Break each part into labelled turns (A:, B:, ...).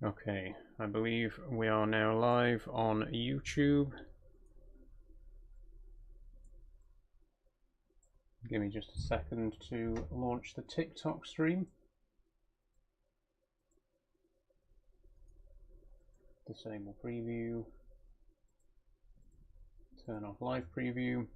A: Okay, I believe we are now live on YouTube. Give me just a second to launch the TikTok stream. Disable preview. Turn off live preview.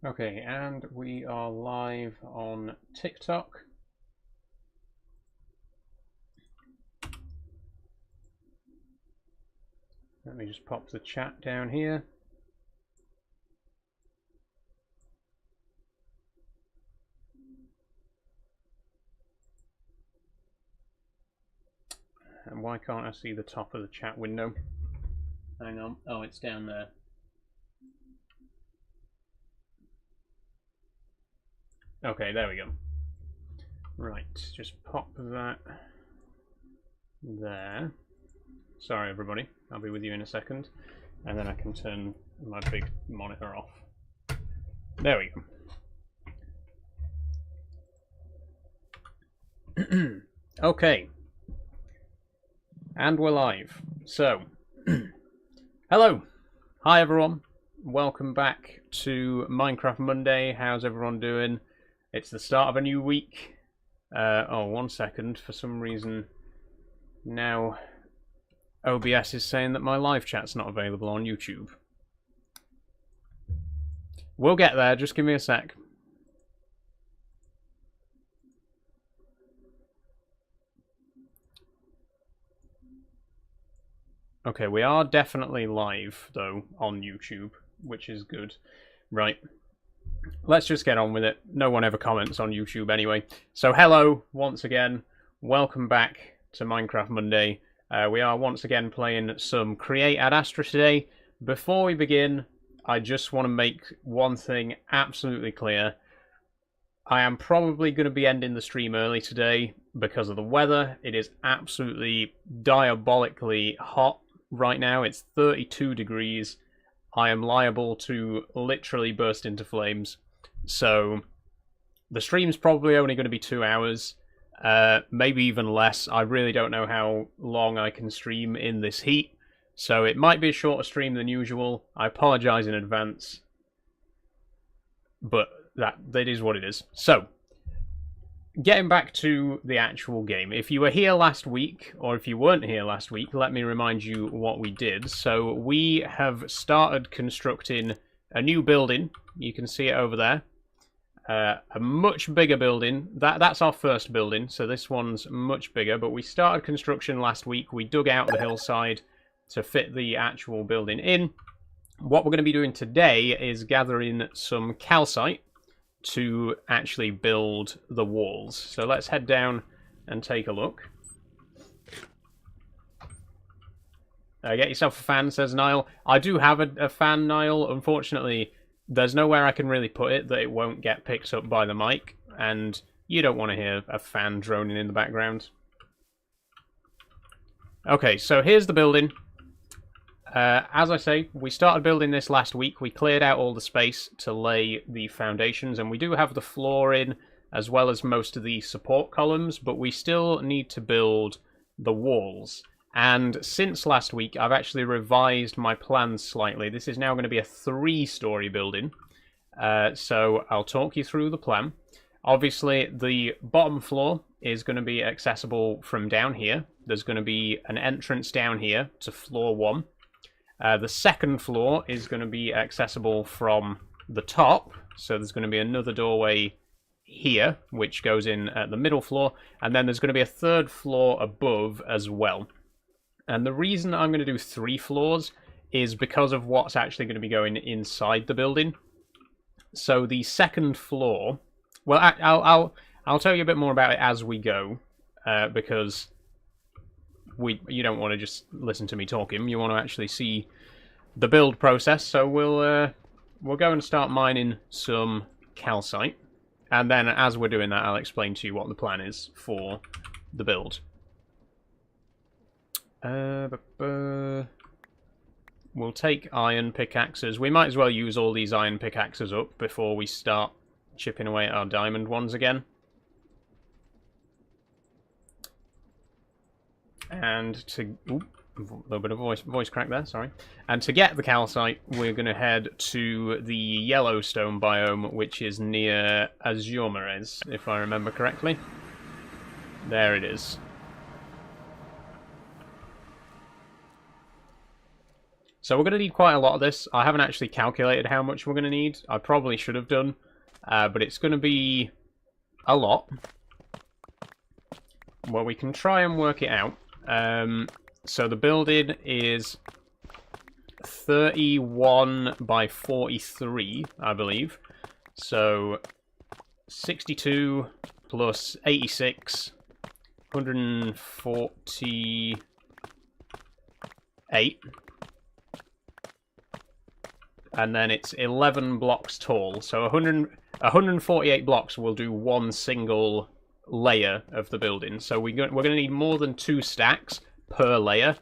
A: Okay, and we are live on TikTok. Let me just pop the chat down here. And why can't I see the top of the chat window? Hang on. Oh, it's down there. Okay, there we go. Right, just pop that there. Sorry, everybody. I'll be with you in a second. And then I can turn my big monitor off. There we go. Okay. And we're live. So, hello. Hi, everyone. Welcome back to Minecraft Monday. How's everyone doing? It's the start of a new week. Oh, 1 second. For some reason, now OBS is saying that my live chat's not available on YouTube. We'll get there. Just give me a sec. Okay, we are definitely live, though, on YouTube, which is good. Right. Let's just get on with it. No one ever comments on YouTube anyway. So hello, once again. Welcome back to Minecraft Monday. We are once again playing some Create at Astra today. Before we begin, I just want to make one thing absolutely clear. I am probably going to be ending the stream early today because of the weather. It is absolutely diabolically hot right now. It's 32 degrees. I am liable to literally burst into flames. So the stream's probably only going to be 2 hours, maybe even less. I really don't know how long I can stream in this heat. So it might be a shorter stream than usual. I apologize in advance. But that is what it is. So, getting back to the actual game. If you were here last week, or if you weren't here last week, let me remind you what we did. So we have started constructing a new building. You can see it over there. A much bigger building. That's our first building, so this one's much bigger. But we started construction last week. We dug out the hillside to fit the actual building in. What we're going to be doing today is gathering some calcite to actually build the walls. So let's head down and take a look. Get yourself a fan, says Niall. I do have a fan, Niall. Unfortunately, there's nowhere I can really put it that it won't get picked up by the mic, and you don't want to hear a fan droning in the background. Okay, so here's the building. As I say, we started building this last week. We cleared out all the space to lay the foundations, and we do have the floor in, as well as most of the support columns, but we still need to build the walls. And since last week, I've actually revised my plans slightly. This is now going to be a 3-story building, so I'll talk you through the plan. Obviously, the bottom floor is going to be accessible from down here. There's going to be an entrance down here to floor 1. The second floor is going to be accessible from the top, so there's going to be another doorway here, which goes in at the middle floor, and then there's going to be a third floor above as well. And the reason I'm going to do 3 floors is because of what's actually going to be going inside the building. So the second floor, well, I'll tell you a bit more about it as we go, because you don't want to just listen to me talking. You want to actually see the build process. So we'll go and start mining some calcite, and then as we're doing that, I'll explain to you what the plan is for the build. We'll take iron pickaxes. We might as well use all these iron pickaxes up before we start chipping away at our diamond ones again. And to... Oop, a little bit of voice crack there, sorry. And to get the calcite, we're going to head to the Yellowstone biome, which is near Azurmares, if I remember correctly. There it is. So we're going to need quite a lot of this. I haven't actually calculated how much we're going to need. I probably should have done, but it's going to be a lot. Well, we can try and work it out. So the building is 31 by 43, I believe. So 62 plus 86, 148. And then it's 11 blocks tall. So 148 blocks will do one single layer of the building. So we're going to need more than 2 stacks per layer.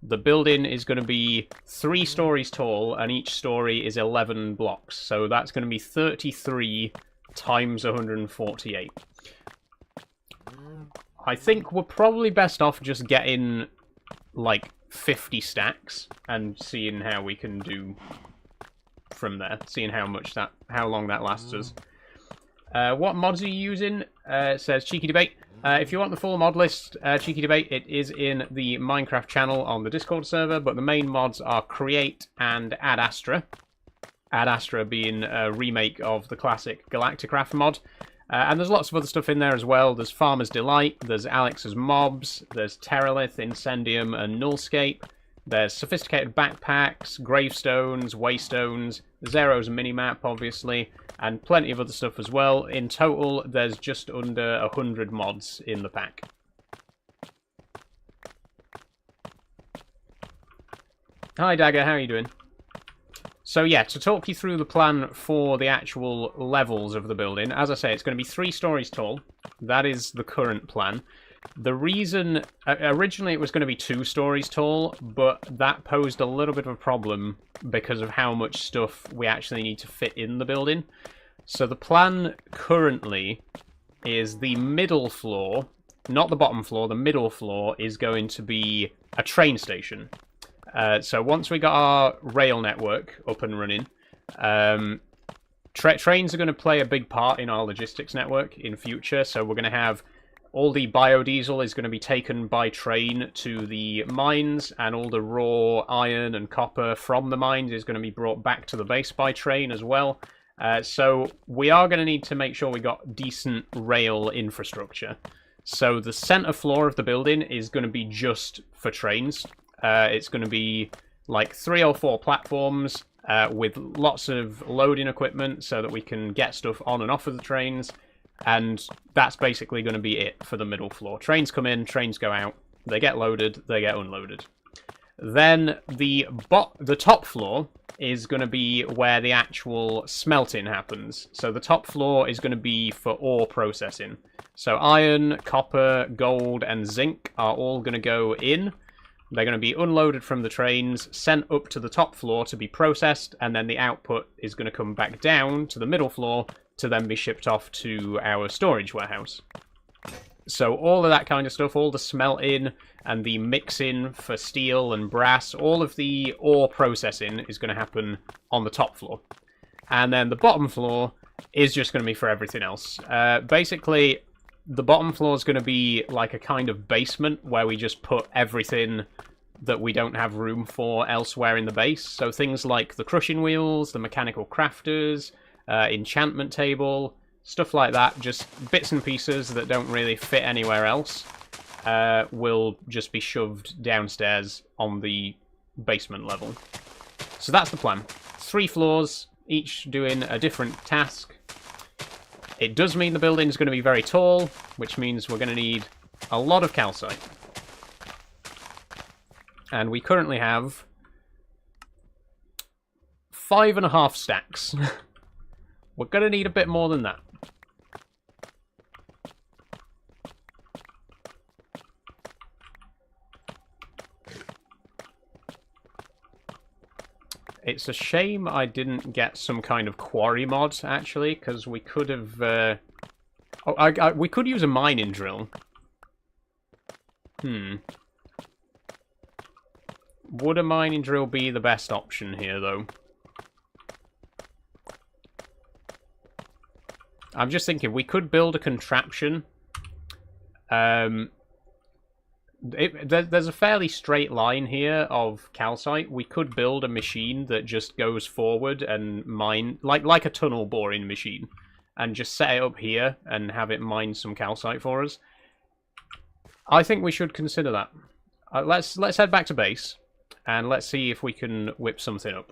A: The building is going to be 3 stories tall, and each story is 11 blocks. So that's going to be 33 times 148. I think we're probably best off just getting like 50 stacks and seeing how we can do from there, seeing how long that lasts us. What mods are you using? It says Cheeky Debate. If you want the full mod list, Cheeky Debate, it is in the Minecraft channel on the Discord server, but the main mods are Create and Add Astra. Add Astra being a remake of the classic Galacticraft mod. And there's lots of other stuff in there as well. There's Farmer's Delight, there's Alex's Mobs, there's Terralith, Incendium, and Nullscape. There's sophisticated backpacks, gravestones, waystones, Zero's minimap, obviously, and plenty of other stuff as well. In total, there's just under 100 mods in the pack. Hi Dagger, how are you doing? So yeah, to talk you through the plan for the actual levels of the building, as I say, it's going to be 3 stories tall. That is the current plan. The reason... originally it was going to be 2 stories tall, but that posed a little bit of a problem because of how much stuff we actually need to fit in the building. So the plan currently is the middle floor, not the bottom floor, the middle floor is going to be a train station. So once we got our rail network up and running, trains are going to play a big part in our logistics network in future, so we're going to have... all the biodiesel is going to be taken by train to the mines, and all the raw iron and copper from the mines is going to be brought back to the base by train as well. So we are going to need to make sure we got decent rail infrastructure. So the center floor of the building is going to be just for trains. It's going to be like 3 or 4 platforms with lots of loading equipment so that we can get stuff on and off of the trains. And that's basically going to be it for the middle floor. Trains come in, trains go out, they get loaded, they get unloaded. Then the top floor is going to be where the actual smelting happens. So the top floor is going to be for ore processing. So iron, copper, gold, and zinc are all going to go in. They're going to be unloaded from the trains, sent up to the top floor to be processed, and then the output is going to come back down to the middle floor to then be shipped off to our storage warehouse. So all of that kind of stuff, all the smelting and the mixing for steel and brass, all of the ore processing is going to happen on the top floor. And then the bottom floor is just going to be for everything else. Basically, the bottom floor is going to be like a kind of basement where we just put everything that we don't have room for elsewhere in the base. So things like the crushing wheels, the mechanical crafters, enchantment table, stuff like that, just bits and pieces that don't really fit anywhere else, will just be shoved downstairs on the basement level. So that's the plan. 3 floors, each doing a different task. It does mean the building's going to be very tall, which means we're going to need a lot of calcite. And we currently have 5.5 stacks. We're going to need a bit more than that. It's a shame I didn't get some kind of quarry mod, actually, because we could have... we could use a mining drill. Would a mining drill be the best option here, though? I'm just thinking, we could build a contraption. There's a fairly straight line here of calcite. We could build a machine that just goes forward and mine, like a tunnel boring machine, and just set it up here and have it mine some calcite for us. I think we should consider that. Let's head back to base, and let's see if we can whip something up.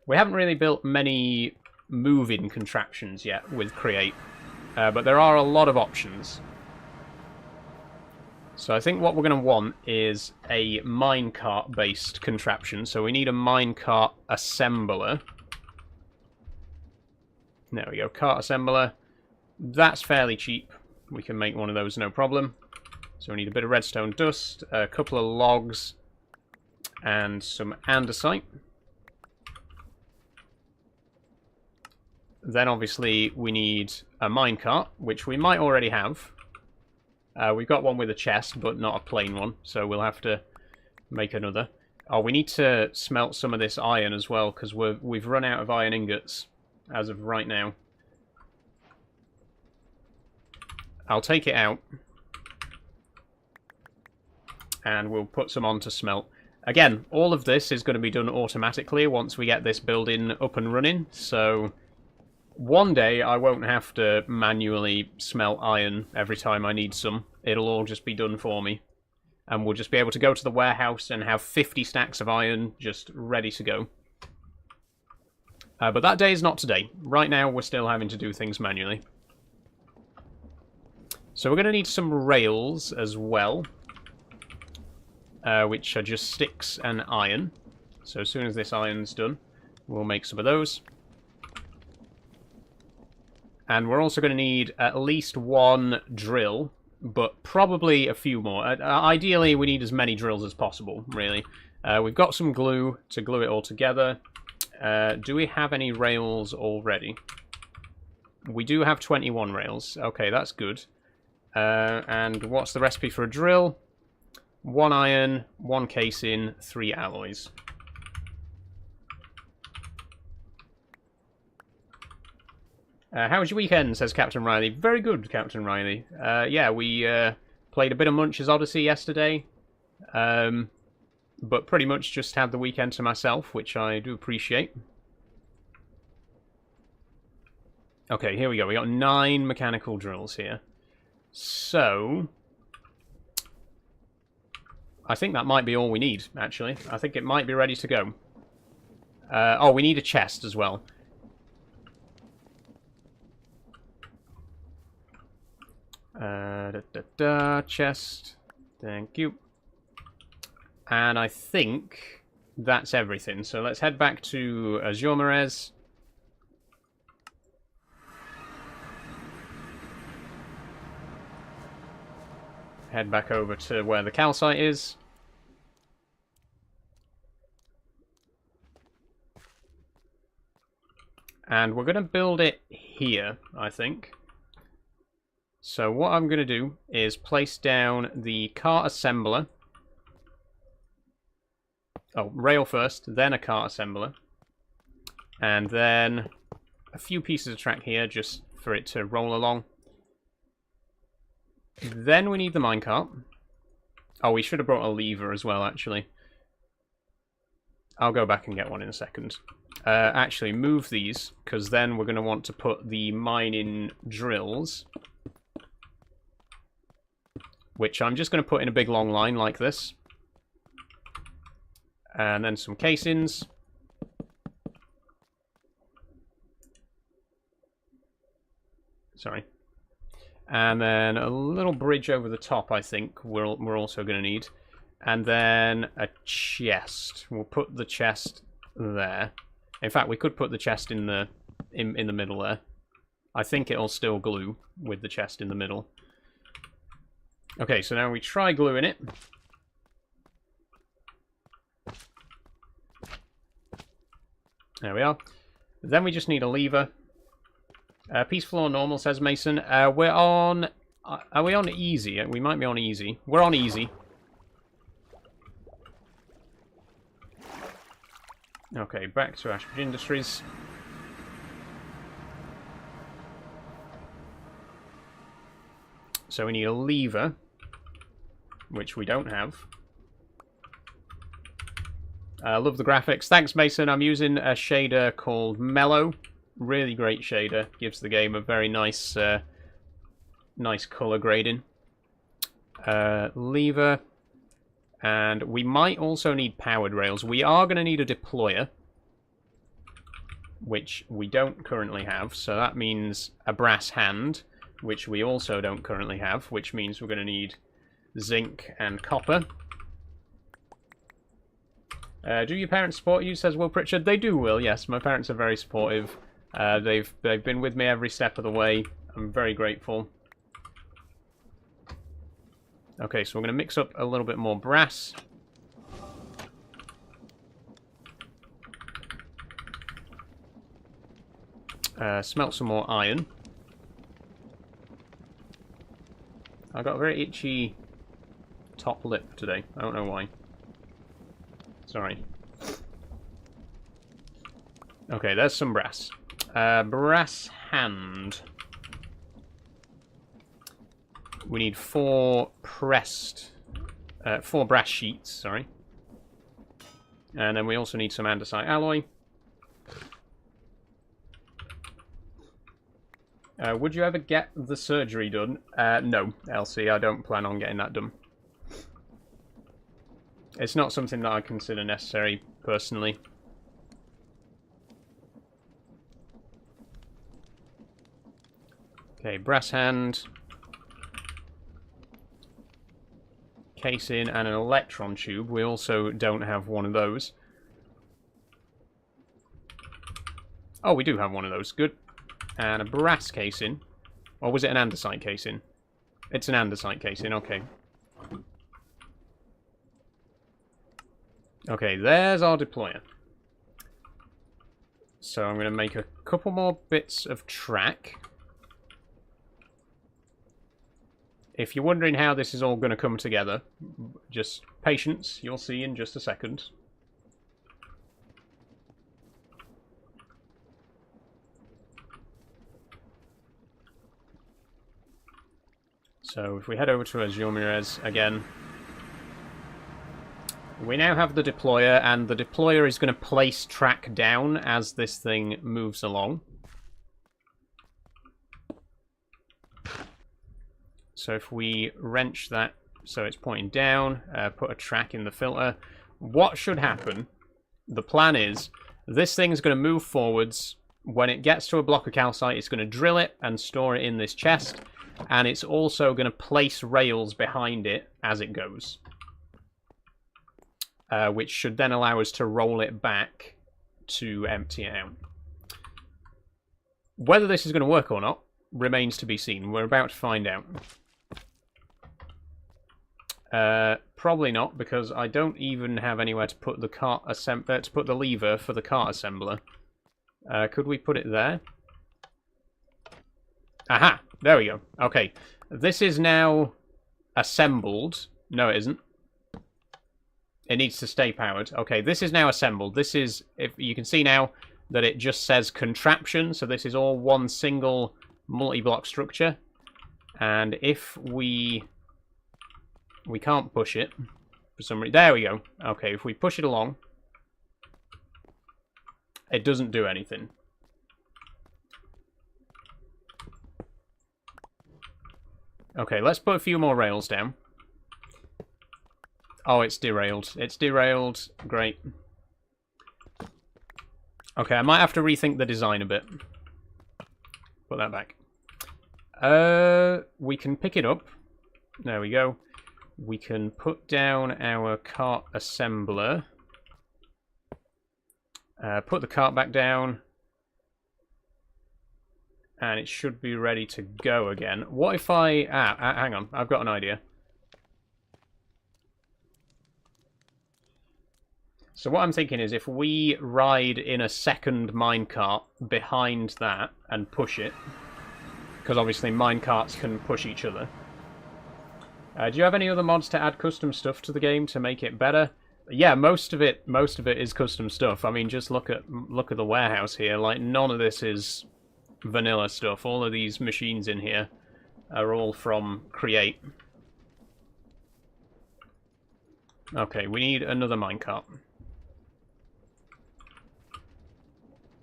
A: We haven't really built many moving contraptions yet with Create, but there are a lot of options. So I think what we're going to want is a minecart-based contraption. So we need a minecart assembler. There we go, cart assembler. That's fairly cheap. We can make one of those, no problem. So we need a bit of redstone dust, a couple of logs, and some andesite. Then obviously we need a minecart, which we might already have. We've got one with a chest, but not a plain one, so we'll have to make another. Oh, we need to smelt some of this iron as well, because we've run out of iron ingots as of right now. I'll take it out, and we'll put some on to smelt. Again, all of this is going to be done automatically once we get this building up and running, so one day I won't have to manually smelt iron every time I need some. It'll all just be done for me. And we'll just be able to go to the warehouse and have 50 stacks of iron just ready to go. But that day is not today. Right now we're still having to do things manually. So we're going to need some rails as well, which are just sticks and iron. So as soon as this iron's done, we'll make some of those. And we're also going to need at least one drill, but probably a few more. Ideally, we need as many drills as possible, really. We've got some glue to glue it all together. Do we have any rails already? We do have 21 rails. Okay, that's good. And what's the recipe for a drill? 1 iron, 1 casing, 3 alloys. How was your weekend, says Captain Riley. Very good, Captain Riley. Yeah, we played a bit of Munch's Odyssey yesterday. But pretty much just had the weekend to myself, which I do appreciate. Okay, here we go. We got 9 mechanical drills here. So I think that might be all we need, actually. I think it might be ready to go. Oh, we need a chest as well. Chest. Thank you. And I think that's everything. So let's head back to Azure. Head back over to where the calcite is. And we're going to build it here, I think. So what I'm going to do is place down the cart assembler. Oh, rail first, then a cart assembler. And then a few pieces of track here just for it to roll along. Then we need the minecart. Oh, we should have brought a lever as well, actually. I'll go back and get one in a second. Actually, move these, because then we're going to want to put the mining drills, which I'm just going to put in a big long line like this. And then some casings. Sorry. And then a little bridge over the top, I think, we're also going to need. And then a chest. We'll put the chest there. In fact, we could put the chest in the middle there. I think it'll still glue with the chest in the middle. Okay, so now we try gluing it. There we are. Then we just need a lever. Peaceful or normal, says Mason. We're on... Are we on easy? We might be on easy. We're on easy. Okay, back to Ashford Industries. So we need a lever, which we don't have. I love the graphics. Thanks, Mason. I'm using a shader called Mellow. Really great shader. Gives the game a very nice, nice color grading. Lever. And we might also need powered rails. We are going to need a deployer, which we don't currently have. So that means a brass hand, which we also don't currently have, which means we're going to need zinc and copper. Do your parents support you, says Will Pritchard? They do, Will, yes. My parents are very supportive. They've been with me every step of the way. I'm very grateful. Okay, so we're going to mix up a little bit more brass. Smelt some more iron. I got a very itchy top lip today. I don't know why. Sorry. Okay, there's some brass. Brass hand. We need 4 brass sheets, sorry. And then we also need some andesite alloy. Would you ever get the surgery done? No, Elsie, I don't plan on getting that done. It's not something that I consider necessary, personally. Okay, brass hand. Casing and an electron tube. We also don't have one of those. Oh, we do have one of those. Good. And a brass casing. Or was it an andesite casing? It's an andesite casing, okay. Okay, there's our deployer. So I'm going to make a couple more bits of track. If you're wondering how this is all going to come together, just patience, you'll see in just a second. So if we head over to Azure Mirrors again, we now have the deployer, and the deployer is going to place track down as this thing moves along. So if we wrench that so it's pointing down, put a track in the filter, what should happen, the plan is, this thing is going to move forwards. When it gets to a block of calcite, it's going to drill it and store it in this chest, and it's also going to place rails behind it as it goes. Which should then allow us to roll it back to empty it out. Whether this is going to work or not remains to be seen. We're about to find out. Probably not, because I don't even have anywhere to put the to put the lever for the cart assembler. Could we put it there? Aha! There we go. Okay, this is now assembled. No, it isn't. It needs to stay powered. Okay, this is now assembled. This is, if you can see now that it just says contraption, so this is all one single multi-block structure. And if we can't push it for some reason. There we go. Okay, if we push it along, it doesn't do anything. Okay, let's put a few more rails down. Oh, it's derailed. It's derailed. Great. Okay, I might have to rethink the design a bit. Put that back. We can pick it up. There we go. We can put down our cart assembler. Put the cart back down. And it should be ready to go again. What if I... hang on. I've got an idea. So what I'm thinking is if we ride in a second minecart behind that and push it, because obviously minecarts can push each other. Do you have any other mods to add custom stuff to the game to make it better? Yeah, most of it is custom stuff. I mean, just look at the warehouse here. Like, none of this is vanilla stuff. All of these machines in here are all from Create. Okay, we need another minecart.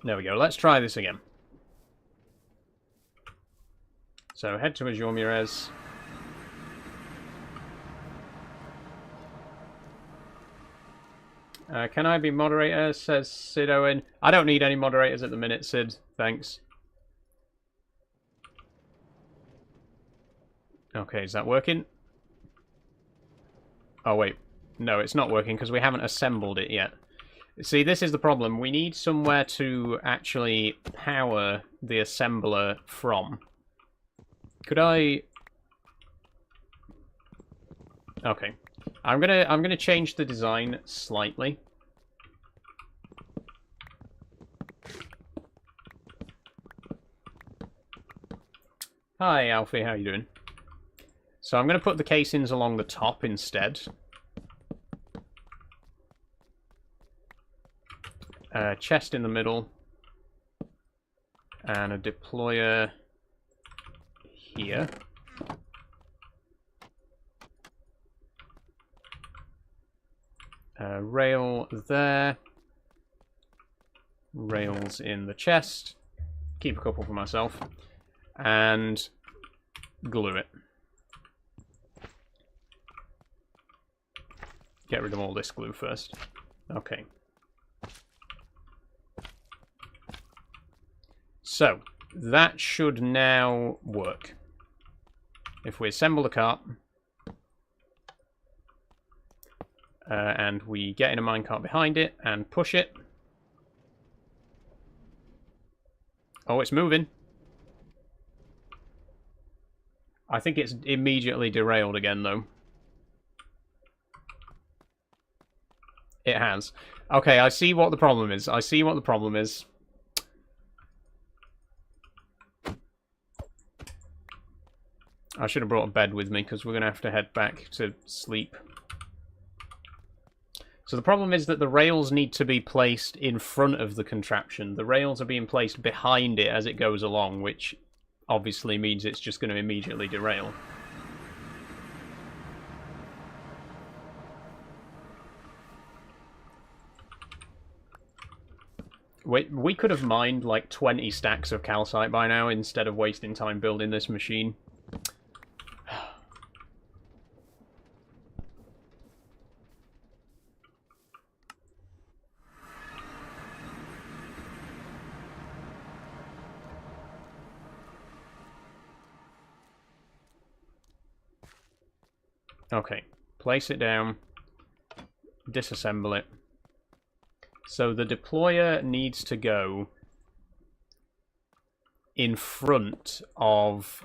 A: There we go. Let's try this again. So head to Azure Mures. Can I be moderator? Says Sid Owen. I don't need any moderators at the minute, Sid. Thanks. Okay, is that working? Oh, wait. No, it's not working because we haven't assembled it yet. See, this is the problem. We need somewhere to actually power the assembler from. Could I... Okay. I'm gonna change the design slightly. Hi, Alfie. How you doing? So I'm gonna put the casings along the top instead. Chest in the middle. And a deployer here. Rail there. Rails in the chest. Keep a couple for myself. And glue it. Get rid of all this glue first. Okay. So, that should now work. If we assemble the cart, and we get in a minecart behind it and push it. Oh, it's moving. I think it's immediately derailed again, though. It has. Okay, I see what the problem is. I see what the problem is. I should have brought a bed with me, because we're going to have to head back to sleep. So the problem is that the rails need to be placed in front of the contraption. The rails are being placed behind it as it goes along, which obviously means it's just going to immediately derail. We could have mined like 20 stacks of calcite by now instead of wasting time building this machine. Okay, place it down, disassemble it. So the deployer needs to go in front of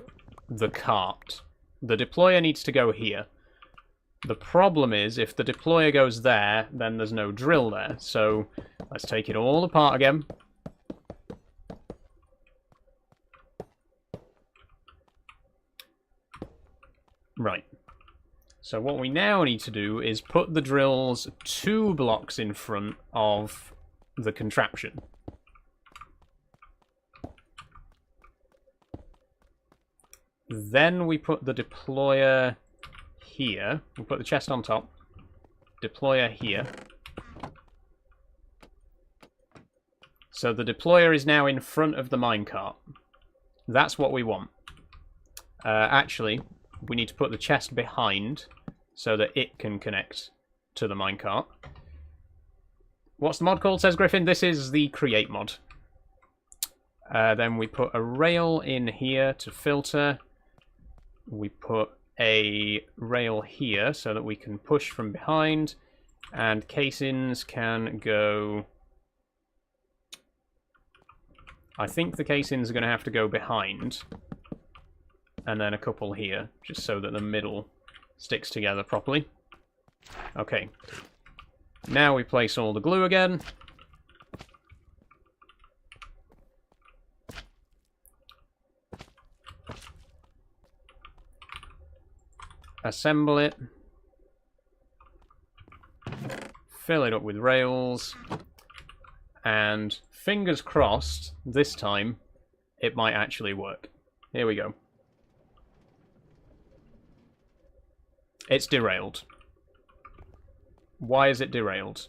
A: the cart. The deployer needs to go here. The problem is, if the deployer goes there, then there's no drill there. So let's take it all apart again. Right. So what we now need to do is put the drills 2 blocks in front of the contraption. Then we put the deployer here. We put the chest on top. Deployer here. So the deployer is now in front of the minecart. That's what we want. Actually, we need to put the chest behind so that it can connect to the minecart. What's the mod called, says Griffin? This is the Create mod. Then we put a rail in here to filter. We put a rail here so that we can push from behind. And casings can go... I think the casings are going to have to go behind. And then a couple here, just so that the middle sticks together properly. Okay. Now we place all the glue again. Assemble it. Fill it up with rails. And fingers crossed, this time, it might actually work. Here we go. It's derailed. Why is it derailed?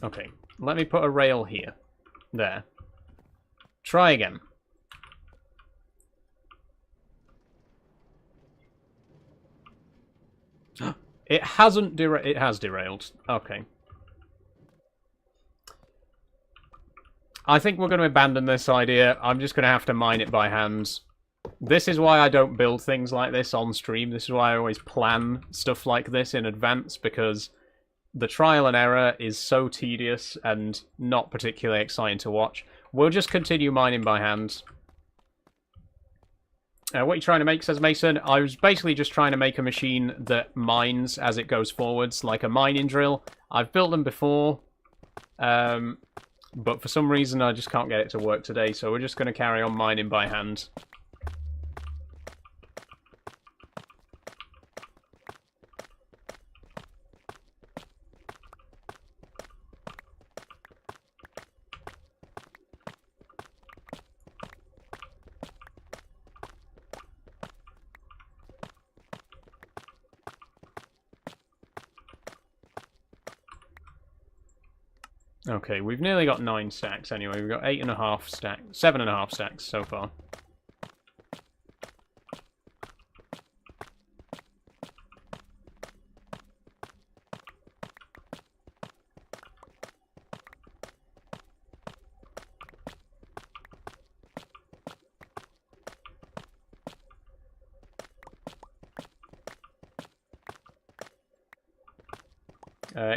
A: Okay, let me put a rail here. There. Try again. It hasn't derailed. It has derailed. Okay. I think we're going to abandon this idea. I'm just going to have to mine it by hand. This is why I don't build things like this on stream. This is why I always plan stuff like this in advance, because the trial and error is so tedious and not particularly exciting to watch. We'll just continue mining by hand. What are you trying to make, says Mason? I was basically just trying to make a machine that mines as it goes forwards, like a mining drill. I've built them before, but for some reason I just can't get it to work today, so we're just going to carry on mining by hand. Okay, we've nearly got 9 stacks anyway. We've got 8.5 stacks, 7.5 stacks so far.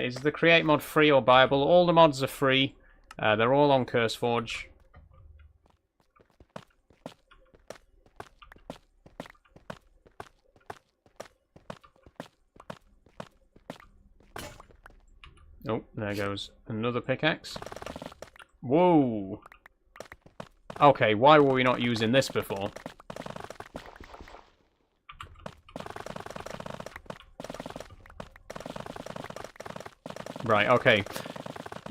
A: Is the create mod free or buyable? All the mods are free. They're all on CurseForge. Oh, there goes another pickaxe. Whoa! Okay, why were we not using this before? Right, okay.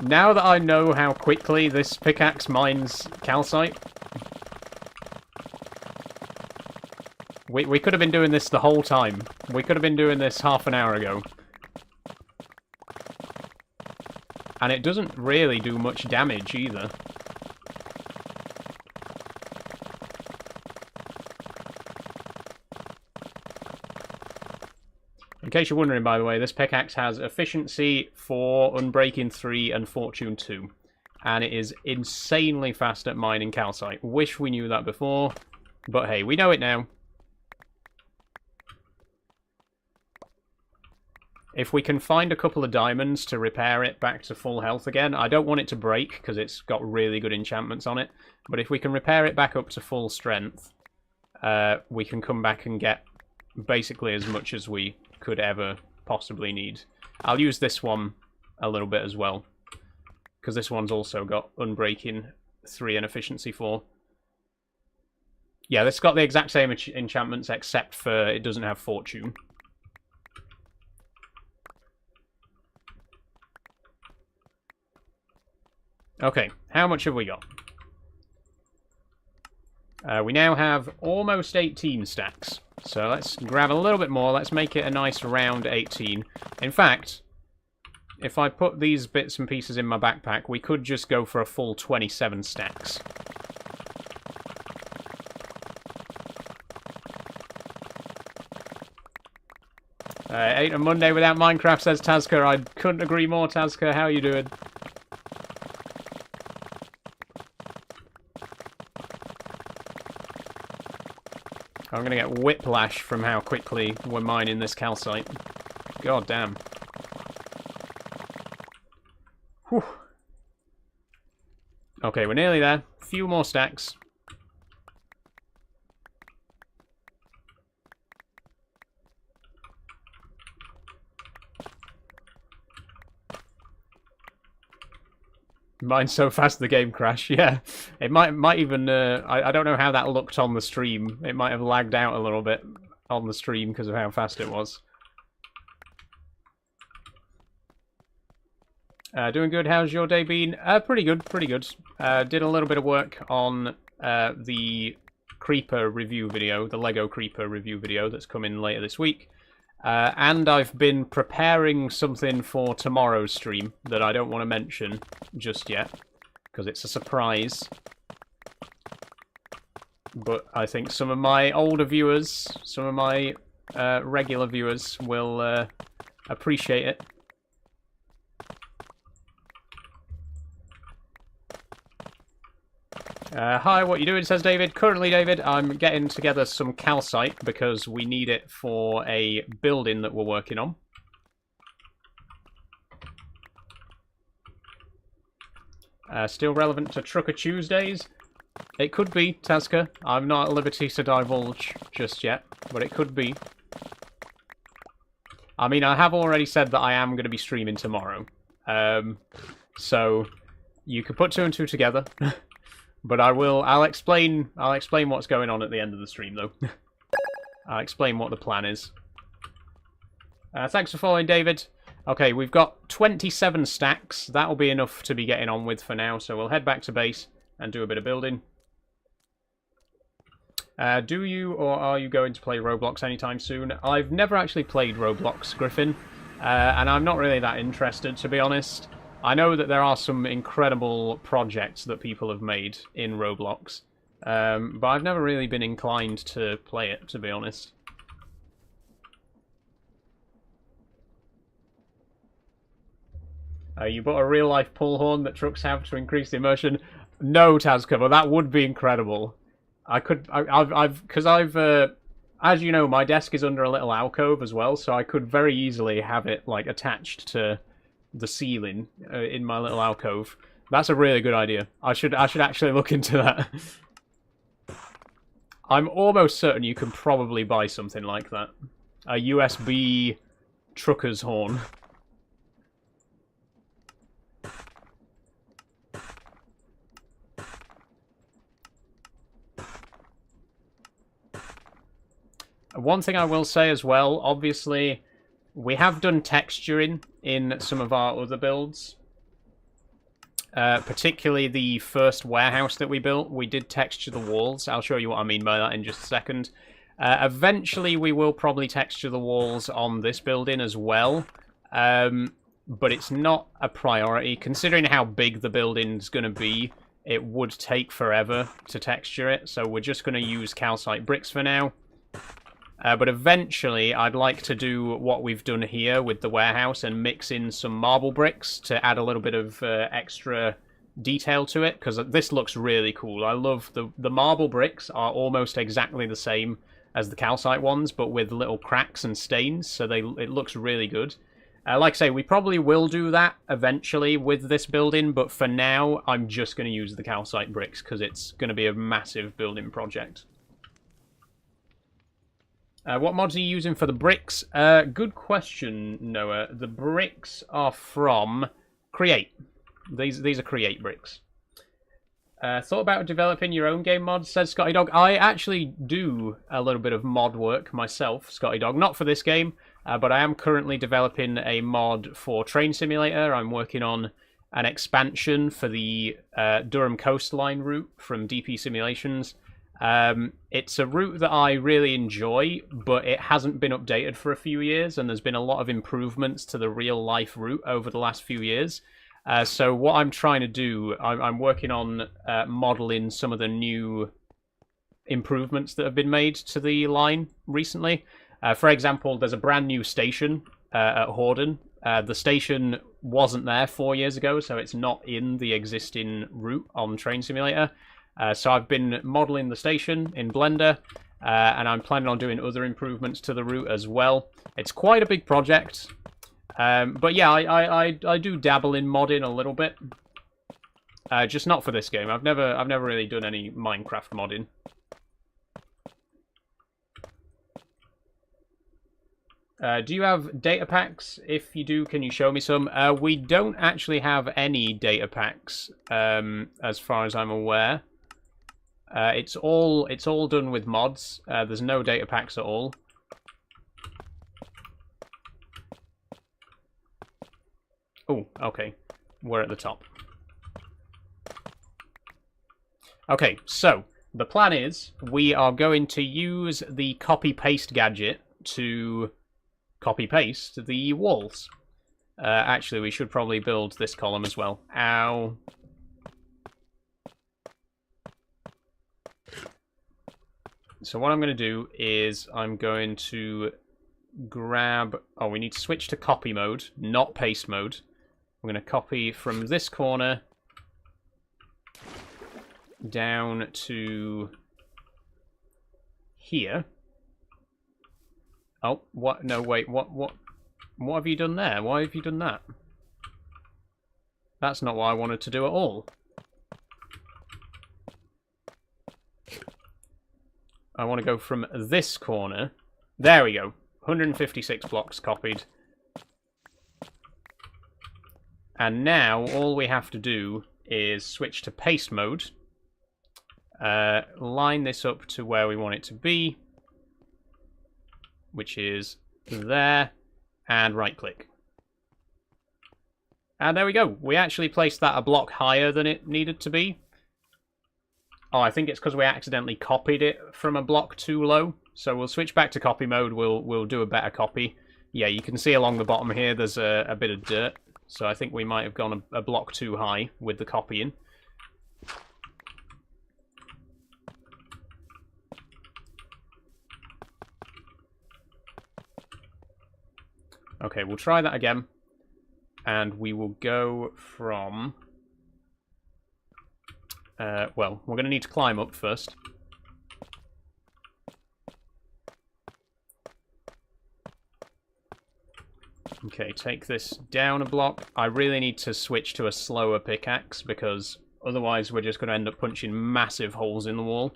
A: Now that I know how quickly this pickaxe mines calcite, we could have been doing this the whole time. We could have been doing this half an hour ago. And it doesn't really do much damage either. In case you're wondering, by the way, this pickaxe has efficiency 4, unbreaking 3, and fortune 2. And it is insanely fast at mining calcite. Wish we knew that before, but hey, we know it now. If we can find a couple of diamonds to repair it back to full health again, I don't want it to break because it's got really good enchantments on it, but if we can repair it back up to full strength, we can come back and get basically as much as we could ever possibly need. I'll use this one a little bit as well, because this one's also got unbreaking 3 and efficiency 4. Yeah, it's got the exact same enchantments except for it doesn't have fortune. Okay, how much have we got? We now have almost 18 stacks. So let's grab a little bit more. Let's make it a nice round 18. In fact, if I put these bits and pieces in my backpack, we could just go for a full 27 stacks. Ain't a Monday without Minecraft, says Tazka. I couldn't agree more, Tazka. How you doing? I'm going to get whiplash from how quickly we're mining this calcite. God damn. Whew. Okay, we're nearly there. A few more stacks. Mine's so fast the game crashed. Yeah, it might even. I don't know how that looked on the stream. It might have lagged out a little bit on the stream because of how fast it was. Doing good. How's your day been? Pretty good. Pretty good. Did a little bit of work on the creeper review video, the Lego creeper review video that's coming later this week. And I've been preparing something for tomorrow's stream that I don't want to mention just yet, because it's a surprise. But I think some of my older viewers, some of my regular viewers will appreciate it. Hi, what you doing, says David. Currently, David, I'm getting together some calcite because we need it for a building that we're working on. Still relevant to Trucker Tuesdays? It could be, Tazka. I'm not at liberty to divulge just yet, but it could be. I mean, I have already said that I am going to be streaming tomorrow. So, you could put two and two together. But I'll explain what's going on at the end of the stream, though. I'll explain what the plan is. Thanks for following, David. Okay, we've got 27 stacks. That'll be enough to be getting on with for now, so we'll head back to base and do a bit of building. Do you or are you going to play Roblox anytime soon? I've never actually played Roblox, Griffin, and I'm not really that interested, to be honest. I know that there are some incredible projects that people have made in Roblox, but I've never really been inclined to play it, to be honest. You bought a real-life pull horn that trucks have to increase the immersion? No, Tazka, but that would be incredible. Because as you know, my desk is under a little alcove as well, so I could very easily have it, like, attached to the ceiling in my little alcove. That's a really good idea. I should actually look into that. I'm almost certain you can probably buy something like that. A USB trucker's horn. One thing I will say as well, obviously, we have done texturing in some of our other builds. Particularly the first warehouse that we built, we did texture the walls. I'll show you what I mean by that in just a second. Eventually, we will probably texture the walls on this building as well. But it's not a priority. Considering how big the building's going to be, it would take forever to texture it. So we're just going to use calcite bricks for now. But eventually, I'd like to do what we've done here with the warehouse and mix in some marble bricks to add a little bit of extra detail to it, because this looks really cool. I love the marble bricks are almost exactly the same as the calcite ones, but with little cracks and stains, so it looks really good. Like I say, we probably will do that eventually with this building, but for now, I'm just going to use the calcite bricks, because it's going to be a massive building project. What mods are you using for the bricks? Good question, Noah. The bricks are from Create. These are Create bricks. Thought about developing your own game mods, says Scotty Dog. I actually do a little bit of mod work myself, Scotty Dog. Not for this game, but I am currently developing a mod for Train Simulator. I'm working on an expansion for the Durham Coastline route from DP Simulations. It's a route that I really enjoy, but it hasn't been updated for a few years, and there's been a lot of improvements to the real-life route over the last few years. So what I'm trying to do, I'm working on modeling some of the new improvements that have been made to the line recently. For example, there's a brand new station at Horden. The station wasn't there 4 years ago, so it's not in the existing route on Train Simulator. So I've been modeling the station in Blender, and I'm planning on doing other improvements to the route as well. It's quite a big project, but yeah, I do dabble in modding a little bit. Just not for this game. I've never really done any Minecraft modding. Do you have data packs? If you do, can you show me some? We don't actually have any data packs, as far as I'm aware. It's all done with mods. There's no data packs at all. Oh, okay. We're at the top. Okay, so the plan is we are going to use the copy-paste gadget to copy-paste the walls. Actually, we should probably build this column as well. Ow. So what I'm going to do is I'm going to grab... Oh, we need to switch to copy mode, not paste mode. I'm going to copy from this corner down to here. Oh, what? No, wait, what have you done there? Why have you done that? That's not what I wanted to do at all. I want to go from this corner. There we go. 156 blocks copied. And now all we have to do is switch to paste mode. Line this up to where we want it to be, which is there, and right-click. And there we go. We actually placed that a block higher than it needed to be. Oh, I think it's because we accidentally copied it from a block too low. So we'll switch back to copy mode. We'll do a better copy. Yeah, you can see along the bottom here there's a bit of dirt. So I think we might have gone a block too high with the copying. Okay, we'll try that again. And we will go from... well, we're going to need to climb up first. Okay, take this down a block. I really need to switch to a slower pickaxe because otherwise we're just going to end up punching massive holes in the wall.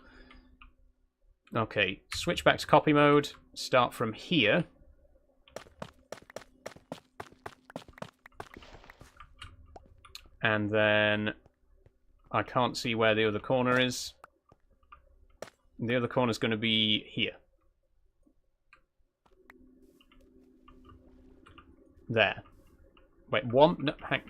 A: Okay, switch back to copy mode. Start from here. And then I can't see where the other corner is. The other corner is going to be here. There. Wait, one? No, hang.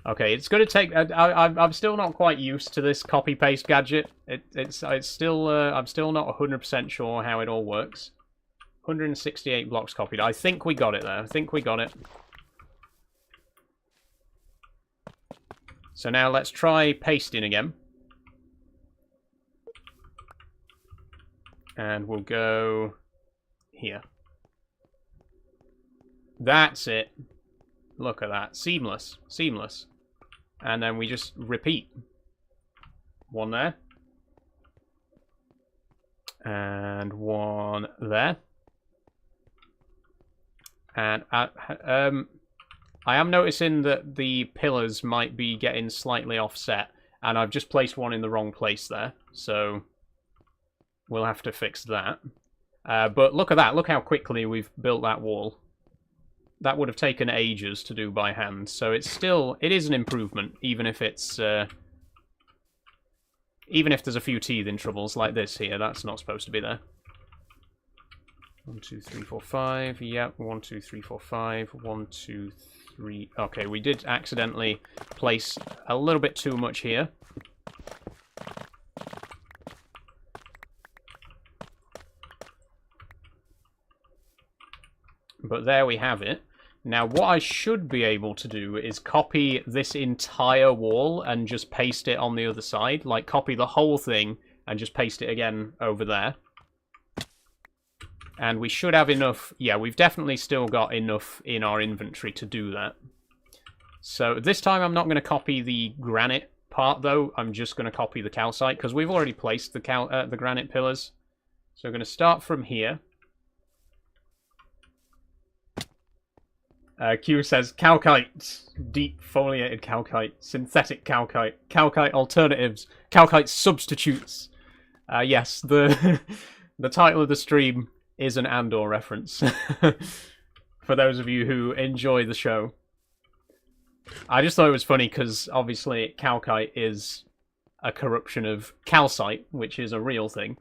A: Okay, it's going to take... I'm still not quite used to this copy-paste gadget. It's still... I'm still not 100% sure how it all works. 168 blocks copied. I think we got it there. I think we got it. So now let's try pasting again. And we'll go here. That's it. Look at that. Seamless. Seamless. And then we just repeat. One there. And one there. And I am noticing that the pillars might be getting slightly offset, and I've just placed one in the wrong place there, so we'll have to fix that. But look at that, look how quickly we've built that wall. That would have taken ages to do by hand, so it is an improvement, even if it's... even if there's a few teething troubles like this here, that's not supposed to be there. 1, 2, 3, 4, 5, yep, 1, 2, 3, 4, 5, 1, 2, 3... Okay, we did accidentally place a little bit too much here. But there we have it. Now, what I should be able to do is copy this entire wall and just paste it on the other side. Like, copy the whole thing and just paste it again over there. And we should have enough... Yeah, we've definitely still got enough in our inventory to do that. So this time I'm not going to copy the granite part, though. I'm just going to copy the calcite, because we've already placed the granite pillars. So we're going to start from here. Q says, calcite, deep foliated calcite, synthetic calcite, calcite alternatives, calcite substitutes. Yes, the title of the stream is an Andor reference, for those of you who enjoy the show. I just thought it was funny because, obviously, calcite is a corruption of calcite, which is a real thing.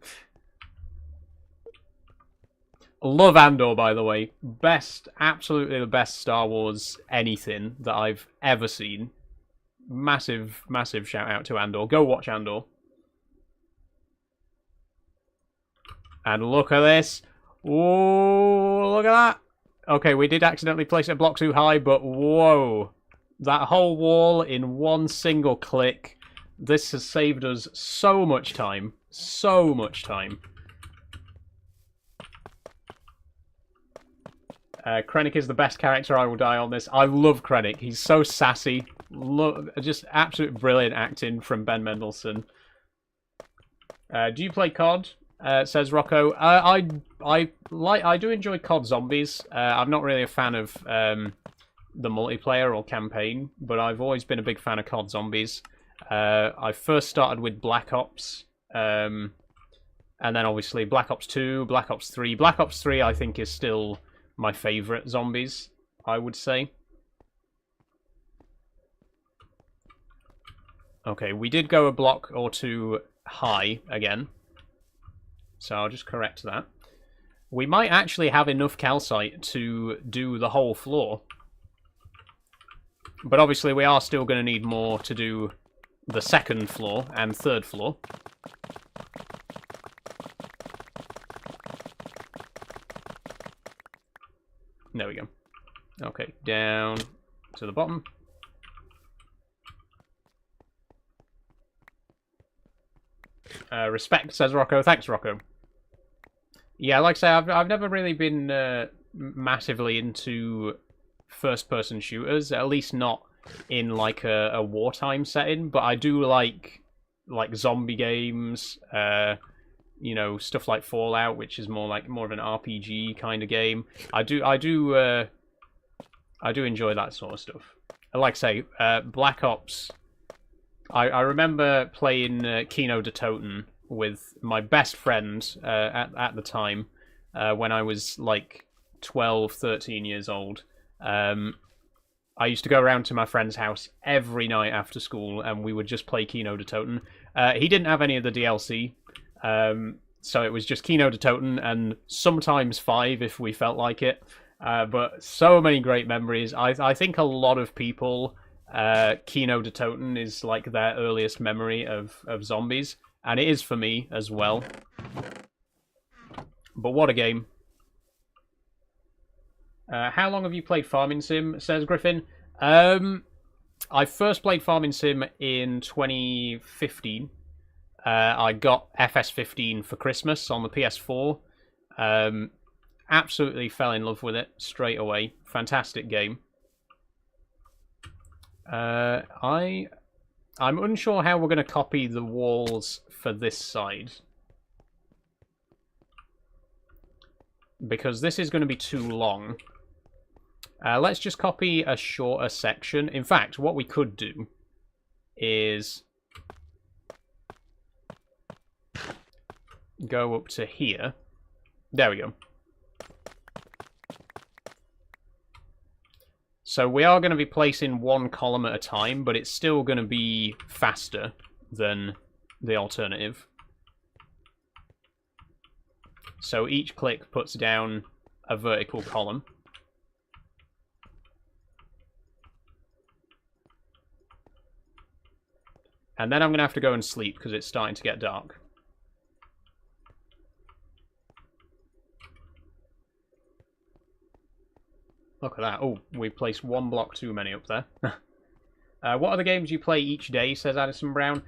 A: Love Andor, by the way. Best, absolutely the best Star Wars anything that I've ever seen. Massive, massive shout out to Andor. Go watch Andor. And look at this. Oh, look at that. Okay, we did accidentally place it a block too high, but whoa. That whole wall in one single click. This has saved us so much time. So much time. Krennic is the best character. I will die on this. I love Krennic. He's so sassy. Just absolute brilliant acting from Ben Mendelsohn. Do you play COD? Says Rocco. I do enjoy COD Zombies. I'm not really a fan of the multiplayer or campaign, but I've always been a big fan of COD Zombies. I first started with Black Ops, and then obviously Black Ops 2, Black Ops 3. Black Ops 3 I think is still my favourite zombies, I would say. Okay, we did go a block or two high again, so I'll just correct that. We might actually have enough calcite to do the whole floor, but obviously we are still going to need more to do the second floor and third floor. There we go. Okay, down to the bottom. Respect, says Rocco. Thanks, Rocco. Yeah, like I say, I've never really been massively into first-person shooters, at least not in like a wartime setting. But I do like zombie games. You know, stuff like Fallout, which is more of an RPG kind of game. I do enjoy that sort of stuff. Like I say, Black Ops. I remember playing Kino de Toten with my best friend at the time when I was like 12, 13 years old. I used to go around to my friend's house every night after school, and we would just play Kino de Toten. He didn't have any of the DLC. So it was just Kino de Toten and sometimes 5 if we felt like it. But so many great memories. I think a lot of people, Kino de Toten is like their earliest memory of zombies. And it is for me as well. But what a game. How long have you played Farming Sim, says Griffin? I first played Farming Sim in 2015. I got FS15 for Christmas on the PS4. Absolutely fell in love with it straight away. Fantastic game. I'm unsure how we're going to copy the walls for this side, because this is going to be too long. Let's just copy a shorter section. In fact, what we could do is go up to here. There we go. So we are going to be placing one column at a time, but it's still going to be faster than the alternative. So each click puts down a vertical column. And then I'm going to have to go and sleep because it's starting to get dark. Look at that. Oh, we placed one block too many up there. What other games do you play each day, says Addison Brown?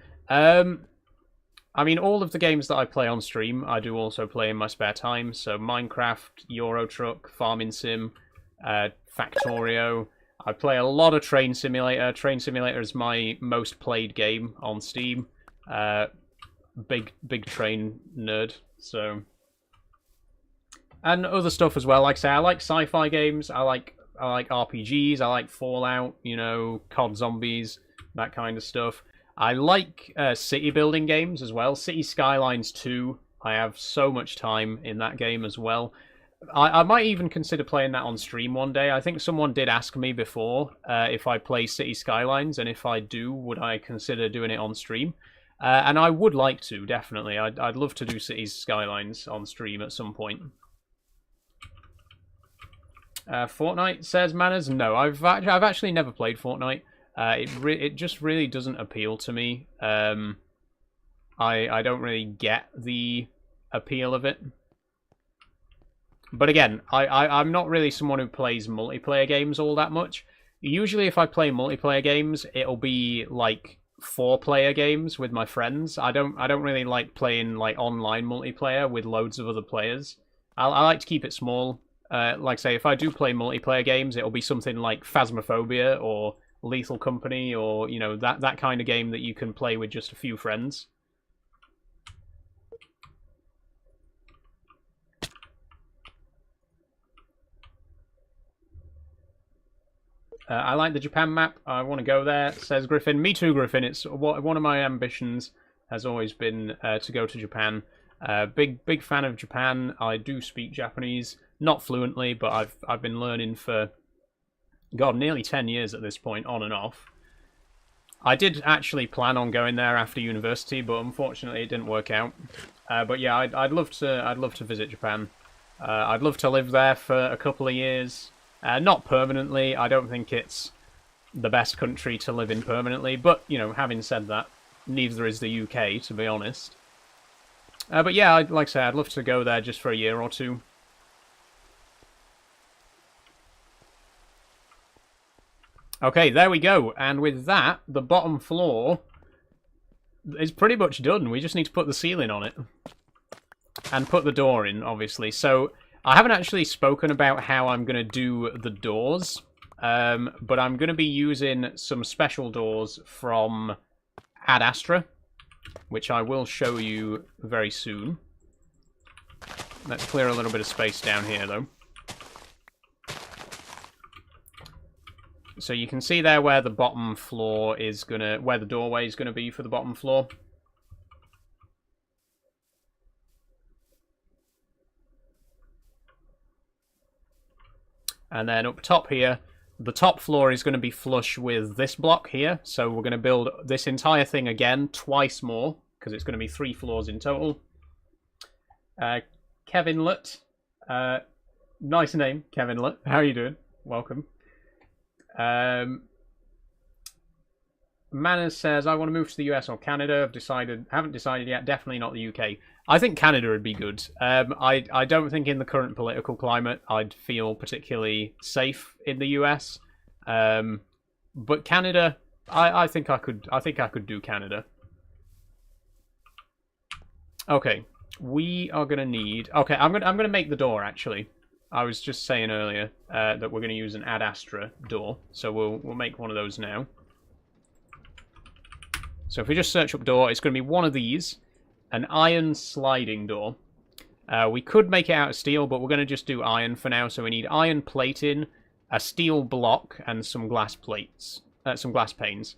A: I mean, all of the games that I play on stream, I do also play in my spare time. So Minecraft, Euro Truck, Farming Sim, Factorio. I play a lot of Train Simulator. Train Simulator is my most played game on Steam. Big train nerd. So, and other stuff as well. Like I say, I like sci-fi games. I like RPGs. I like Fallout. You know, COD Zombies, that kind of stuff. I like city building games as well. City Skylines 2. I have so much time in that game as well. I might even consider playing that on stream one day. I think someone did ask me before if I play City Skylines, and if I do, would I consider doing it on stream? And I would like to, definitely. I'd love to do Cities Skylines on stream at some point. Fortnite, says Manners. No, I've actually never played Fortnite. It just really doesn't appeal to me. I don't really get the appeal of it. But again, I'm not really someone who plays multiplayer games all that much. Usually if I play multiplayer games, it'll be like 4-player games with my friends. I don't really like playing like online multiplayer with loads of other players. I like to keep it small. Like say, if I do play multiplayer games, it'll be something like Phasmophobia or Lethal Company, or you know, that kind of game that you can play with just a few friends. I like the Japan map. I want to go there, says Griffin. Me too, Griffin. It's one of my ambitions has always been to go to Japan. Big fan of Japan. I do speak Japanese, not fluently, but I've been learning for nearly 10 years at this point, on and off. I did actually plan on going there after university, but unfortunately it didn't work out. But yeah, I'd love to visit Japan. I'd love to live there for a couple of years. Not permanently. I don't think it's the best country to live in permanently. But, you know, having said that, neither is the UK, to be honest. But yeah, like I say, I'd love to go there just for a year or two. Okay, there we go. And with that, the bottom floor is pretty much done. We just need to put the ceiling on it. And put the door in, obviously. So I haven't actually spoken about how I'm going to do the doors, but I'm going to be using some special doors from Astra, which I will show you very soon. Let's clear a little bit of space down here, though. So you can see there where the bottom floor is where the doorway is gonna be for the bottom floor. And then up top here, the top floor is going to be flush with this block here. So we're going to build this entire thing again twice more, because it's going to be 3 floors in total. Kevin Lutt. Nice name, Kevin Lutt. How are you doing? Welcome. Manners says, I want to move to the US or Canada. Haven't decided yet. Definitely not the UK. I think Canada would be good. I don't think in the current political climate I'd feel particularly safe in the US. But Canada, I think I could do Canada. Okay, we are gonna need. Okay, I'm gonna make the door actually. I was just saying earlier that we're gonna use an Ad Astra door, so we'll make one of those now. So if we just search up door, it's going to be one of these, an iron sliding door. We could make it out of steel, but we're going to just do iron for now. So we need iron plating, a steel block, and some glass plates, some glass panes.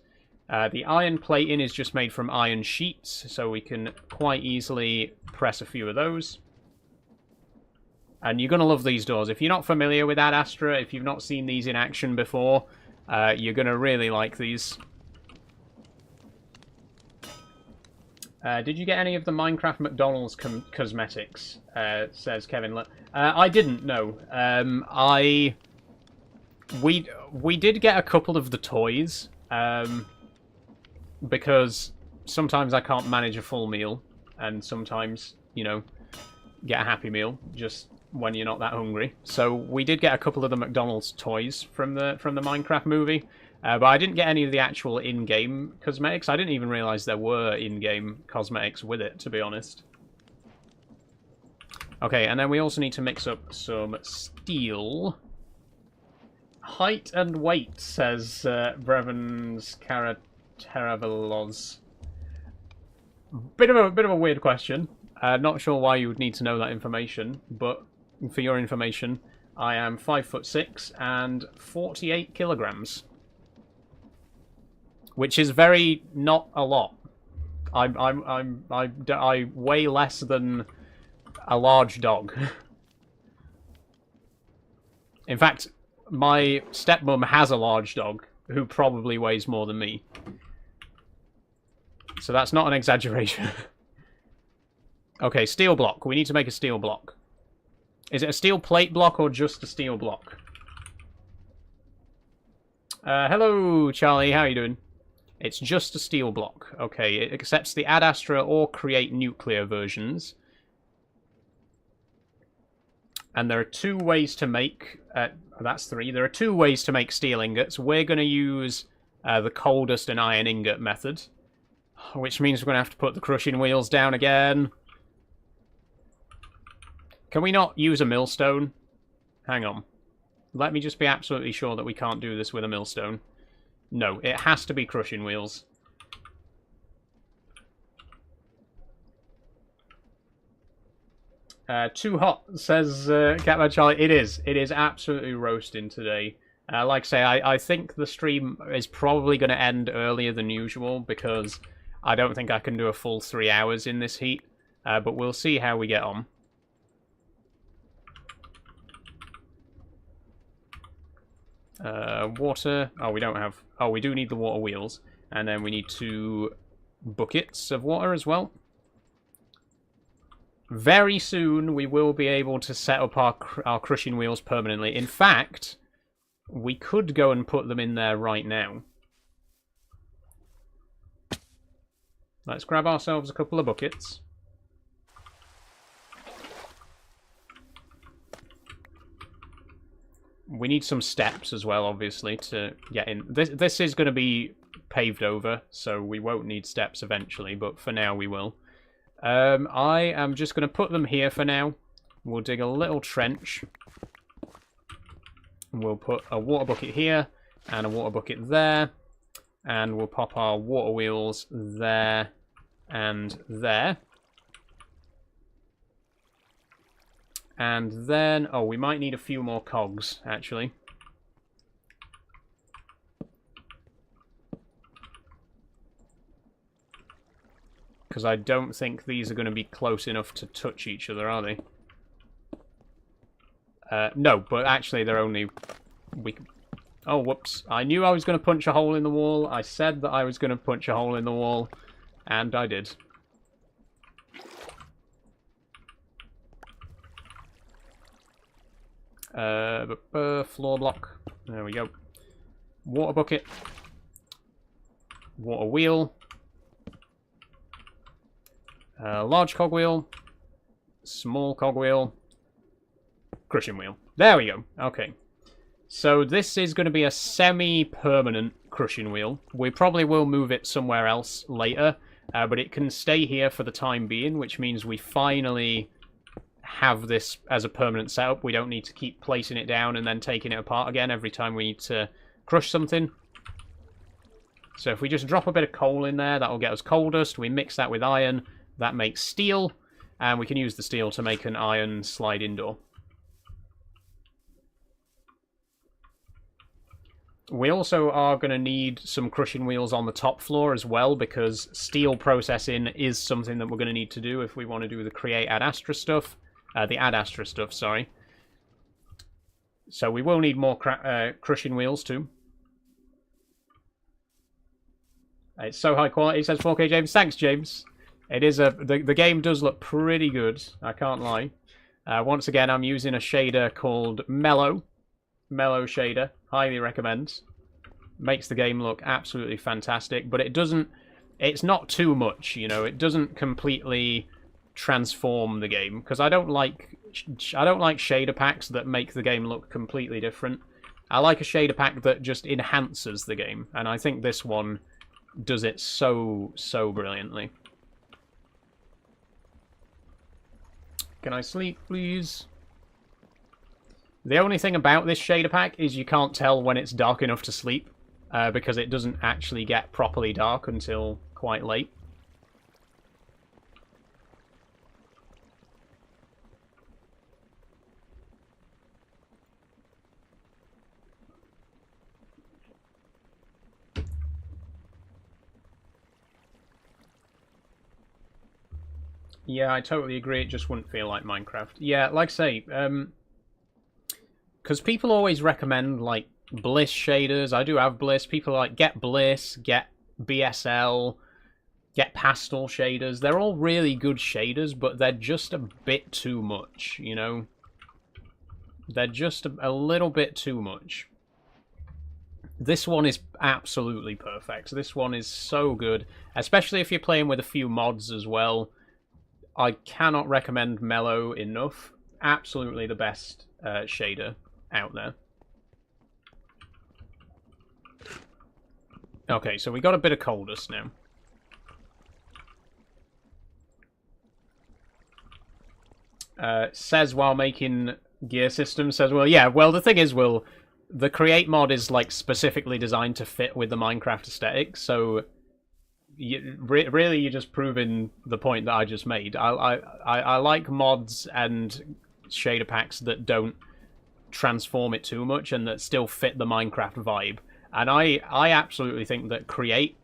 A: The iron plating is just made from iron sheets, so we can quite easily press a few of those. And you're going to love these doors. If you're not familiar with Ad Astra, if you've not seen these in action before, you're going to really like these. Did you get any of the Minecraft McDonald's cosmetics? Says Kevin. I didn't, no. We did get a couple of the toys, because sometimes I can't manage a full meal, and sometimes, you know, get a Happy Meal just when you're not that hungry. So we did get a couple of the McDonald's toys from the Minecraft movie, but I didn't get any of the actual in-game cosmetics. I didn't even realize there were in-game cosmetics with it, to be honest. Okay, and then we also need to mix up some steel. Height and weight, says Brevens Karateravelos. Bit of a weird question. Not sure why you would need to know that information, but for your information, I am 5'6" and 48 kilograms, which is very not a lot. I weigh less than a large dog. In fact, my stepmom has a large dog who probably weighs more than me. So that's not an exaggeration. Okay, steel block. We need to make a steel block. Is it a steel plate block or just a steel block? Hello, Charlie. How are you doing? It's just a steel block. Okay, it accepts the Add Astra or Create Nuclear versions. And there are two ways to make... that's three. There are two ways to make steel ingots. We're going to use the coal dust and iron ingot method, which means we're going to have to put the crushing wheels down again. Can we not use a millstone? Hang on. Let me just be absolutely sure that we can't do this with a millstone. No, it has to be crushing wheels. Too hot, says Catman Charlie. It is. It is absolutely roasting today. Like I say, I think the stream is probably going to end earlier than usual because I don't think I can do a full 3 hours in this heat. But we'll see how we get on. Water. Oh, we don't have... Oh, we do need the water wheels. And then we need 2 buckets of water as well. Very soon, we will be able to set up our crushing wheels permanently. In fact, we could go and put them in there right now. Let's grab ourselves a couple of buckets. We need some steps as well, obviously, to get in. This is going to be paved over, so we won't need steps eventually, but for now we will. I am just going to put them here for now. We'll dig a little trench. We'll put a water bucket here and a water bucket there. And we'll pop our water wheels there and there. And then, oh, we might need a few more cogs, actually. Because I don't think these are going to be close enough to touch each other, are they? No, but actually they're only... Oh, whoops. I knew I was going to punch a hole in the wall. I said that I was going to punch a hole in the wall. And I did. Floor block. There we go. Water bucket. Water wheel. Large cogwheel. Small cogwheel. Crushing wheel. There we go. Okay. So this is going to be a semi-permanent crushing wheel. We probably will move it somewhere else later. But it can stay here for the time being, which means we finally have this as a permanent setup. We don't need to keep placing it down and then taking it apart again every time we need to crush something. So if we just drop a bit of coal in there, that'll get us coal dust. We mix that with iron, that makes steel, and we can use the steel to make an iron slide-in door. We also are going to need some crushing wheels on the top floor as well, because steel processing is something that we're going to need to do if we want to do the Create Add Astra stuff. The Add Astra stuff, sorry. So we will need more crushing wheels too. It's so high quality, says 4K James. Thanks, James. It is the game does look pretty good, I can't lie. Once again, I'm using a shader called Mellow shader. Highly recommend. Makes the game look absolutely fantastic, but it's not too much, you know. It doesn't completely transform the game, because I don't like shader packs that make the game look completely different. I like a shader pack that just enhances the game, and I think this one does it so brilliantly. Can I sleep, please? The only thing about this shader pack is you can't tell when it's dark enough to sleep, because it doesn't actually get properly dark until quite late. Yeah, I totally agree. It just wouldn't feel like Minecraft. Yeah, like I say, because people always recommend, like, Bliss shaders. I do have Bliss. People are like, get Bliss, get BSL, get Pastel shaders. They're all really good shaders, but they're just a bit too much, you know? They're just a little bit too much. This one is absolutely perfect. This one is so good, especially if you're playing with a few mods as well. I cannot recommend Mellow enough. Absolutely the best shader out there. Okay, so we got a bit of coal dust now. Says while making gear systems, says, well, yeah, well, the thing is, Will, the Create mod is, like, specifically designed to fit with the Minecraft aesthetic, so really you're just proving the point that I just made. I like mods and shader packs that don't transform it too much and that still fit the Minecraft vibe. And I absolutely think that Create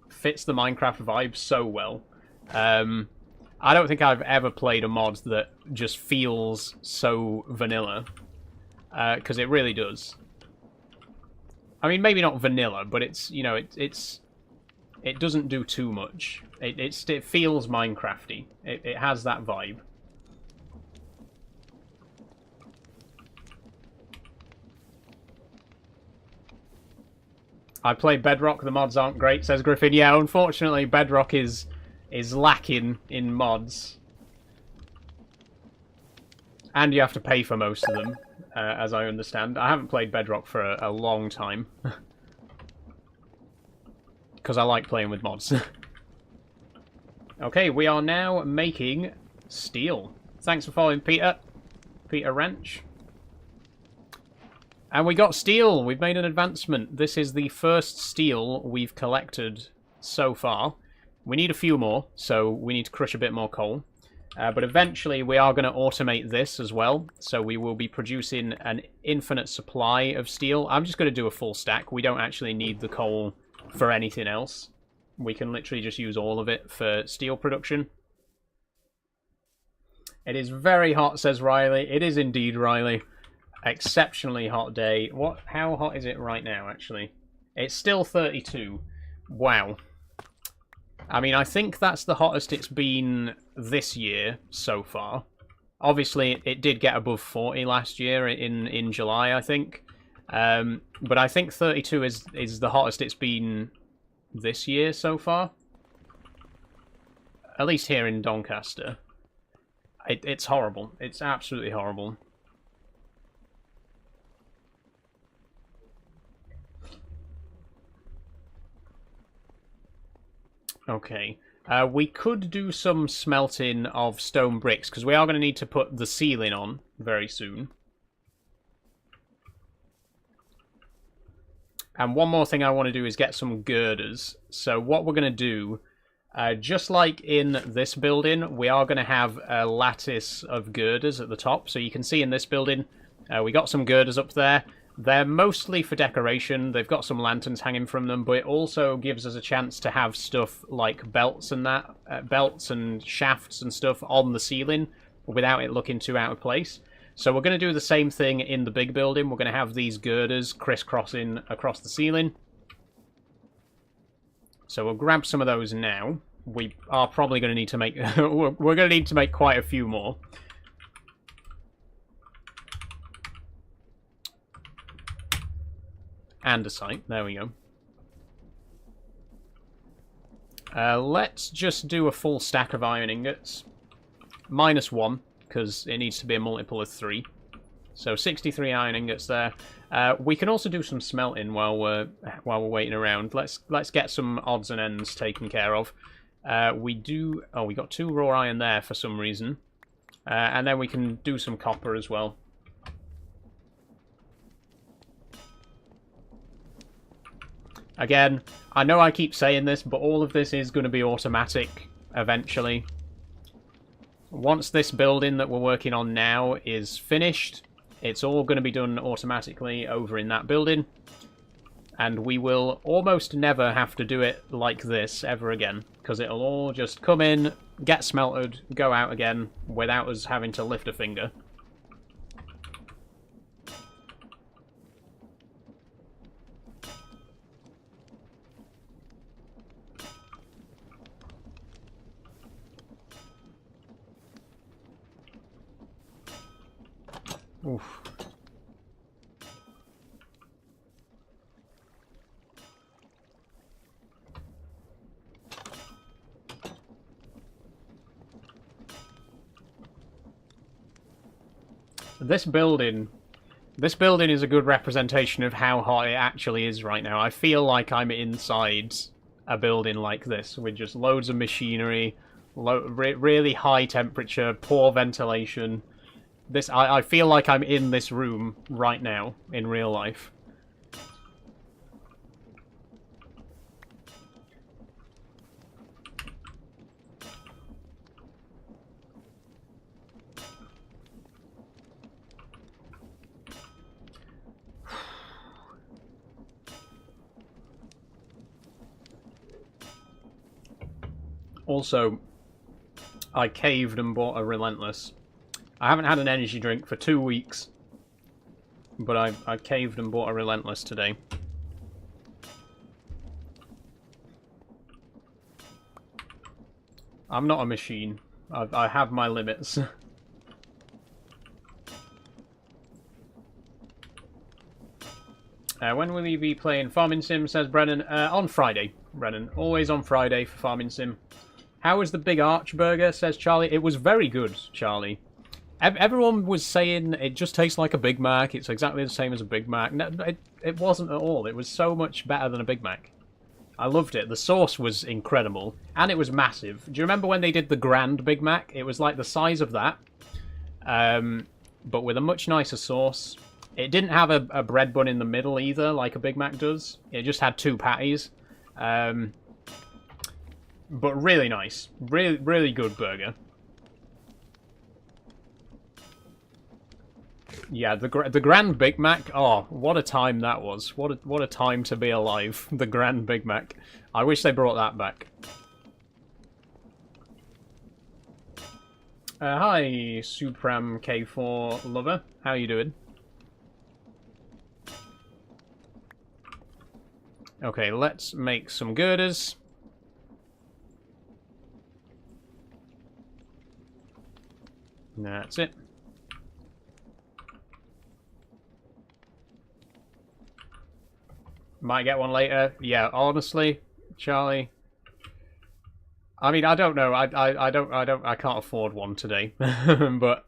A: fits the Minecraft vibe so well. I don't think I've ever played a mod that just feels so vanilla, because it really does. I mean, maybe not vanilla, but it's, you know, it doesn't do too much. It feels Minecrafty. It has that vibe. I play Bedrock. The mods aren't great, says Griffin. Yeah, unfortunately, Bedrock is lacking in mods, and you have to pay for most of them, as I understand. I haven't played Bedrock for a long time. Because I like playing with mods. Okay, we are now making steel. Thanks for following, Peter. Peter Wrench. And we got steel. We've made an advancement. This is the first steel we've collected so far. We need a few more, so we need to crush a bit more coal. But eventually we are going to automate this as well. So we will be producing an infinite supply of steel. I'm just going to do a full stack. We don't actually need the coal for anything else. We can literally just use all of it for steel production. It is very hot, says Riley. It is indeed, Riley. Exceptionally hot day. How hot is it right now, actually? It's still 32. Wow. I mean, I think that's the hottest it's been this year so far. Obviously, it did get above 40 last year in July, I think. But I think 32 is the hottest it's been this year so far. At least here in Doncaster. It's horrible. It's absolutely horrible. Okay. We could do some smelting of stone bricks, because we are going to need to put the ceiling on very soon. And one more thing I want to do is get some girders. So what we're going to do, just like in this building, we are going to have a lattice of girders at the top. So you can see in this building, we got some girders up there. They're mostly for decoration. They've got some lanterns hanging from them, but it also gives us a chance to have stuff like belts and that, belts and shafts and stuff on the ceiling without it looking too out of place. So we're going to do the same thing in the big building. We're going to have these girders crisscrossing across the ceiling. So we'll grab some of those now. We are probably going to need to make... we're going to need to make quite a few more. Andesite, there we go. Let's just do a full stack of iron ingots. -1, because it needs to be a multiple of 3. So 63 iron ingots there. We can also do some smelting while we're waiting around. Let's get some odds and ends taken care of. We got 2 raw iron there for some reason, and then we can do some copper as well. Again, I know I keep saying this, but all of this is going to be automatic eventually. Once this building that we're working on now is finished, it's all going to be done automatically over in that building. And we will almost never have to do it like this ever again, because it'll all just come in, get smelted, go out again, without us having to lift a finger. Oof. This building is a good representation of how hot it actually is right now. I feel like I'm inside a building like this with just loads of machinery, really high temperature, poor ventilation. I feel like I'm in this room right now, in real life. Also, I caved and bought a Relentless. I haven't had an energy drink for 2 weeks, but I caved and bought a Relentless today. I'm not a machine. I have my limits. When will you be playing Farming Sim, says Brennan? On Friday, Brennan. Always on Friday for Farming Sim. How was the Big Arch burger, says Charlie? It was very good, Charlie. Everyone was saying it just tastes like a Big Mac. It's exactly the same as a Big Mac. No, it wasn't at all. It was so much better than a Big Mac. I loved it. The sauce was incredible. And it was massive. Do you remember when they did the Grand Big Mac? It was like the size of that. But with a much nicer sauce. It didn't have a bread bun in the middle either, like a Big Mac does. It just had 2 patties. But really nice. Really, really good burger. Yeah, the Grand Big Mac. Oh, what a time that was! What a time to be alive. The Grand Big Mac. I wish they brought that back. Hi, Supram K4 lover. How you doing? Okay, let's make some girders. That's it. Might get one later. Yeah, honestly, Charlie. I mean, I don't know. I can't afford one today. But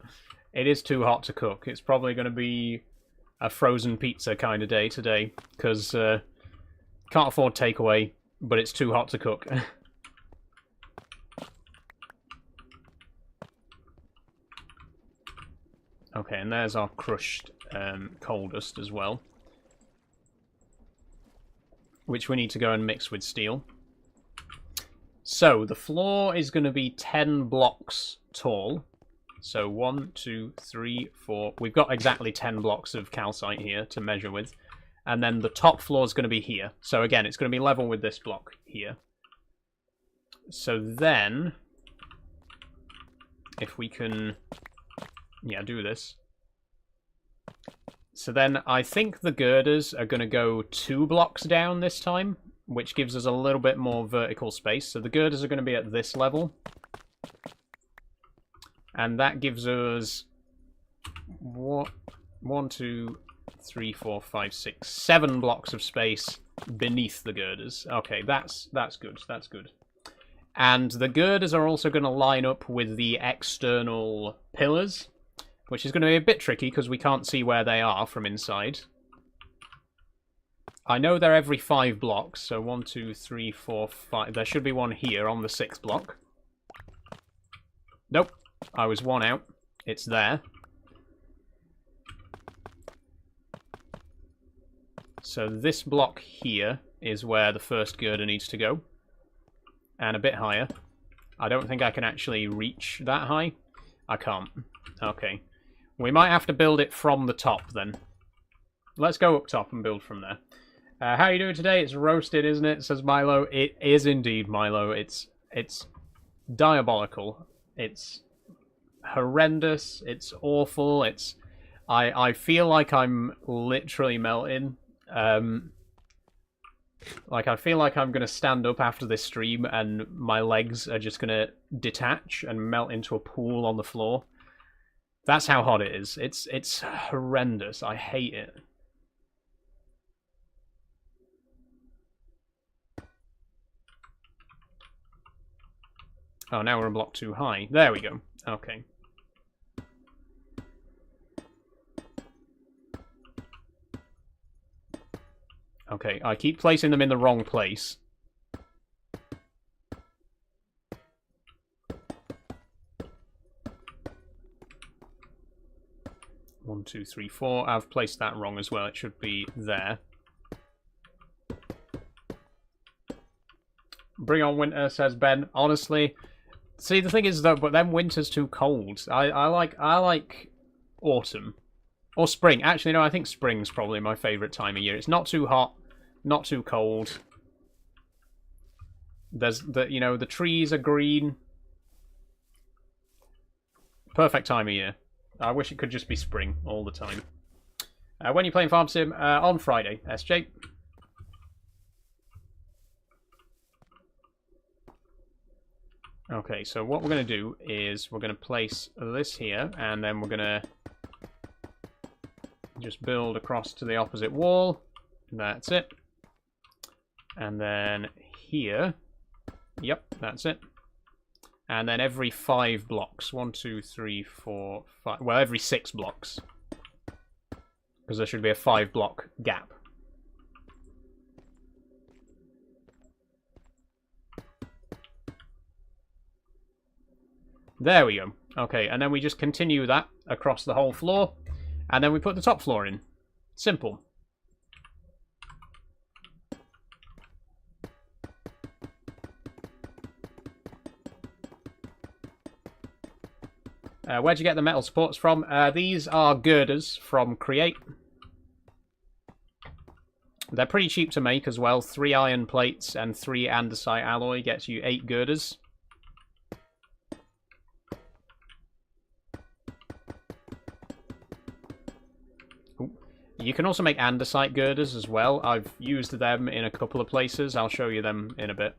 A: it is too hot to cook. It's probably going to be a frozen pizza kind of day today, because can't afford takeaway, but it's too hot to cook. Okay, and there's our crushed coal dust as well, which we need to go and mix with steel. So the floor is going to be 10 blocks tall. So 1, 2, 3, 4. We've got exactly 10 blocks of calcite here to measure with. And then the top floor is going to be here. So again, it's going to be level with this block here. So then, if we can, yeah, do this. So then I think the girders are going to go 2 blocks down this time, which gives us a little bit more vertical space. So the girders are going to be at this level. And that gives us what, 1, 2, 3, 4, 5, 6, 7 blocks of space beneath the girders. Okay, that's good. That's good. And the girders are also going to line up with the external pillars, which is going to be a bit tricky because we can't see where they are from inside. I know they're every 5 blocks, so 1, 2, 3, 4, 5. There should be one here on the 6th block. Nope, I was 1 out. It's there. So this block here is where the first girder needs to go. And a bit higher. I don't think I can actually reach that high. I can't. Okay. We might have to build it from the top then. Let's go up top and build from there. How are you doing today? It's roasted, isn't it? Says Milo. It is indeed, Milo. It's diabolical. It's horrendous. It's awful. I feel like I'm literally melting. Like, I feel like I'm going to stand up after this stream and my legs are just going to detach and melt into a pool on the floor. That's how hot it is. It's horrendous. I hate it. Oh, now we're a block too high. There we go. Okay. Okay, I keep placing them in the wrong place. One, two, three, four. I've placed that wrong as well. It should be there. Bring on winter, says Ben. Honestly, see, the thing is though, but then winter's too cold. I like autumn. Or spring. Actually, no, I think spring's probably my favourite time of year. It's not too hot, not too cold. There's the trees are green. Perfect time of year. I wish it could just be spring all the time. When are you playing Farm Sim? On Friday, SJ. Okay, so what we're going to do is we're going to place this here, and then we're going to just build across to the opposite wall. That's it. And then here. Yep, that's it. And then every 5 blocks. 1, 2, 3, 4, 5. Well, every 6 blocks. Because there should be a 5-block gap. There we go. Okay, and then we just continue that across the whole floor. And then we put the top floor in. Simple. Where'd you get the metal supports from? These are girders from Create. They're pretty cheap to make as well. 3 iron plates and 3 andesite alloy gets you 8 girders. You can also make andesite girders as well. I've used them in a couple of places. I'll show you them in a bit.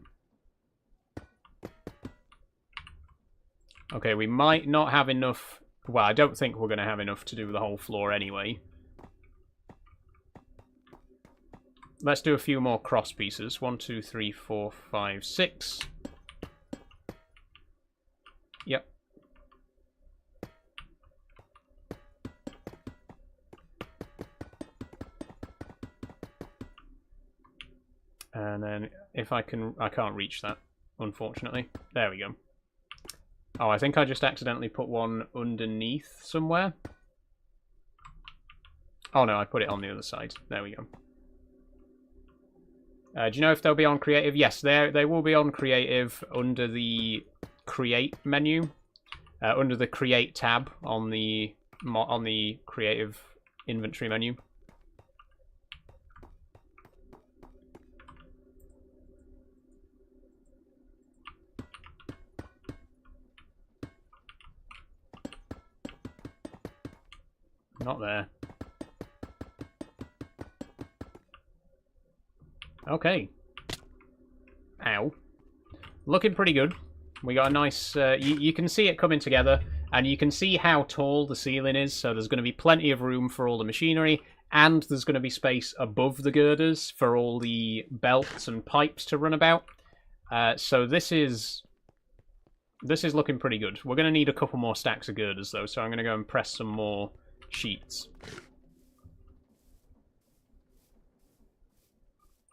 A: Okay, we might not have enough... Well, I don't think we're going to have enough to do the whole floor anyway. Let's do a few more cross pieces. 1, 2, 3, 4, 5, 6. Yep. And then if I can't reach that, unfortunately. There we go. Oh, I think I just accidentally put one underneath somewhere. Oh no, I put it on the other side. There we go. Do you know if they'll be on creative? Yes, they will be on creative under the create menu, under the create tab on the creative inventory menu. Not there. Okay. Ow. Looking pretty good. We got a nice... you can see it coming together, and you can see how tall the ceiling is, so there's going to be plenty of room for all the machinery, and there's going to be space above the girders for all the belts and pipes to run about. So this is This is looking pretty good. We're going to need a couple more stacks of girders, though, so I'm going to go and press some more sheets.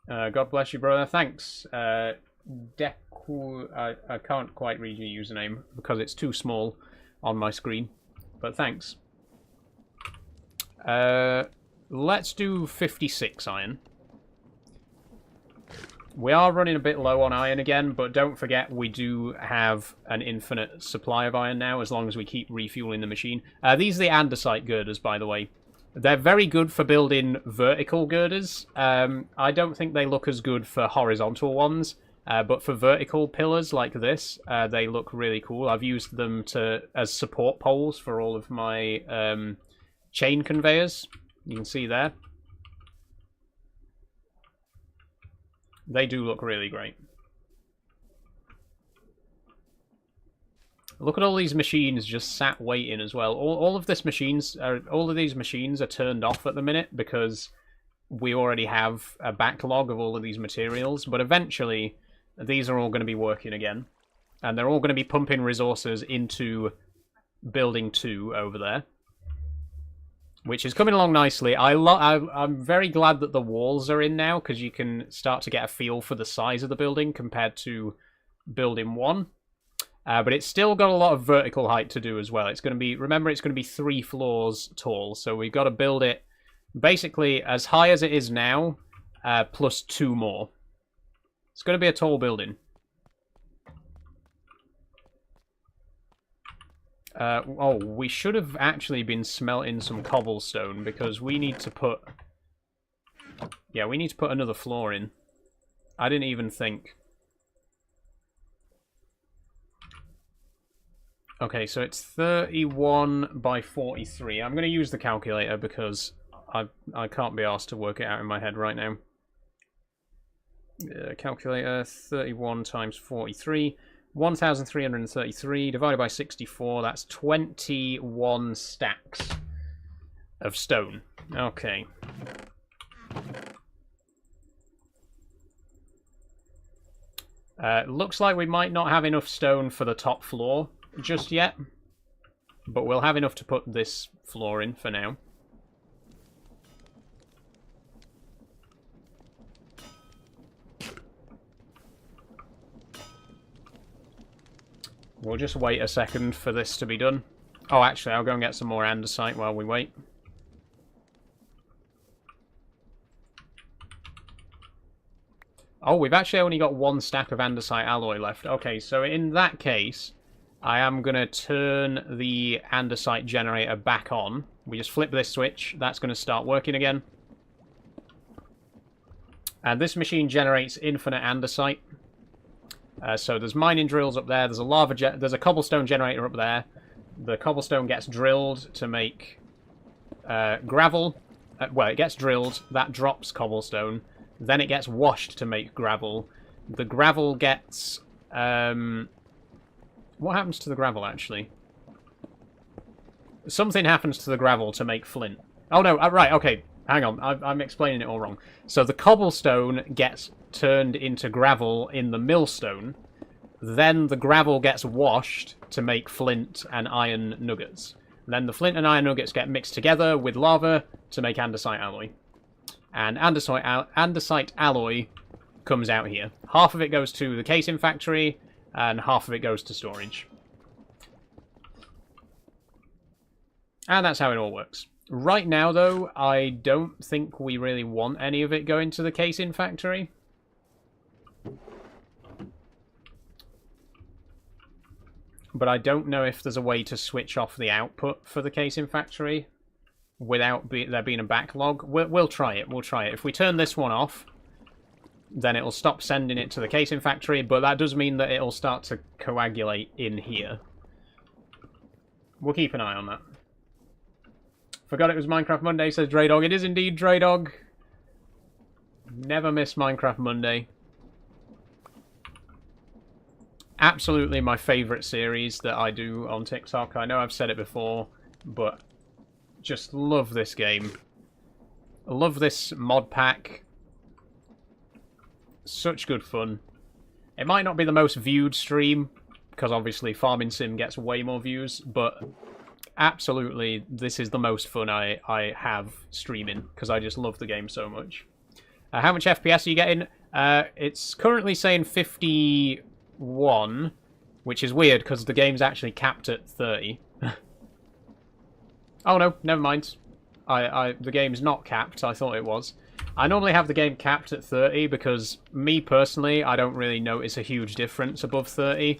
A: God bless you, brother. Thanks. Deku... I can't quite read your username because it's too small on my screen, but thanks. Let's do 56 iron. We are running a bit low on iron again, but don't forget we do have an infinite supply of iron now, as long as we keep refueling the machine. These are the andesite girders, by the way. They're very good for building vertical girders. I don't think they look as good for horizontal ones, but for vertical pillars like this, they look really cool. I've used them as support poles for all of my chain conveyors. You can see there. They do look really great. Look at all these machines just sat waiting as well. All of these machines are turned off at the minute because we already have a backlog of all of these materials. But eventually, these are all going to be working again, and they're all going to be pumping resources into building 2 over there, which is coming along nicely. I'm very glad that the walls are in now, because you can start to get a feel for the size of the building compared to building 1. But it's still got a lot of vertical height to do as well. It's going to be, remember, it's going to be 3 floors tall, so we've got to build it basically as high as it is now, plus 2 more. It's going to be a tall building. Oh, we should have actually been smelting some cobblestone, because we need to put... Yeah, we need to put another floor in. I didn't even think. Okay, so it's 31 by 43. I'm going to use the calculator because I can't be asked to work it out in my head right now. Calculator, 31 times 43. 1,333 divided by 64, that's 21 stacks of stone. Okay. Looks like we might not have enough stone for the top floor just yet, but we'll have enough to put this floor in for now. We'll just wait a second for this to be done. Oh, actually, I'll go and get some more andesite while we wait. Oh, we've actually only got 1 stack of andesite alloy left. Okay, so in that case, I am going to turn the andesite generator back on. We just flip this switch. That's going to start working again. And this machine generates infinite andesite. So there's mining drills up there. There's a cobblestone generator up there. The cobblestone gets drilled to make gravel. Well, it gets drilled. That drops cobblestone. Then it gets washed to make gravel. The gravel gets... what happens to the gravel, actually? Something happens to the gravel to make flint. Oh, no. Right, okay. Hang on. I'm explaining it all wrong. So the cobblestone gets turned into gravel in the millstone. Then the gravel gets washed to make flint and iron nuggets. Then the flint and iron nuggets get mixed together with lava to make andesite alloy. And andesite alloy comes out here. Half of it goes to the casing factory, and half of it goes to storage. And that's how it all works. Right now, though, I don't think we really want any of it going to the casing factory. But I don't know if there's a way to switch off the output for the casing factory without there being a backlog. We'll try it. We'll try it. If we turn this one off, then it'll stop sending it to the casing factory, but that does mean that it'll start to coagulate in here. We'll keep an eye on that. Forgot it was Minecraft Monday, says Draydog. It is indeed Draydog. Never miss Minecraft Monday. Absolutely my favourite series that I do on TikTok. I know I've said it before, but just love this game. I love this mod pack. Such good fun. It might not be the most viewed stream, because obviously Farming Sim gets way more views, but absolutely this is the most fun I have streaming, because I just love the game so much. How much FPS are you getting? It's currently saying 51, which is weird, because the game's actually capped at 30. Oh no, never mind. The game's not capped, I thought it was. I normally have the game capped at 30 because, me personally, I don't really notice a huge difference above 30.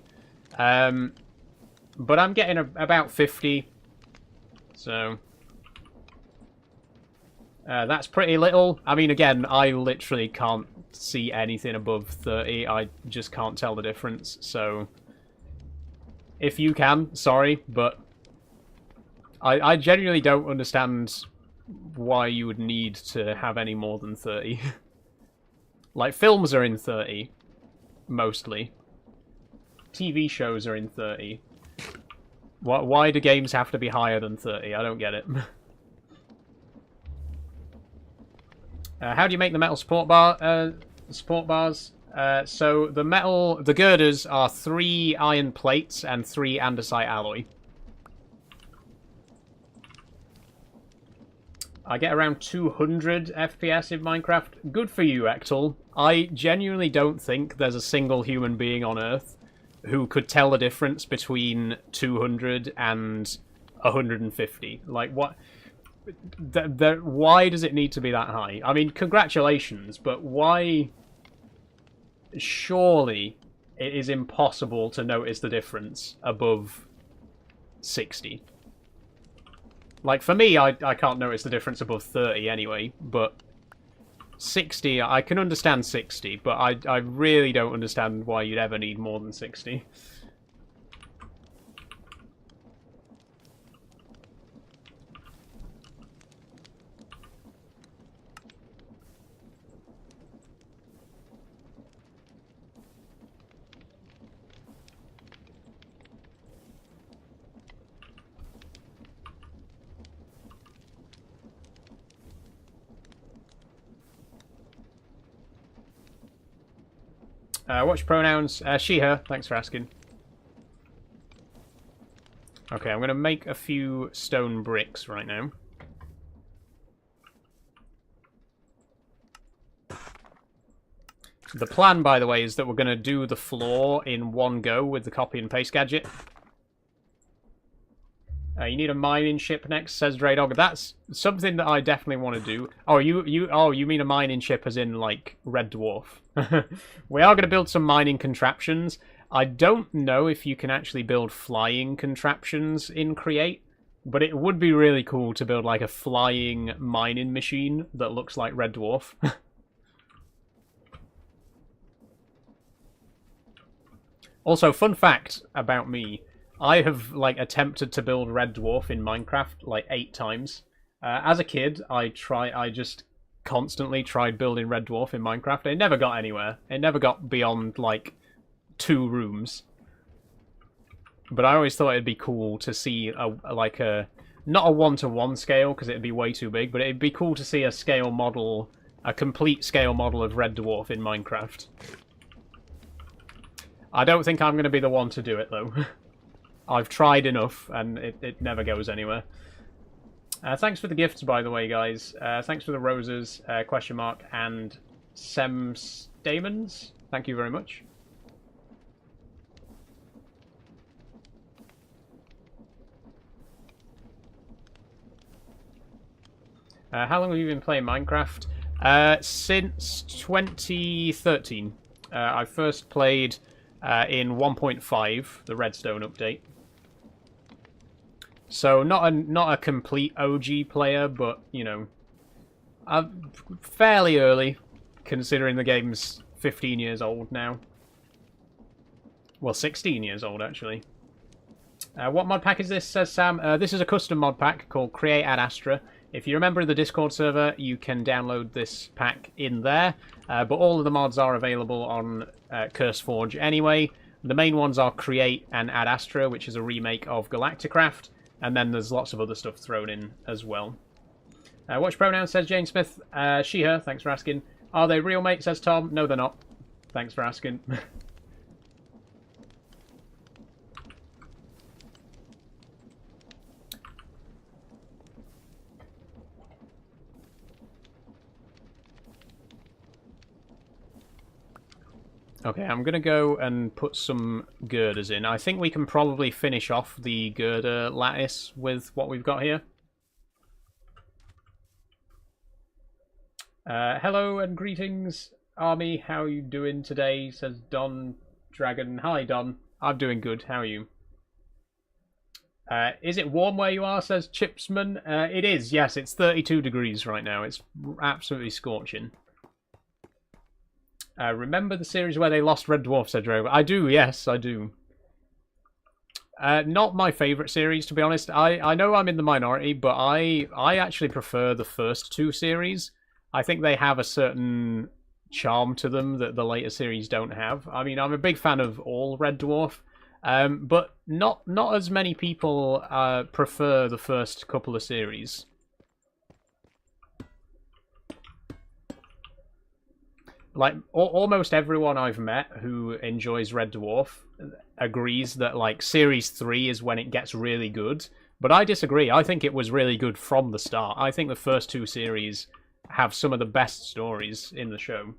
A: But I'm getting about 50, so... that's pretty little. I mean, again, I literally can't see anything above 30. I just can't tell the difference, so... If you can, sorry, but... I genuinely don't understand why you would need to have any more than 30. Like, films are in 30, mostly. TV shows are in 30. Why do games have to be higher than 30? I don't get it. How do you make the metal support bars? So the girders are 3 iron plates and 3 andesite alloy. I get around 200 FPS in Minecraft. Good for you, Ectal. I genuinely don't think there's a single human being on Earth who could tell the difference between 200 and 150. Like, what? Why does it need to be that high? I mean, congratulations, but why? Surely it is impossible to notice the difference above 60. Like, for me, I can't notice the difference above 30 anyway, but 60, I can understand 60, but I really don't understand why you'd ever need more than 60. What's your pronouns? She, her. Thanks for asking. Okay, I'm going to make a few stone bricks right now. The plan, by the way, is that we're going to do the floor in one go with the copy and paste gadget. You need a mining ship next, says Draydog. That's something that I definitely want to do. Oh, you mean a mining ship as in, like, Red Dwarf. We are going to build some mining contraptions. I don't know if you can actually build flying contraptions in Create, but it would be really cool to build, like, a flying mining machine that looks like Red Dwarf. Also, fun fact about me. I have, like, attempted to build Red Dwarf in Minecraft, like, 8 times. As a kid, I just constantly tried building Red Dwarf in Minecraft. It never got anywhere. It never got beyond, like, 2 rooms. But I always thought it'd be cool to see, not a 1-to-1 scale, because it'd be way too big, but it'd be cool to see a scale model, a complete scale model of Red Dwarf in Minecraft. I don't think I'm going to be the one to do it, though. I've tried enough, and it never goes anywhere. Thanks for the gifts, by the way, guys. Thanks for the roses, question mark, and Semstamens. Thank you very much. How long have you been playing Minecraft? Since 2013. I first played in 1.5, the Redstone update. So not a complete OG player, but you know, fairly early, considering the game's 15 years old now. Well, 16 years old actually. What mod pack is this? Says Sam. This is a custom mod pack called Create at Astra. If you remember the Discord server, you can download this pack in there. But all of the mods are available on CurseForge anyway. The main ones are Create and Ad Astra, which is a remake of Galacticraft. And then there's lots of other stuff thrown in as well. Watch pronouns, says Jane Smith. She, her, thanks for asking. Are they real, mate, says Tom. No, they're not. Thanks for asking. Okay, I'm going to go and put some girders in. I think we can probably finish off the girder lattice with what we've got here. Hello and greetings, Army. How are you doing today? Says Don Dragon. Hi, Don. I'm doing good. How are you? Is it warm where you are? Says Chipsman. It is. Yes, it's 32 degrees right now. It's absolutely scorching. Remember the series where they lost Red Dwarf, said Drogo? I do, yes, I do. Not my favourite series, to be honest. I know I'm in the minority, but I actually prefer the first two series. I think they have a certain charm to them that the later series don't have. I mean, I'm a big fan of all Red Dwarf, but not as many people prefer the first couple of series. Like, almost everyone I've met who enjoys Red Dwarf agrees that, like, Series 3 is when it gets really good. But I disagree. I think it was really good from the start. I think the first two series have some of the best stories in the show.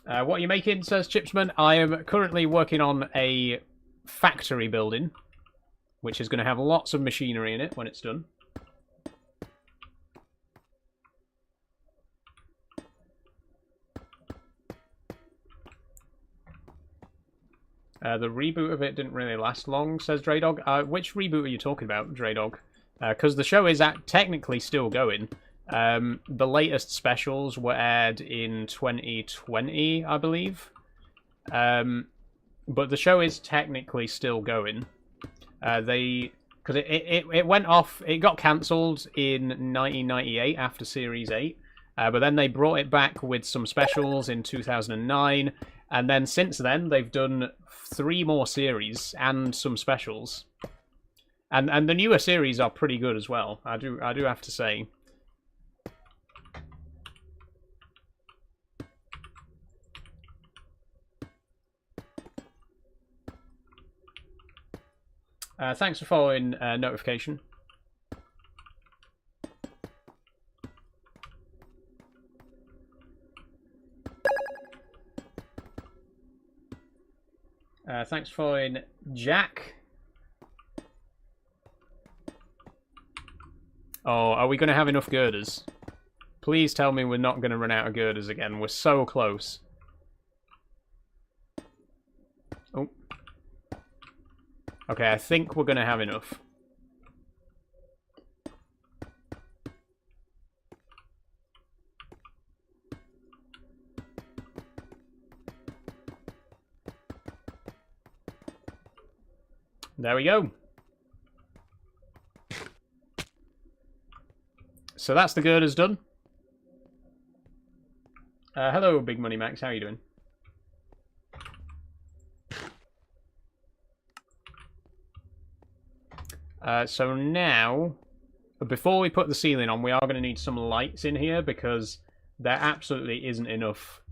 A: What are you making, says Chipsman? I am currently working on a factory building, which is going to have lots of machinery in it when it's done. The reboot of it didn't really last long, says Draydog. Which reboot are you talking about, Draydog? Because the show is technically still going. The latest specials were aired in 2020, I believe. But the show is technically still going. Because it went off, it got cancelled in 1998 after Series 8. But then they brought it back with some specials in 2009. And then since then, they've done 3 more series and some specials. And the newer series are pretty good as well. I do have to say. Thanks for following notification. Thanks for following Jack. Oh, are we going to have enough girders? Please tell me we're not going to run out of girders again. We're so close. Oh. Okay, I think we're going to have enough. There we go. So that's the girders done. Hello, Big Money Max. How are you doing? So now, before we put the ceiling on, we are going to need some lights in here because there absolutely isn't enough.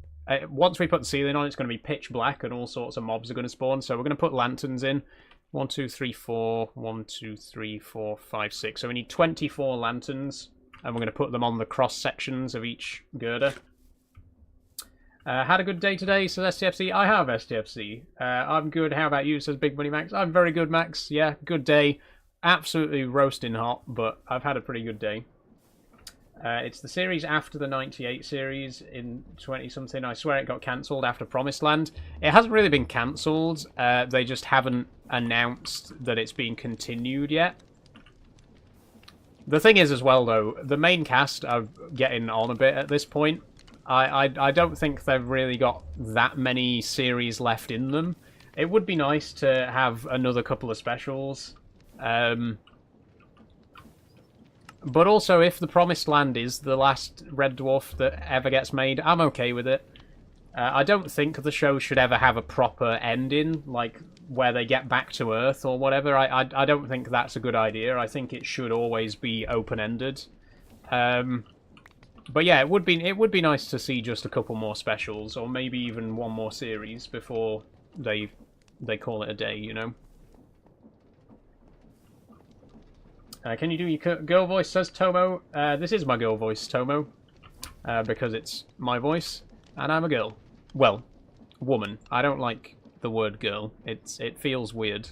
A: Once we put the ceiling on, it's going to be pitch black and all sorts of mobs are going to spawn. So we're going to put lanterns in. 1, 2, 3, 4. 1, 2, 3, 4, 5, 6. So we need 24 lanterns. And we're going to put them on the cross sections of each girder. Had a good day today, says STFC. I have, STFC. I'm good. How about you, says Big Money Max. I'm very good, Max. Yeah, good day. Absolutely roasting hot, but I've had a pretty good day. It's the series after the 98 series in 20-something. I swear it got cancelled after Promised Land. It hasn't really been cancelled. They just haven't announced that it's been continued yet. The thing is as well, though, the main cast are getting on a bit at this point. I don't think they've really got that many series left in them. It would be nice to have another couple of specials. But also, if the Promised Land is the last Red Dwarf that ever gets made, I'm okay with it. I don't think the show should ever have a proper ending, like where they get back to Earth or whatever. I don't think that's a good idea. I think it should always be open-ended. But yeah, it would be nice to see just a couple more specials, or maybe even one more series before they call it a day, you know. Can you do your girl voice, says Tomo. This is my girl voice, Tomo. because it's my voice, and I'm a girl. Well, woman. I don't like the word girl. It feels weird.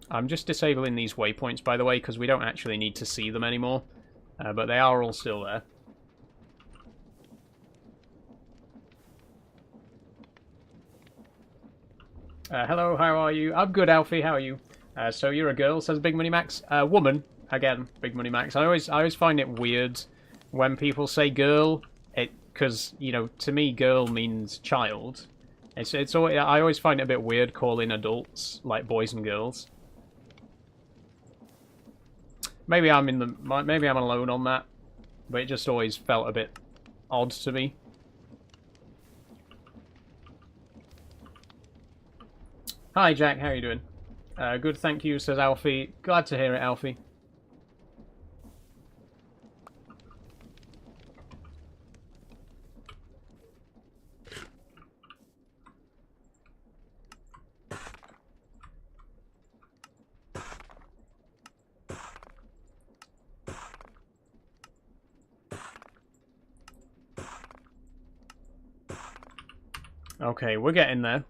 A: I'm just disabling these waypoints, by the way, because we don't actually need to see them anymore. But they are all still there. Hello, how are you? I'm good, Alfie. How are you? So you're a girl, says Big Money Max. Woman, again, Big Money Max. I always find it weird when people say girl, because you know, to me, girl means child. It's always, I always find it a bit weird calling adults like boys and girls. Maybe I'm alone on that, but it just always felt a bit odd to me. Hi Jack, how are you doing? Good, thank you, says Alfie. Glad to hear it, Alfie. Okay, we're getting there.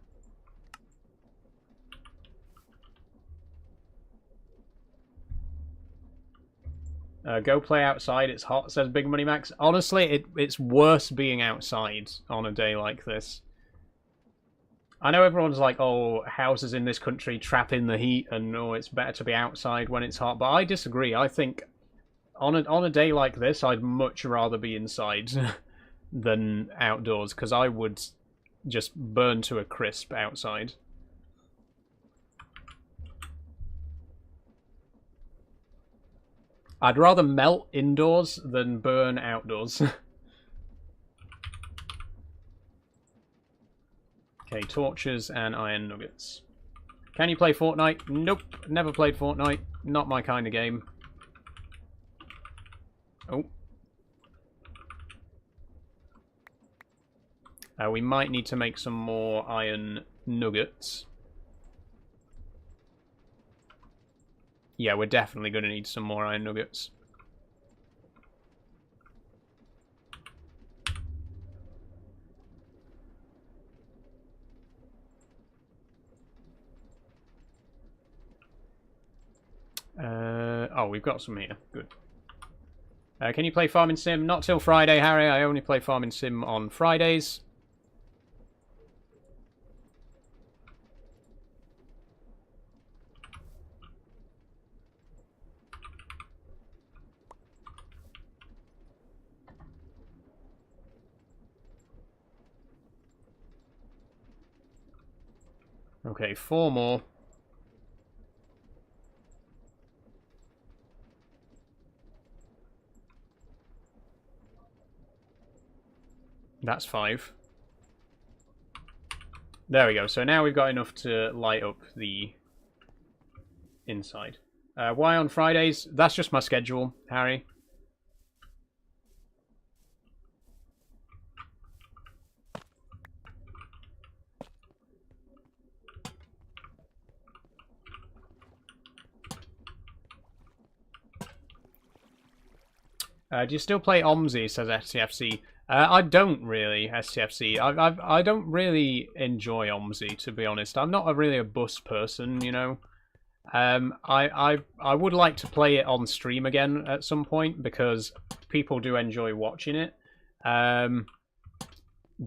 A: Go play outside, it's hot, says Big Money Max. Honestly, it's worse being outside on a day like this. I know everyone's like, oh, houses in this country trap in the heat, and oh, it's better to be outside when it's hot, but I disagree. I think on a day like this, I'd much rather be inside than outdoors, because I would just burn to a crisp outside. I'd rather melt indoors than burn outdoors. Okay, torches and iron nuggets. Can you play Fortnite? Nope, never played Fortnite. Not my kind of game. Oh. We might need to make some more iron nuggets. Yeah, we're definitely going to need some more iron nuggets. Oh, we've got some here. Good. Can you play Farming Sim? Not till Friday, Harry. I only play Farming Sim on Fridays. Okay, 4 more. That's 5. There we go. So now we've got enough to light up the inside. Why on Fridays? That's just my schedule, Harry. Do you still play OMSI, says STFC. I don't really, STFC. I don't really enjoy OMSI, to be honest. I'm not really a bus person, you know. I would like to play it on stream again at some point because people do enjoy watching it. But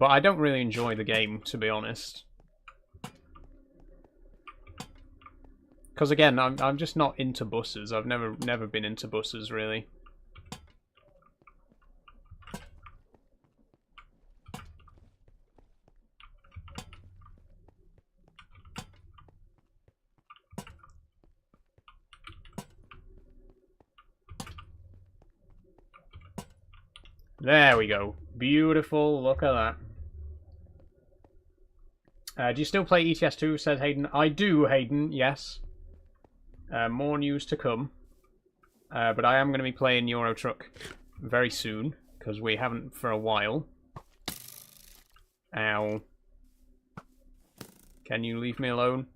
A: I don't really enjoy the game, to be honest. Because again, I'm just not into buses. I've never been into buses really. There we go. Beautiful. Look at that. Do you still play ETS2, says Hayden? I do, Hayden, yes. More news to come. But I am going to be playing Euro Truck very soon, because we haven't for a while. Ow. Can you leave me alone?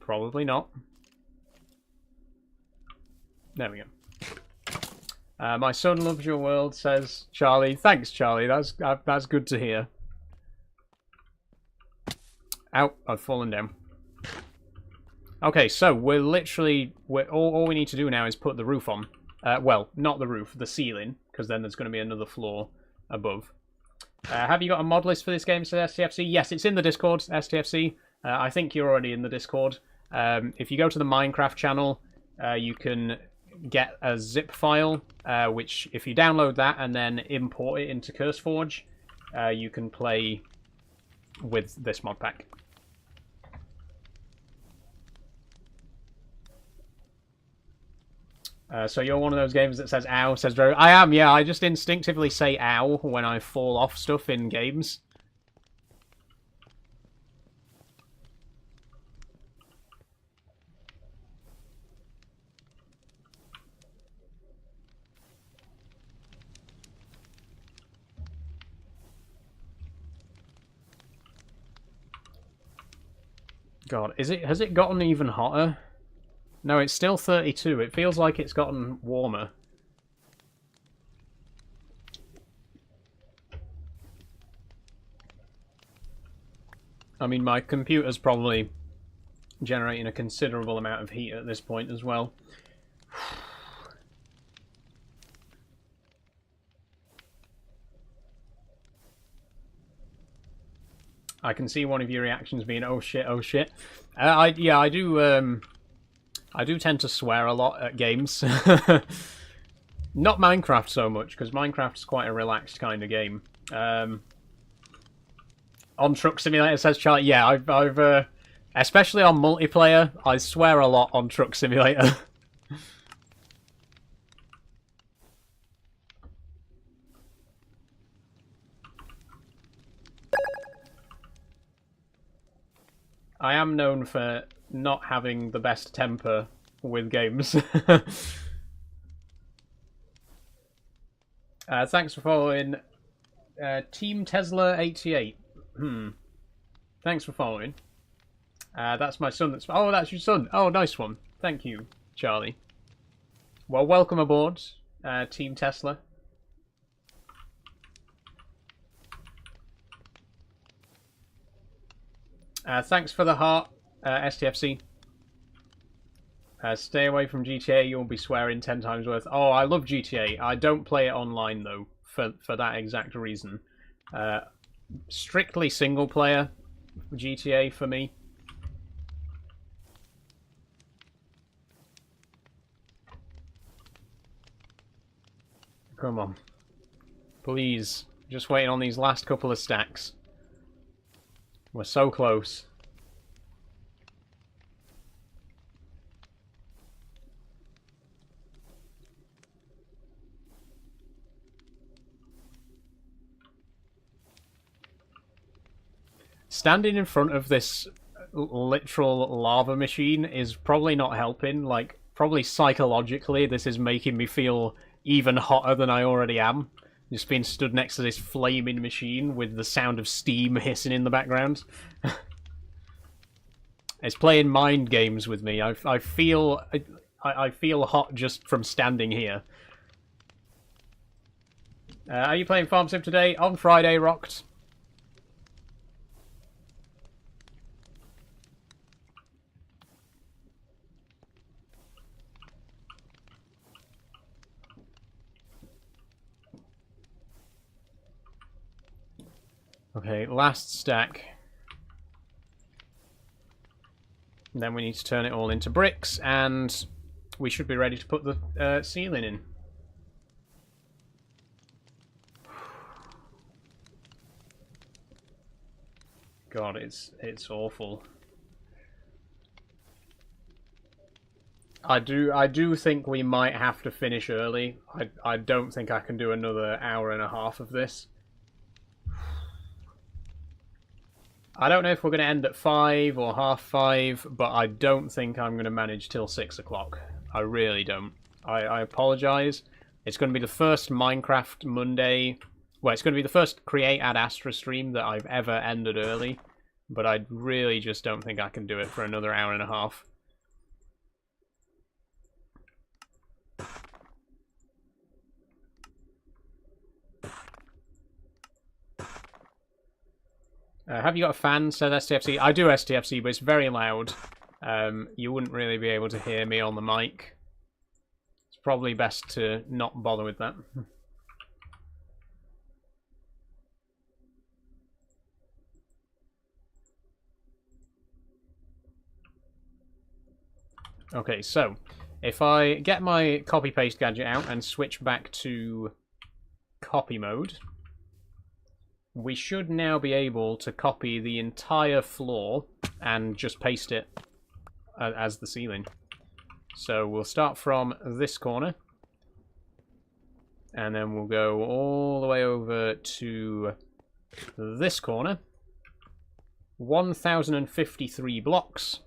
A: Probably not. There we go. My son loves your world, says Charlie. Thanks, Charlie. That's good to hear. Ow, I've fallen down. Okay, so all we need to do now is put the roof on. Well, not the roof, the ceiling, because then there's going to be another floor above. Have you got a mod list for this game, says STFC? Yes, it's in the Discord, STFC. I think you're already in the Discord. If you go to the Minecraft channel, you can get a zip file, which if you download that and then import it into CurseForge, you can play with this mod pack. So you're one of those games that says ow, says very... I am, yeah, I just instinctively say ow when I fall off stuff in games. God, has it gotten even hotter? No, it's still 32. It feels like it's gotten warmer. I mean, my computer's probably generating a considerable amount of heat at this point as well. I can see one of your reactions being, oh shit, oh shit. I do tend to swear a lot at games. Not Minecraft so much, because Minecraft's quite a relaxed kind of game. On Truck Simulator, says Charlie, yeah, I've especially on multiplayer, I swear a lot on Truck Simulator. I am known for not having the best temper with games. Thanks for following Team Tesla 88. Thanks for following. That's my son. Oh, that's your son. Oh, nice one. Thank you, Charlie. Well, welcome aboard, Team Tesla. Thanks for the heart, STFC. Stay away from GTA, you'll be swearing 10 times worth. Oh, I love GTA. I don't play it online, though, for that exact reason. Strictly single player GTA for me. Come on. Please. Just waiting on these last couple of stacks. We're so close. Standing in front of this literal lava machine is probably not helping. Like, probably psychologically, this is making me feel even hotter than I already am. Just being stood next to this flaming machine with the sound of steam hissing in the background. It's playing mind games with me. I feel hot just from standing here. Are you playing Farm Sim today? On Friday, Rocked. Okay, last stack. And then we need to turn it all into bricks, and we should be ready to put the ceiling in. God, it's awful. I do think we might have to finish early. I don't think I can do another hour and a half of this. I don't know if we're going to end at 5 or half 5, but I don't think I'm going to manage till 6 o'clock. I really don't. I apologise. It's going to be the first Minecraft Monday... Well, it's going to be the first Create Ad Astra stream that I've ever ended early. but I really just don't think I can do it for another hour and a half. Have you got a fan? Said STFC. I do STFC, but it's very loud. You wouldn't really be able to hear me on the mic. It's probably best to not bother with that. Okay, so if I get my copy-paste gadget out and switch back to copy mode, we should now be able to copy the entire floor and just paste it as the ceiling. So we'll start from this corner, and then we'll go all the way over to this corner. 1,053 blocks.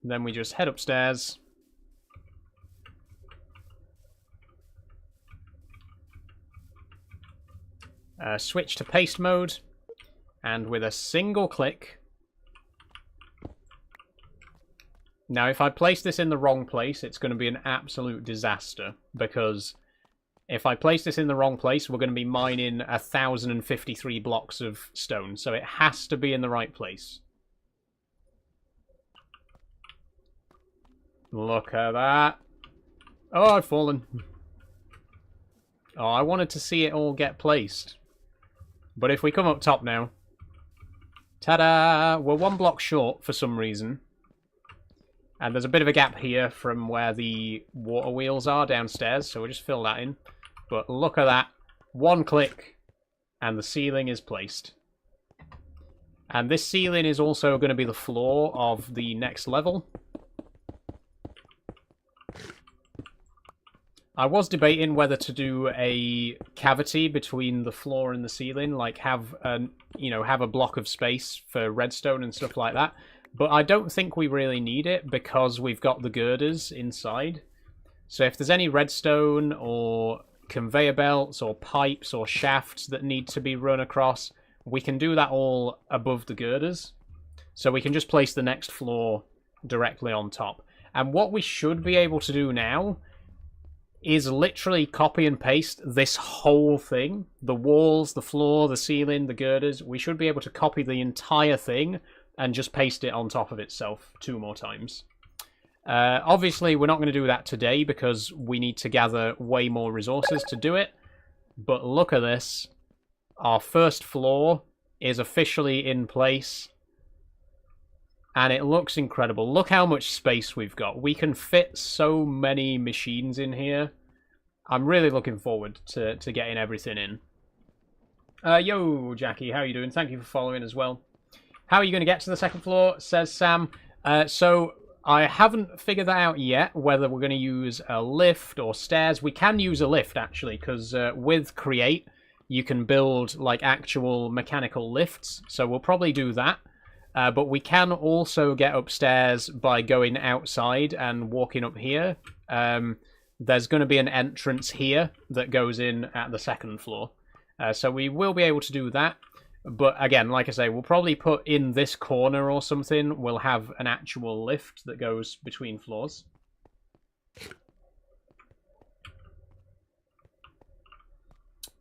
A: Then we just head upstairs. Switch to paste mode, and with a single click. Now, if I place this in the wrong place, it's going to be an absolute disaster, because if I place this in the wrong place, we're going to be mining 1,053 blocks of stone, so it has to be in the right place. Look at that. Oh, I've fallen. Oh, I wanted to see it all get placed. But if we come up top now... Ta-da! We're 1 block short for some reason. And there's a bit of a gap here from where the water wheels are downstairs, so we'll just fill that in. But look at that. 1 click, and the ceiling is placed. And this ceiling is also going to be the floor of the next level. I was debating whether to do a cavity between the floor and the ceiling, like have a block of space for redstone and stuff like that. But I don't think we really need it because we've got the girders inside. So if there's any redstone or conveyor belts or pipes or shafts that need to be run across, we can do that all above the girders. So we can just place the next floor directly on top. And what we should be able to do now is literally copy and paste this whole thing. The walls, the floor, the ceiling, the girders. We should be able to copy the entire thing and just paste it on top of itself 2 more times. Obviously, we're not going to do that today because we need to gather way more resources to do it. But look at this. Our first floor is officially in place. And it looks incredible. Look how much space we've got. We can fit so many machines in here. I'm really looking forward to getting everything in. Yo, Jackie, how are you doing? Thank you for following as well. How are you going to get to the 2nd floor, says Sam. So I haven't figured that out yet, whether we're going to use a lift or stairs. We can use a lift, actually, because with Create, you can build like actual mechanical lifts. So we'll probably do that. But we can also get upstairs by going outside and walking up here. There's going to be an entrance here that goes in at the 2nd floor. So we will be able to do that. But again, like I say, we'll probably put in this corner or something, we'll have an actual lift that goes between floors.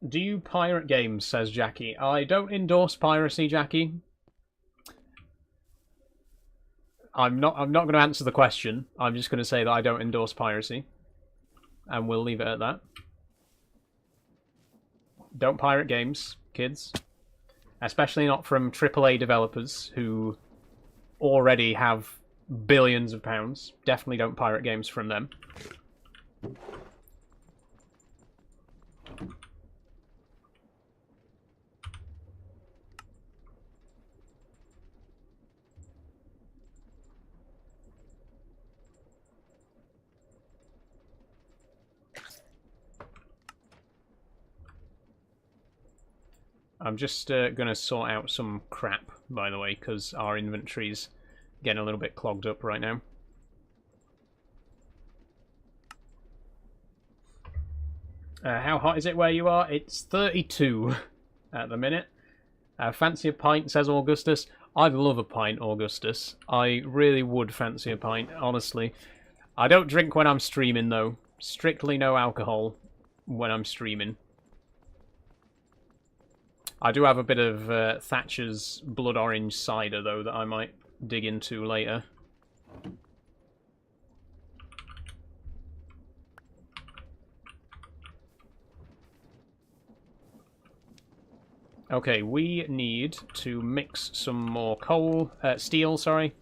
A: Do you pirate games, says Jackie. I don't endorse piracy, Jackie. I'm not going to answer the question. I'm just going to say that I don't endorse piracy. And we'll leave it at that. Don't pirate games, kids. Especially not from AAA developers who already have billions of pounds. Definitely don't pirate games from them. I'm just going to sort out some crap, by the way, because our inventory's getting a little bit clogged up right now. How hot is it where you are? It's 32 at the minute. Fancy a pint, says Augustus. I'd love a pint, Augustus. I really would fancy a pint, honestly. I don't drink when I'm streaming, though. Strictly no alcohol when I'm streaming. I do have a bit of Thatcher's blood orange cider, though, that I might dig into later. Okay, we need to mix some more steel, sorry.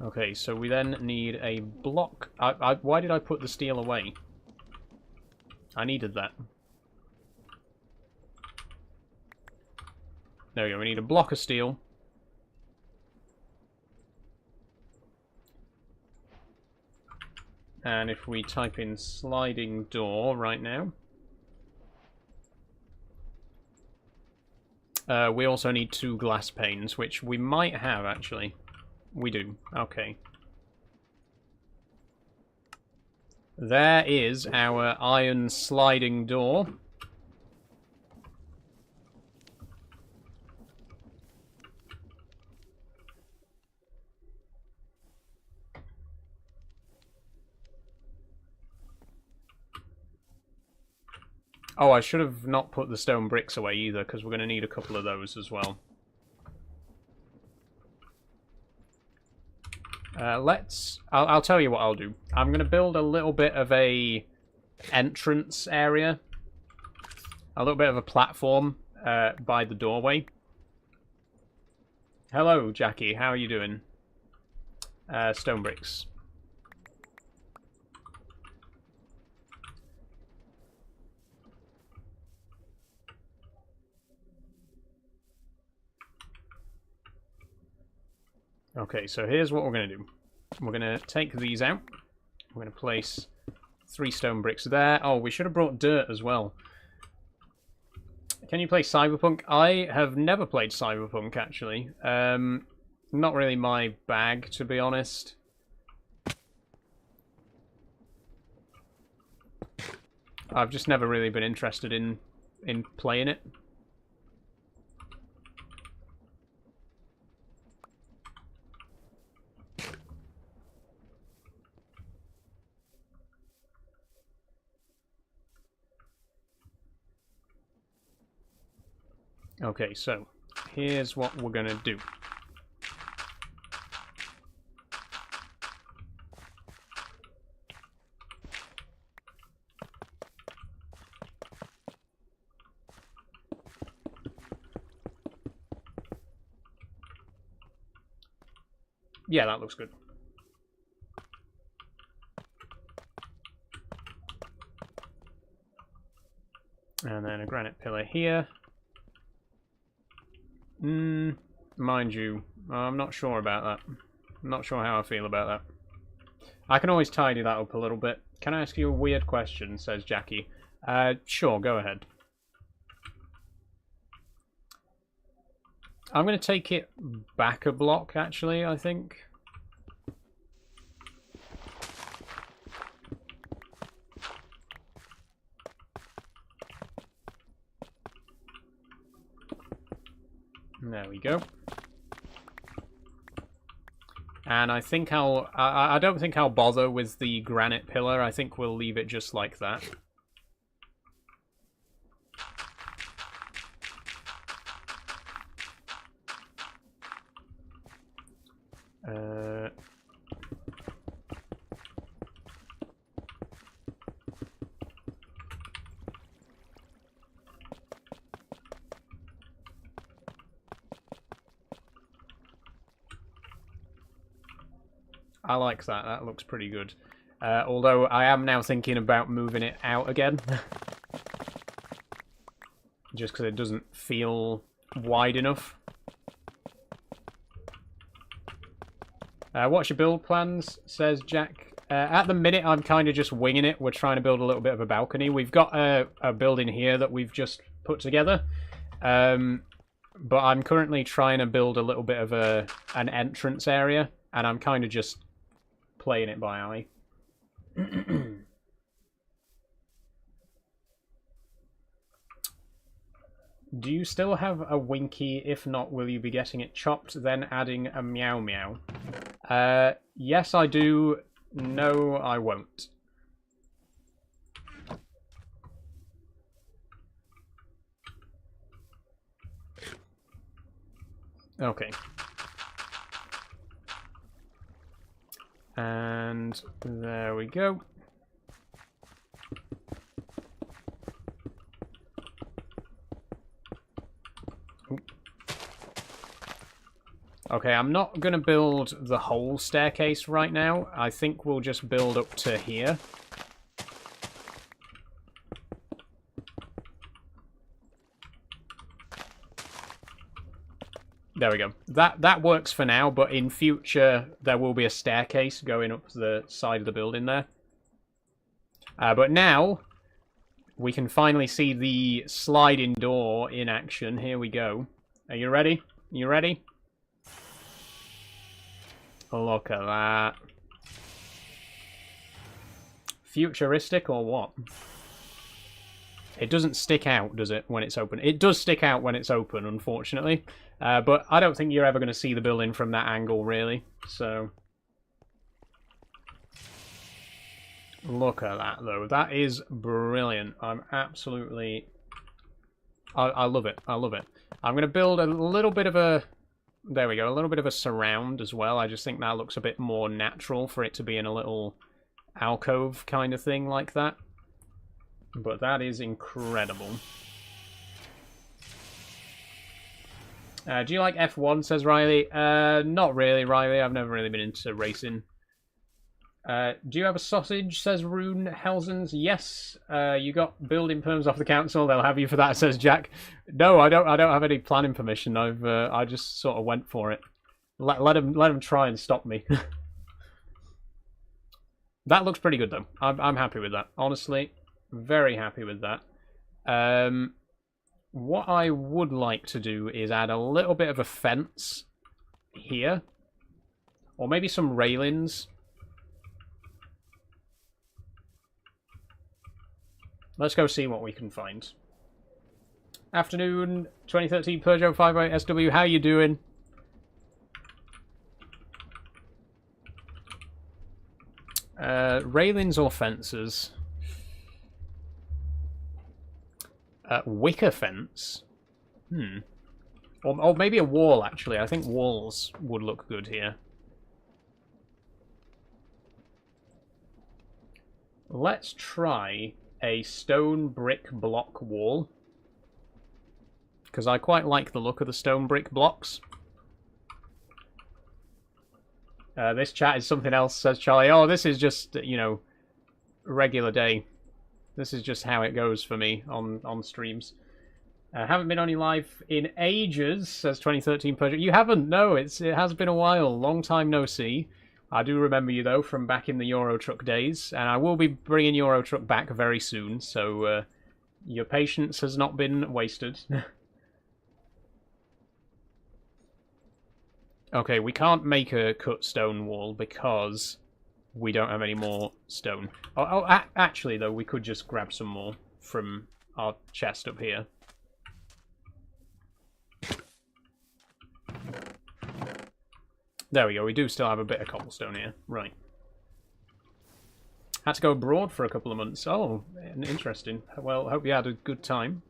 A: Okay, so we then need a block. Why did I put the steel away? I needed that. There we go, we need a block of steel. And if we type in sliding door right now, we also need 2 glass panes, which we might have, actually. We do. Okay. There is our iron sliding door. Oh, I should have not put the stone bricks away either, because we're going to need a couple of those as well. I'll tell you what I'll do. I'm going to build a little bit of a entrance area. A little bit of a platform by the doorway. Hello, Jackie. How are you doing? Stone bricks. Okay, so here's what we're going to do. We're going to take these out. We're going to place 3 stone bricks there. Oh, we should have brought dirt as well. Can you play Cyberpunk? I have never played Cyberpunk, actually. Not really my bag, to be honest. I've just never really been interested in playing it. Okay, so here's what we're going to do. Yeah, that looks good. And then a granite pillar here. Mind you, I'm not sure about that. I'm not sure how I feel about that. I can always tidy that up a little bit. Can I ask you a weird question, says Jackie. Sure, go ahead. I'm going to take it back a block, actually, I think. There we go. And I think I don't think I'll bother with the granite pillar. I think we'll leave it just like that. I like that. That looks pretty good. Although I am now thinking about moving it out again. Just because it doesn't feel wide enough. What's your build plans, says Jack. At the minute, I'm kind of just winging it. We're trying to build a little bit of a balcony. We've got a building here that we've just put together. But I'm currently trying to build a little bit of an entrance area. And I'm kind of just playing it by eye. Do you still have a Winky? If not, will you be getting it chopped, then adding a meow meow? Yes, I do. No, I won't. Okay. And there we go. Okay, I'm not going to build the whole staircase right now. I think we'll just build up to here. There we go. That works for now, but in future there will be a staircase going up the side of the building there. But now we can finally see the sliding door in action. Here we go. Are you ready? You ready? Look at that. Futuristic or what? It doesn't stick out, does it, when it's open? It does stick out when it's open, unfortunately. But I don't think you're ever going to see the building from that angle, really. So, look at that, though. That is brilliant. I'm absolutely... I love it. I love it. I'm going to build a little bit of a... There we go. A little bit of a surround as well. I just think that looks a bit more natural for it to be in a little alcove kind of thing like that. But that is incredible. Do you like F1, says Riley? Not really, Riley. I've never really been into racing. Do you have a sausage, says Rune Helsons? Yes. You got building perms off the council. They'll have you for that, says Jack. No, I don't have any planning permission. I just sort of went for it. Let them try and stop me. That looks pretty good, though. I'm happy with that. Honestly, very happy with that. What I would like to do is add a little bit of a fence here. Or maybe some railings. Let's go see what we can find. Afternoon, 2013 Peugeot 58 SW. How you doing? Railings or fences? Wicker fence? Or maybe a wall, actually. I think walls would look good here. Let's try a stone brick block wall. Because I quite like the look of the stone brick blocks. This chat is something else, says Charlie. Oh, this is just, you know, regular day. This is just how it goes for me on streams. Haven't been on your live in ages, says 2013 Peugeot. You haven't? No, it has been a while. Long time no see. I do remember you, though, from back in the Euro Truck days. And I will be bringing Euro Truck back very soon. So your patience has not been wasted. Okay, we can't make a cut stone wall because we don't have any more stone. Actually, though, we could just grab some more from our chest up here. There we go. We do still have a bit of cobblestone here. Right. Had to go abroad for a couple of months. Oh, interesting. Well, hope you had a good time.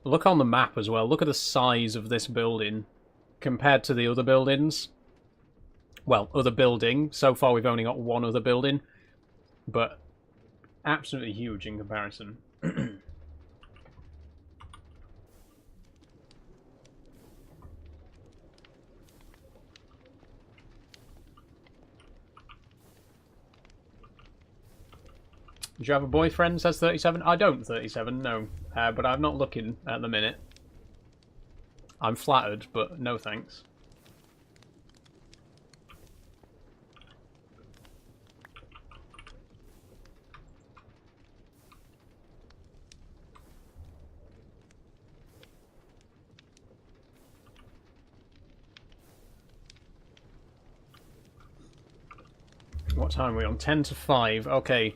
A: Look on the map as well. Look at the size of this building compared to the other buildings. Well, other building. So far we've only got one other building. But absolutely huge in comparison. Do you have a boyfriend, says 37? I don't, 37, no. But I'm not looking at the minute. I'm flattered, but no thanks. What time are we on? 10 to 5. Okay.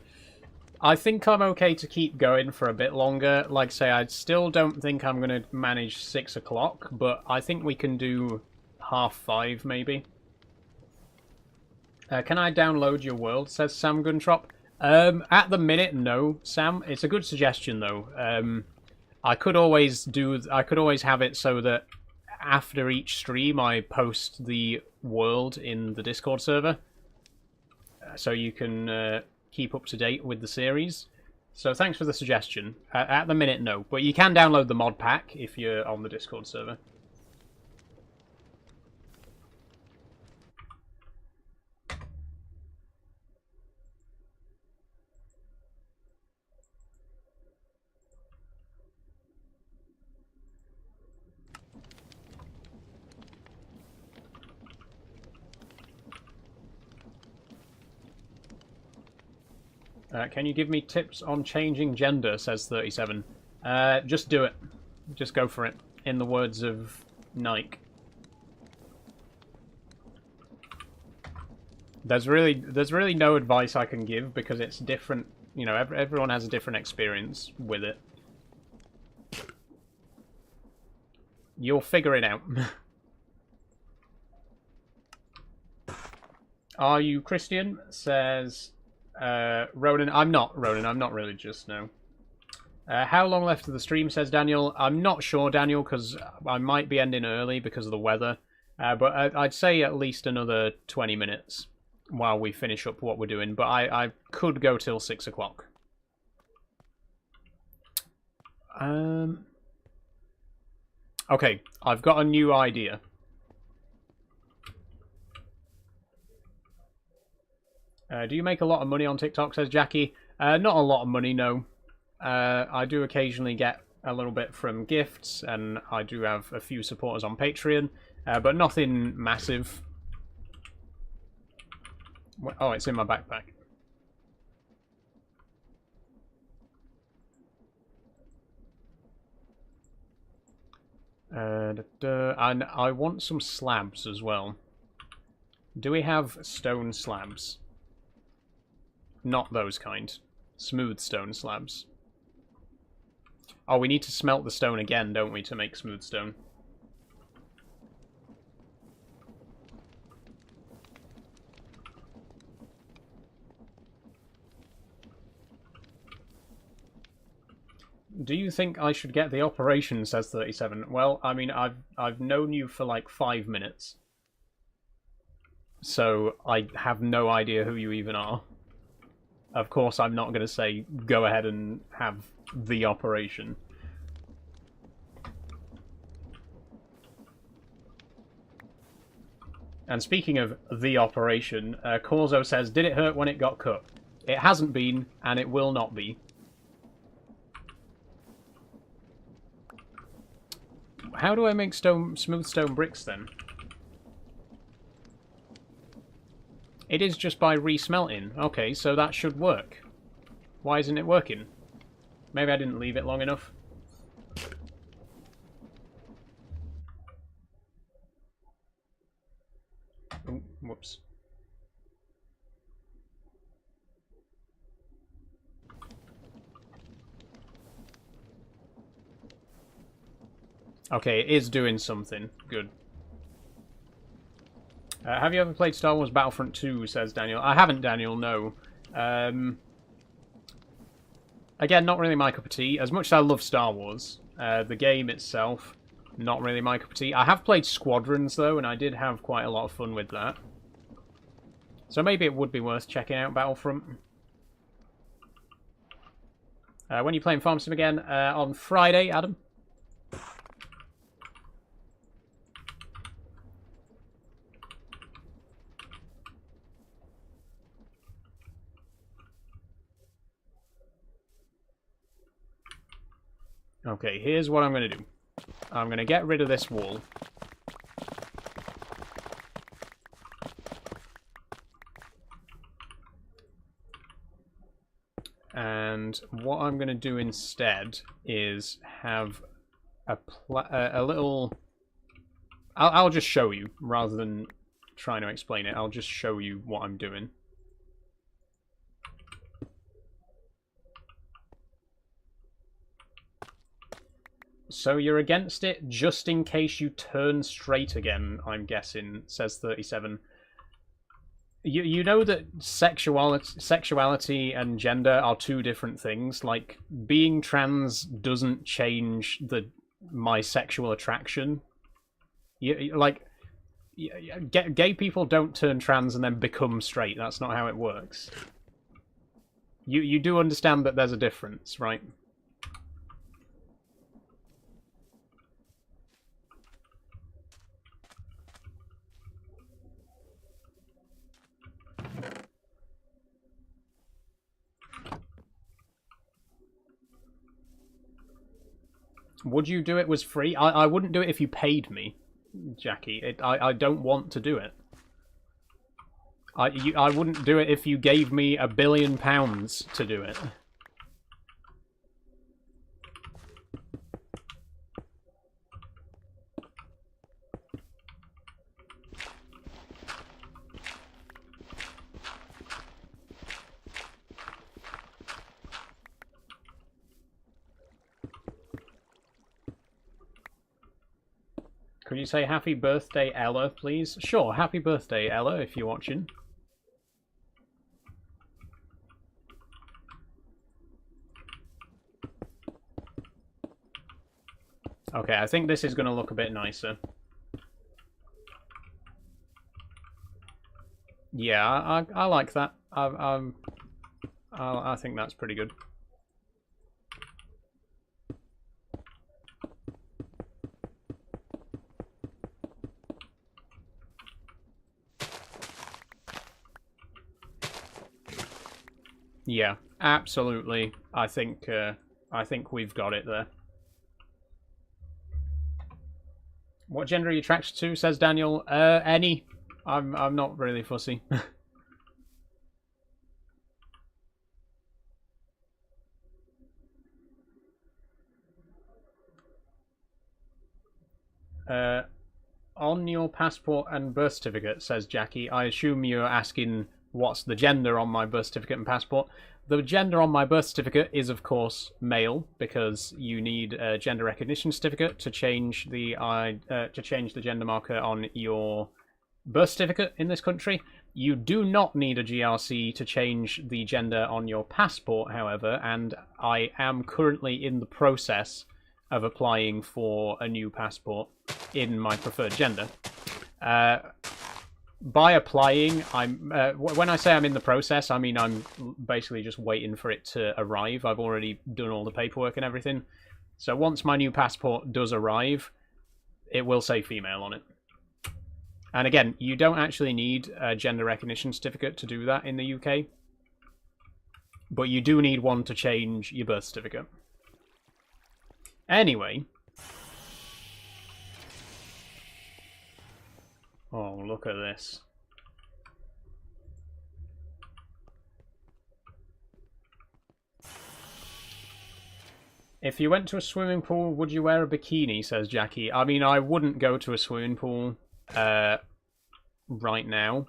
A: I think I'm okay to keep going for a bit longer. Like I say, I still don't think I'm going to manage 6 o'clock, but I think we can do 5:30 maybe. Can I download your world, says Sam Guntrop. At the minute, no, Sam. It's a good suggestion, though. I could always have it so that after each stream I post the world in the Discord server. So you can keep up to date with the series. So thanks for the suggestion. At the minute, no. But you can download the mod pack if you're on the Discord server. Can you give me tips on changing gender, says 37. Just do it. Just go for it. In the words of Nike. There's really no advice I can give because it's different. You know, everyone has a different experience with it. You'll figure it out. Are you Christian? Says Ronan. I'm not Ronan. I'm not religious, no. How long left of the stream, says Daniel. I'm not sure, Daniel, because I might be ending early because of the weather. But I'd say at least another 20 minutes while we finish up what we're doing. But I could go till 6 o'clock. Okay, I've got a new idea. Do you make a lot of money on TikTok, says Jackie? Not a lot of money, no. I do occasionally get a little bit from gifts, and I do have a few supporters on Patreon, but nothing massive. Oh, it's in my backpack. And I want some slabs as well. Do we have stone slabs? Not those kind. Smooth stone slabs. Oh, we need to smelt the stone again, don't we, to make smooth stone? Do you think I should get the operation, says 37. Well, I mean, I've known you for like 5 minutes. So I have no idea who you even are. Of course, I'm not going to say, go ahead and have the operation. And speaking of the operation, Corzo says, did it hurt when it got cut? It hasn't been, and it will not be. How do I make smooth stone bricks, then? It is just by resmelting. Okay, so that should work. Why isn't it working? Maybe I didn't leave it long enough. Ooh, whoops. Okay, it is doing something. Good. Have you ever played Star Wars Battlefront 2, says Daniel. I haven't, Daniel, no. Again, not really my cup of tea. As much as I love Star Wars, the game itself, not really my cup of tea. I have played Squadrons, though, and I did have quite a lot of fun with that. So maybe it would be worth checking out Battlefront. When are you playing Farm Sim again? On Friday, Adam. Okay, here's what I'm going to do. I'm going to get rid of this wall. And what I'm going to do instead is have a little... I'll just show you, rather than trying to explain it. I'll just show you what I'm doing. So you're against it just in case you turn straight again, I'm guessing, says 37. You know that sexuality and gender are two different things. Like, being trans doesn't change my sexual attraction. Gay people don't turn trans and then become straight. That's not how it works. You do understand that there's a difference, right? Would you do it was free? I wouldn't do it if you paid me, Jackie. I don't want to do it. I wouldn't do it if you gave me £1 billion to do it. Could you say happy birthday, Ella, please? Sure, happy birthday, Ella, if you're watching. Okay, I think this is going to look a bit nicer. Yeah, I like that. I think that's pretty good. Yeah, absolutely. I think we've got it there. What gender are you attracted to? Says Daniel. Any. I'm not really fussy. On your passport and birth certificate, says Jackie. I assume you're asking what's the gender on my birth certificate and passport. The gender on my birth certificate is, of course, male, because you need a gender recognition certificate to change the gender marker on your birth certificate in this country. You do not need a GRC to change the gender on your passport, however, and I am currently in the process of applying for a new passport in my preferred gender. By applying, when I say I'm in the process, I mean I'm basically just waiting for it to arrive. I've already done all the paperwork and everything. So once my new passport does arrive, it will say female on it. And again, you don't actually need a gender recognition certificate to do that in the UK. But you do need one to change your birth certificate. Anyway. Oh, look at this. If you went to a swimming pool, would you wear a bikini, says Jackie. I mean, I wouldn't go to a swimming pool right now,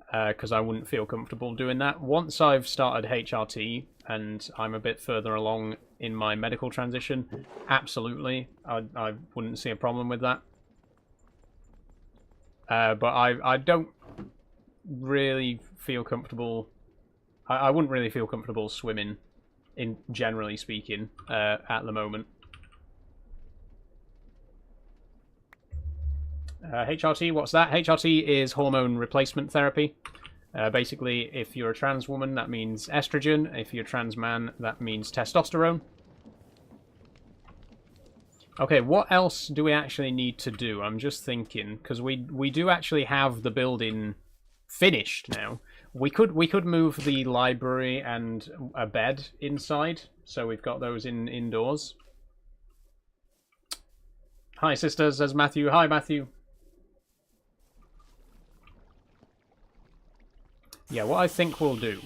A: because I wouldn't feel comfortable doing that. Once I've started HRT and I'm a bit further along in my medical transition, absolutely, I wouldn't see a problem with that. But I don't really feel comfortable. I wouldn't really feel comfortable swimming, in generally speaking, at the moment. HRT, what's that? HRT is hormone replacement therapy. Basically, if you're a trans woman, that means estrogen. If you're a trans man, that means testosterone. Okay, what else do we actually need to do? I'm just thinking, because we do actually have the building finished now. We could move the library and a bed inside, so we've got those indoors. Hi, sister, says Matthew. Hi, Matthew. Yeah, what I think we'll do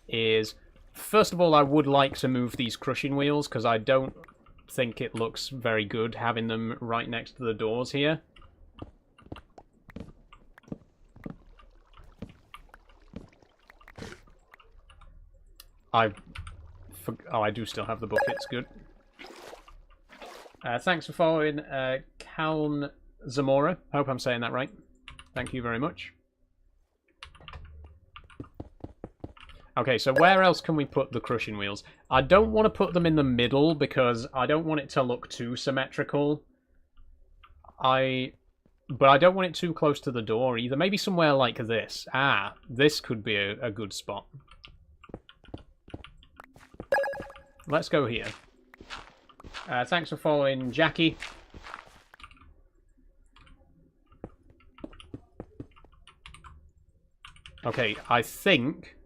A: is, first of all, I would like to move these crushing wheels, because I don't think it looks very good having them right next to the doors here. I do still have the buckets, good. Thanks for following Caln Zamora. Hope I'm saying that right. Thank you very much. Okay, so where else can we put the crushing wheels? I don't want to put them in the middle because I don't want it to look too symmetrical. But I don't want it too close to the door either. Maybe somewhere like this. Ah, this could be a good spot. Let's go here. Thanks for following, Jackie. Okay, I think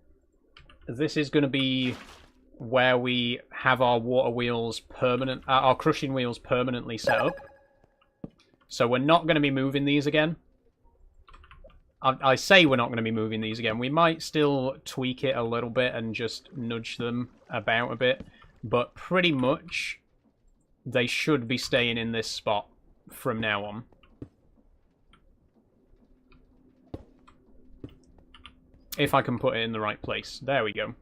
A: this is going to be where we have our water wheels our crushing wheels permanently set up. So we're not going to be moving these again. I say we're not going to be moving these again. We might still tweak it a little bit and just nudge them about a bit. But pretty much, they should be staying in this spot from now on. If I can put it in the right place. There we go.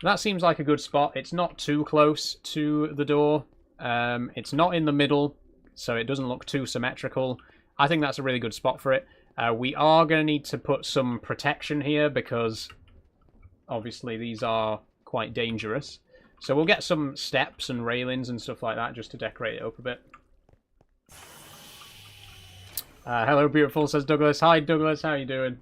A: That seems like a good spot. It's not too close to the door. It's not in the middle, so it doesn't look too symmetrical. I think that's a really good spot for it. We are going to need to put some protection here because obviously these are quite dangerous. So we'll get some steps and railings and stuff like that just to decorate it up a bit. Hello, beautiful, says Douglas. Hi, Douglas. How you doing?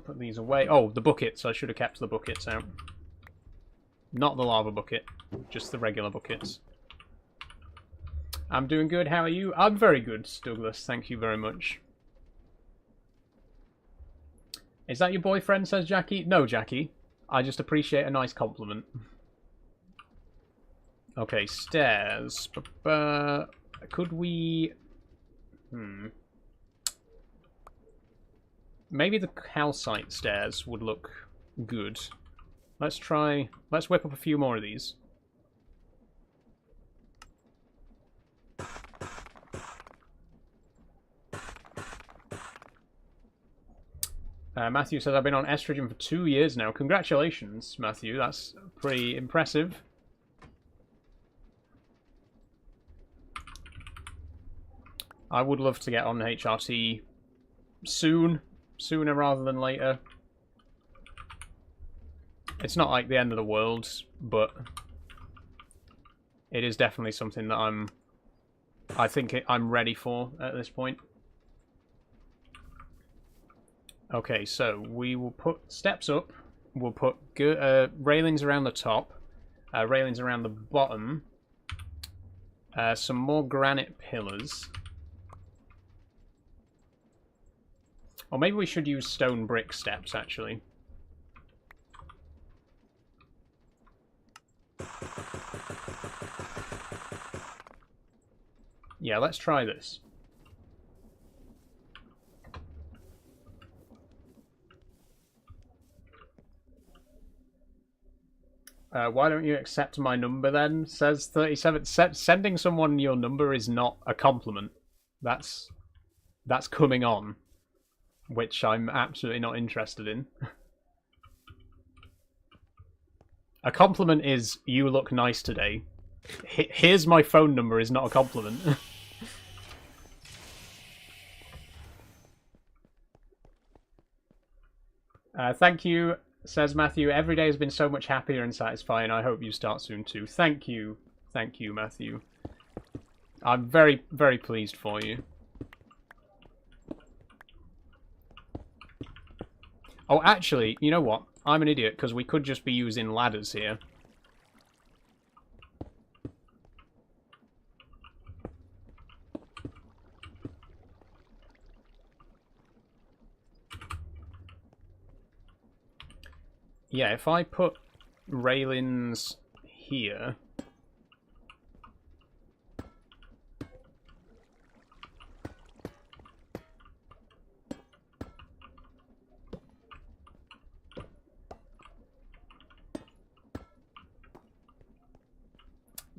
A: Put these away. Oh, the buckets. I should have kept the buckets out. Not the lava bucket, just the regular buckets. I'm doing good. How are you? I'm very good, Douglas. Thank you very much. Is that your boyfriend, says Jackie? No, Jackie. I just appreciate a nice compliment. Okay, stairs. Could we... Maybe the calcite stairs would look good. Let's whip up a few more of these. Matthew says, I've been on estrogen for 2 years now. Congratulations, Matthew. That's pretty impressive. I would love to get on HRT soon. Sooner rather than later. It's not like the end of the world, but it is definitely something that I think I'm ready for at this point. Okay, so we will put steps up. We'll put railings around the top, railings around the bottom, some more granite pillars. Or maybe we should use stone brick steps, actually. Yeah, let's try this. Why don't you accept my number then? Says 37. Sending someone your number is not a compliment. That's coming on, which I'm absolutely not interested in. A compliment is, you look nice today. Here's my phone number is not a compliment. Thank you, says Matthew. Every day has been so much happier and satisfying. I hope you start soon too. Thank you. Thank you, Matthew. I'm very, very pleased for you. Oh, actually, you know what? I'm an idiot, because we could just be using ladders here. Yeah, if I put railings here...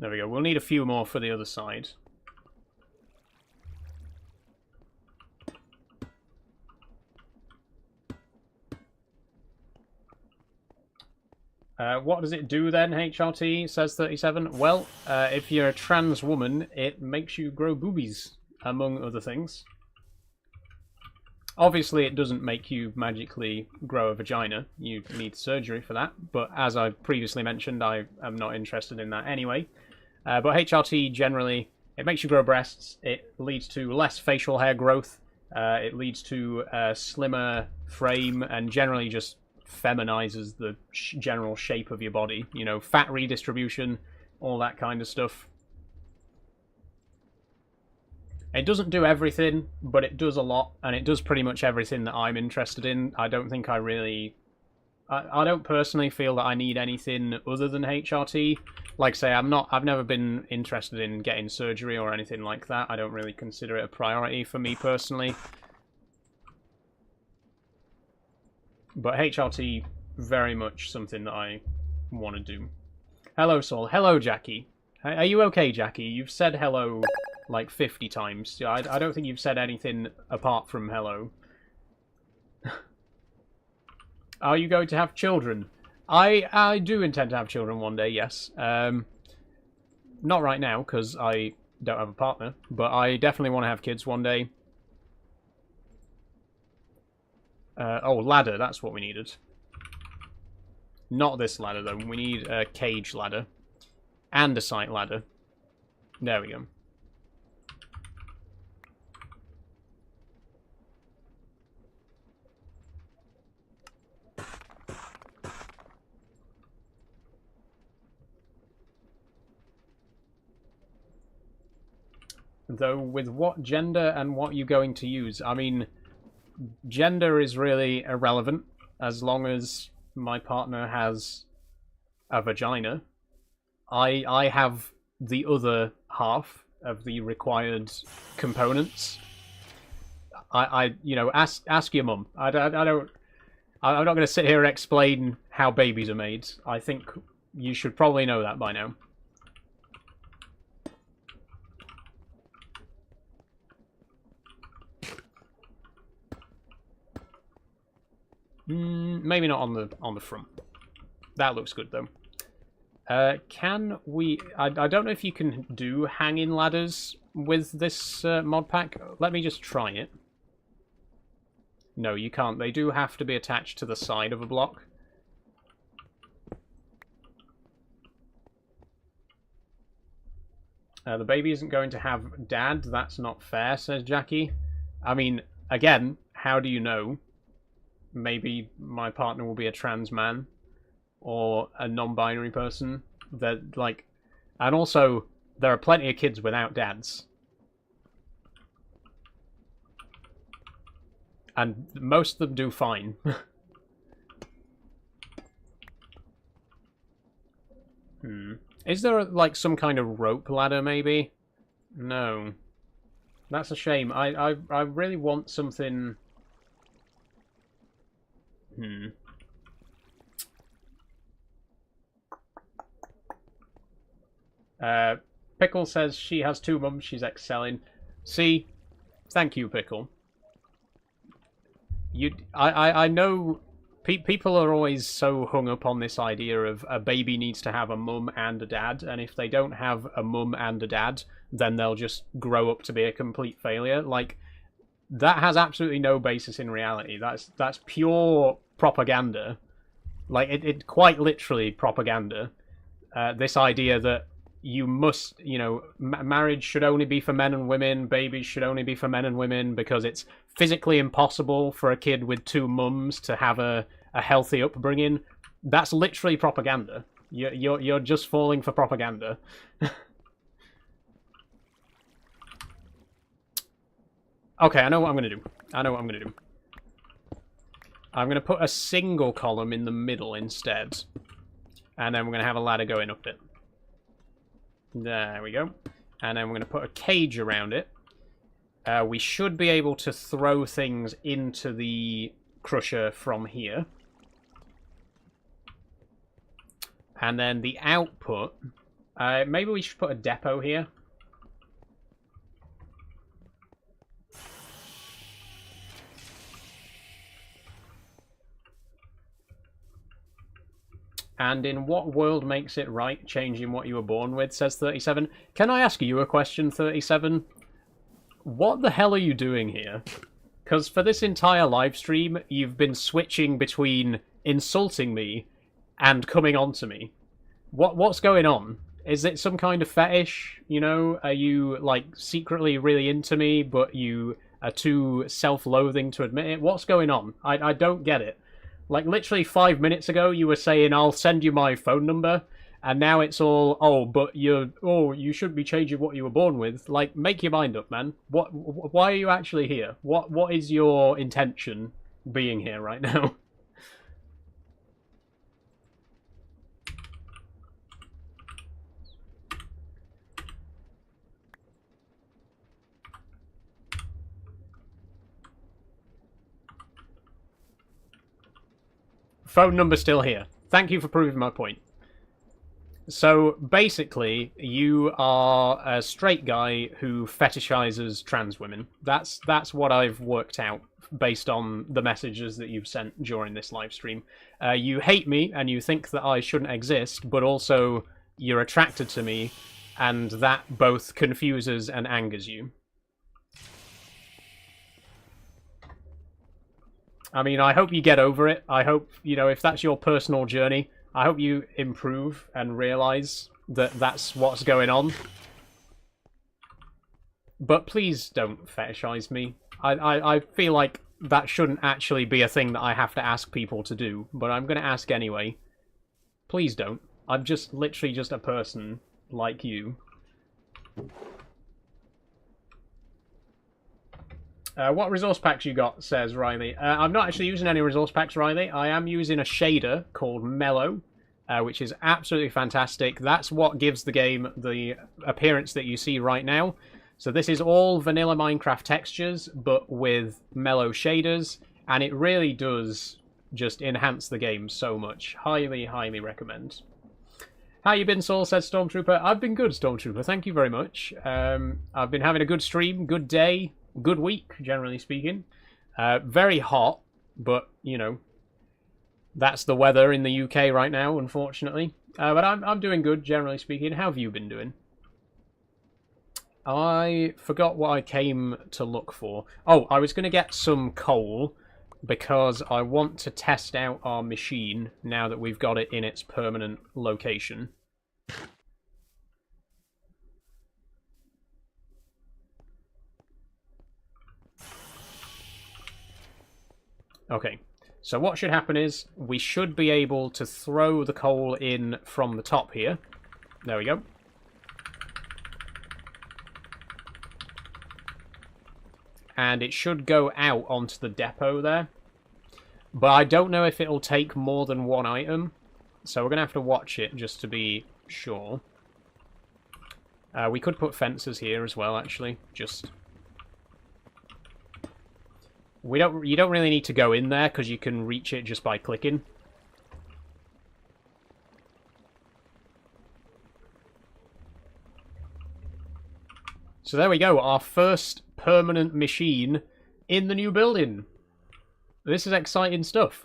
A: There we go. We'll need a few more for the other side. What does it do then, HRT, says 37? Well, if you're a trans woman, it makes you grow boobies, among other things. Obviously, it doesn't make you magically grow a vagina. You need surgery for that. But as I previously mentioned, I am not interested in that anyway. But HRT, generally, it makes you grow breasts. It leads to less facial hair growth. It leads to a slimmer frame and generally just feminizes the general shape of your body. You know, fat redistribution, all that kind of stuff. It doesn't do everything, but it does a lot, and it does pretty much everything that I'm interested in. I don't think I really... I don't personally feel that I need anything other than HRT. Like I say, I've never been interested in getting surgery or anything like that. I don't really consider it a priority for me personally. But HRT, very much something that I want to do. Hello, Saul. Hello, Jackie. Are you okay, Jackie? You've said hello like 50 times. I don't think you've said anything apart from hello. Are you going to have children? I do intend to have children one day, yes. Not right now, because I don't have a partner. But I definitely want to have kids one day. Oh, ladder, that's what we needed. Not this ladder, though. We need a cage ladder. And a sight ladder. There we go. Though, with what gender and what you're going to use? I mean, gender is really irrelevant as long as my partner has a vagina. I have the other half of the required components. You know, ask your mum. I'm not going to sit here and explain how babies are made. I think you should probably know that by now. Maybe not on the front. That looks good though. Can we... I don't know if you can do hanging ladders with this mod pack. Let me just try it. No, you can't. They do have to be attached to the side of a block. The baby isn't going to have dad. That's not fair, says Jackie. I mean, again, how do you know? Maybe my partner will be a trans man or a non-binary person. That like, and also there are plenty of kids without dads, and most of them do fine. Is there like some kind of rope ladder? Maybe. No, that's a shame. I really want something. Pickle says she has 2 mums, she's excelling. See? Thank you, Pickle. I know people are always so hung up on this idea of a baby needs to have a mum and a dad, and if they don't have a mum and a dad, then they'll just grow up to be a complete failure. Like, that has absolutely no basis in reality. That's pure propaganda. Like, it quite literally propaganda. This idea that you must, you know, marriage should only be for men and women, babies should only be for men and women, because it's physically impossible for a kid with 2 mums to have a healthy upbringing. That's literally propaganda. You're just falling for propaganda. Okay, I know what I'm gonna do. I'm going to put a single column in the middle instead. And then we're going to have a ladder going up it. There we go. And then we're going to put a cage around it. We should be able to throw things into the crusher from here. And then the output... maybe we should put a depot here. And in what world makes it right, changing what you were born with, says 37. Can I ask you a question, 37? What the hell are you doing here? Because for this entire live stream, you've been switching between insulting me and coming on to me. What's going on? Is it some kind of fetish? You know, are you, like, secretly really into me, but you are too self-loathing to admit it? What's going on? I don't get it. Like, literally 5 minutes ago, you were saying, I'll send you my phone number, and now it's all, oh, but you should be changing what you were born with. Like, make your mind up, man. Why are you actually here? What is your intention being here right now? Phone number still here. Thank you for proving my point. So, basically, you are a straight guy who fetishizes trans women. That's what I've worked out based on the messages that you've sent during this live stream. You hate me, and you think that I shouldn't exist, but also you're attracted to me, and that both confuses and angers you. I mean, I hope you get over it. I hope, you know, if that's your personal journey, I hope you improve and realize that that's what's going on. But please don't fetishize me. I feel like that shouldn't actually be a thing that I have to ask people to do, but I'm going to ask anyway. Please don't. I'm just literally just a person like you. What resource packs you got, says Riley. I'm not actually using any resource packs, Riley. I am using a shader called Mellow, which is absolutely fantastic. That's what gives the game the appearance that you see right now. So this is all vanilla Minecraft textures, but with Mellow shaders, and it really does just enhance the game so much. Highly, highly recommend. How you been, Saul, said Stormtrooper. I've been good, Stormtrooper. Thank you very much. I've been having a good stream, good day. Good week, generally speaking. Very hot, but, you know, that's the weather in the UK right now, unfortunately. But I'm doing good, generally speaking. How have you been doing? I forgot what I came to look for. Oh, I was going to get some coal, because I want to test out our machine now that we've got it in its permanent location. Okay, so what should happen is we should be able to throw the coal in from the top here. There we go. And it should go out onto the depot there. But I don't know if it'll take more than one item. So we're going to have to watch it just to be sure. We could put fences here as well, actually. Just... You don't really need to go in there, because you can reach it just by clicking. So there we go, our first permanent machine in the new building. This is exciting stuff.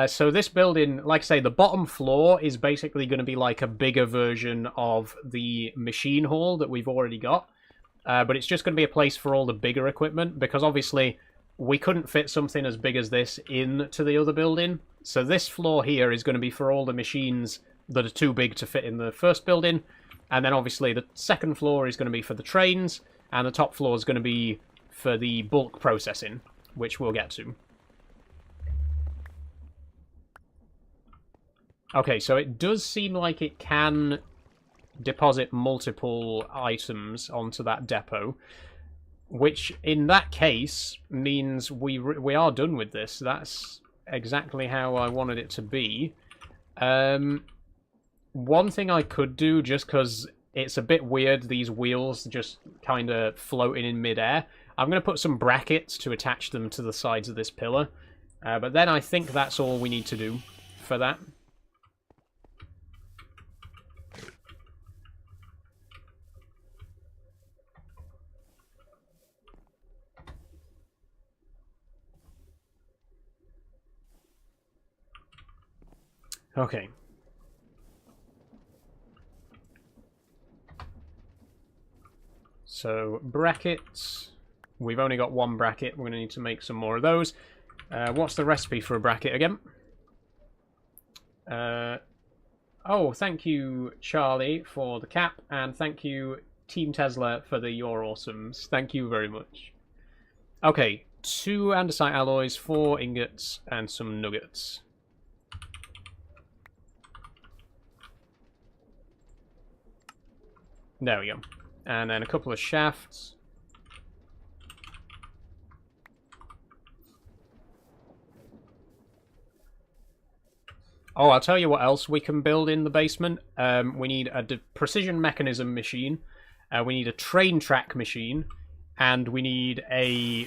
A: So this building, like I say, the bottom floor is basically going to be like a bigger version of the machine hall that we've already got. But it's just going to be a place for all the bigger equipment, because obviously we couldn't fit something as big as this into the other building. So this floor here is going to be for all the machines that are too big to fit in the first building. And then obviously the second floor is going to be for the trains, and the top floor is going to be for the bulk processing, which we'll get to. Okay, so it does seem like it can deposit multiple items onto that depot. Which, in that case, means we are done with this. That's exactly how I wanted it to be. One thing I could do, just because it's a bit weird, these wheels just kind of floating in midair, I'm going to put some brackets to attach them to the sides of this pillar. But then I think that's all we need to do for that. Okay. So, brackets. We've only got one bracket. We're going to need to make some more of those. What's the recipe for a bracket again? Oh, thank you, Charlie, for the cap. And thank you, Team Tesla, for the You're Awesomes. Thank you very much. Okay, 2 andesite alloys, 4 ingots, and some nuggets. There we go. And then a couple of shafts. Oh, I'll tell you what else we can build in the basement. We need a precision mechanism machine. We need a train track machine. And we need a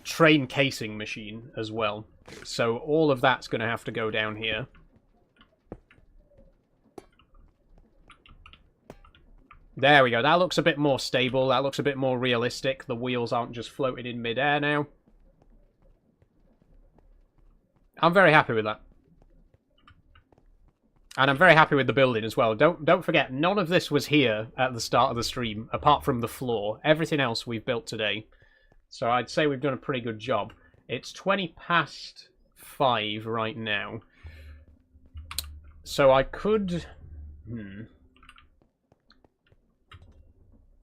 A: train casing machine as well. So all of that's going to have to go down here. There we go. That looks a bit more stable. That looks a bit more realistic. The wheels aren't just floating in midair now. I'm very happy with that. And I'm very happy with the building as well. Don't forget, none of this was here at the start of the stream, apart from the floor. Everything else we've built today. So I'd say we've done a pretty good job. It's 20 past 5 right now. So I could...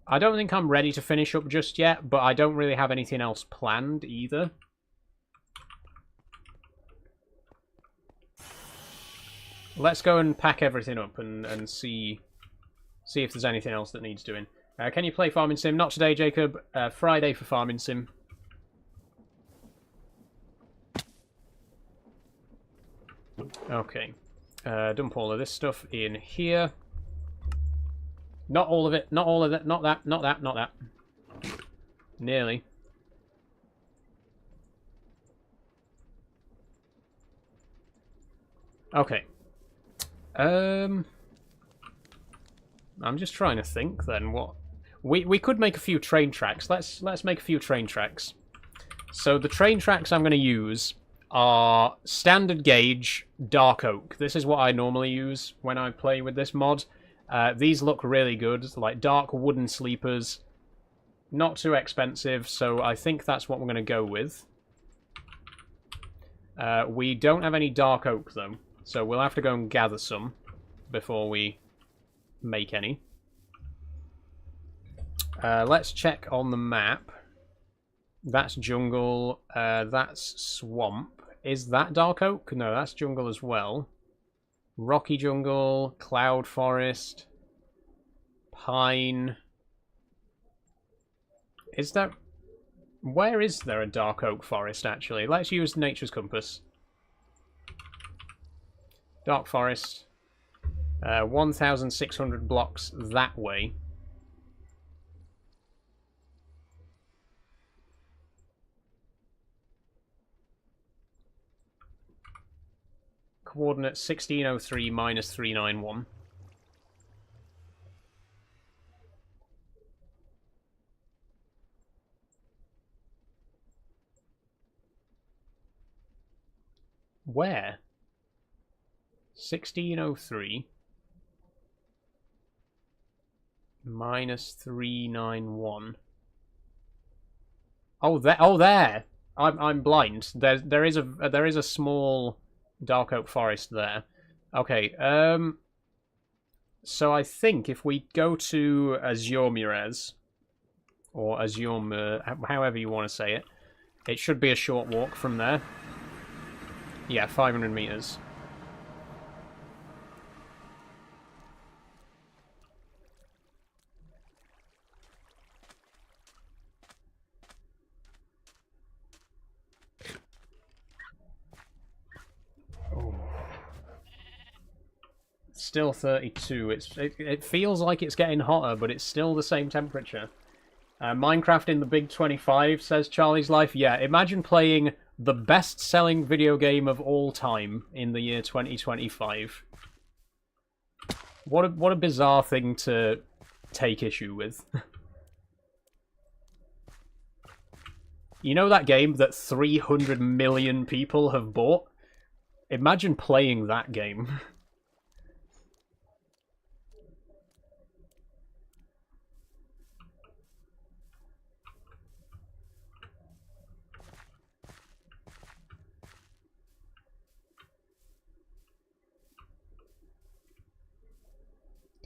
A: I don't think I'm ready to finish up just yet, but I don't really have anything else planned either. Let's go and pack everything up and see if there's anything else that needs doing. Can you play Farming Sim? Not today, Jacob. Friday for Farming Sim. Okay. Dump all of this stuff in here. Not all of it. Not all of it. Not that. Not that. Not that. Nearly. Okay. I'm just trying to think then what we could make a few train tracks. Let's make a few train tracks. So the train tracks I'm going to use are standard gauge dark oak. This is what I normally use when I play with this mod. These look really good, like dark wooden sleepers. Not too expensive, so I think that's what we're going to go with. We don't have any dark oak though, so we'll have to go and gather some before we make any. Let's check on the map. That's jungle, that's swamp. Is that dark oak? No, that's jungle as well. Rocky jungle, cloud forest, pine. Is there... Where is there a dark oak forest, actually? Let's use nature's compass. Dark forest. 1,600 blocks that way. Coordinate 1603 minus 391. Where? 1603 minus 391. Oh, there! Oh, there! I'm blind. There is a small dark oak forest there. Okay. So I think if we go to Azurmurez, or Azurmur, however you want to say it, it should be a short walk from there. Yeah, 500 meters. Still 32. It feels like it's getting hotter, but it's still the same temperature. Minecraft in the Big 25, says Charlie's Life. Yeah, imagine playing the best-selling video game of all time in the year 2025. What a bizarre thing to take issue with. You know that game that 300 million people have bought? Imagine playing that game.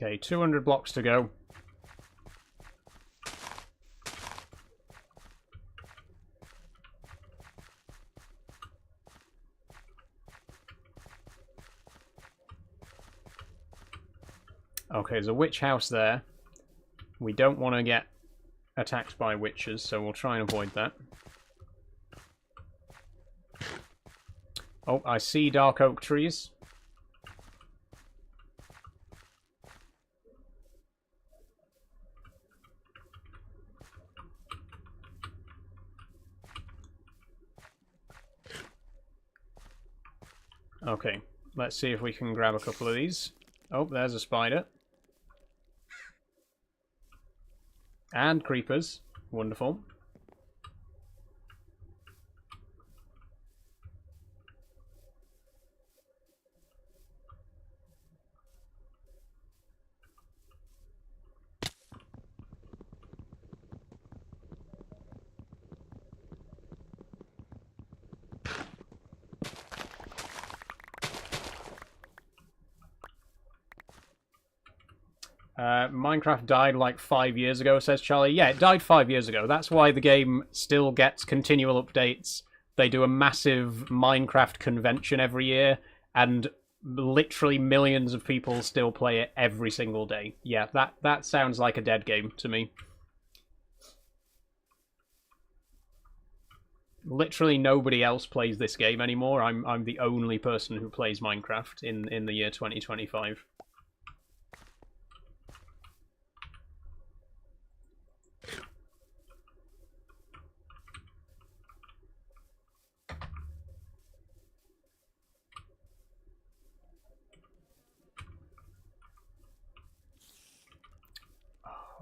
A: Okay, 200 blocks to go. Okay, there's a witch house there. We don't want to get attacked by witches, so we'll try and avoid that. Oh, I see dark oak trees. Okay, let's see if we can grab a couple of these. Oh, there's a spider. And creepers. Wonderful. Minecraft died like 5 years ago, says Charlie. Yeah, it died 5 years ago. That's why the game still gets continual updates. They do a massive Minecraft convention every year, and literally millions of people still play it every single day. Yeah, that sounds like a dead game to me. Literally nobody else plays this game anymore. I'm the only person who plays Minecraft in the year 2025.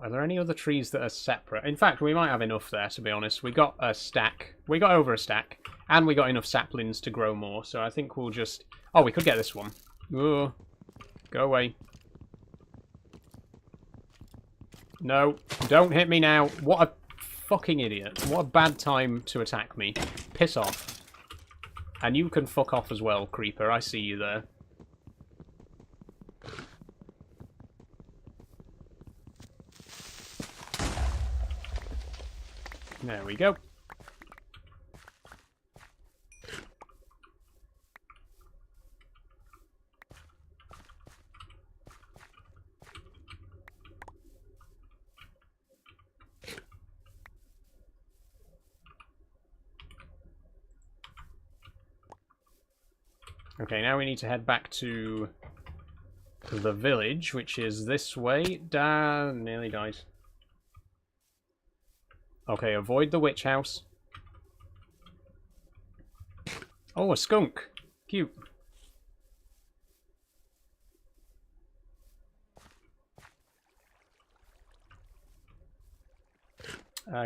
A: Are there any other trees that are separate? In fact, we might have enough there, to be honest. We got a stack. We got over a stack. And we got enough saplings to grow more. So I think we'll just... Oh, we could get this one. Ooh. Go away. No. Don't hit me now. What a fucking idiot. What a bad time to attack me. Piss off. And you can fuck off as well, creeper. I see you there. There we go. Okay, now we need to head back to the village, which is this way. Nearly died. Okay, avoid the witch house. Oh, a skunk. Cute.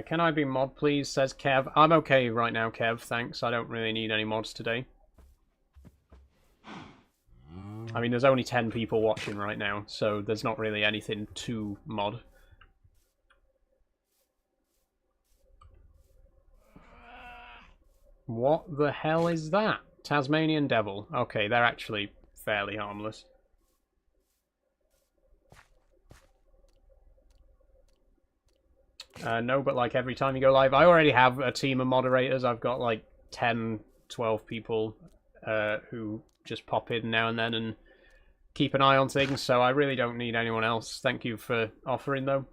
A: Can I be mod, please? Says Kev. I'm okay right now, Kev. Thanks. I don't really need any mods today. I mean, there's only 10 people watching right now, so there's not really anything to mod. What the hell is that? Tasmanian Devil. Okay, they're actually fairly harmless. No, but like every time you go live, I already have a team of moderators. I've got like 10, 12 people who just pop in now and then and keep an eye on things, so I really don't need anyone else. Thank you for offering, though.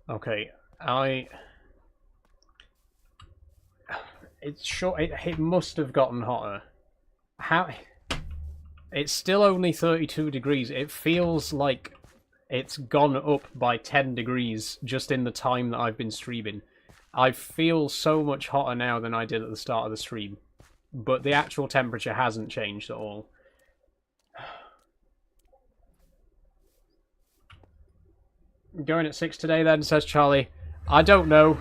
A: Okay, it's sure it must have gotten hotter. How? It's still only 32 degrees. It feels like it's gone up by 10 degrees just in the time that I've been streaming. I feel so much hotter now than I did at the start of the stream. But the actual temperature hasn't changed at all. Going at 6 today then, says Charlie. I don't know.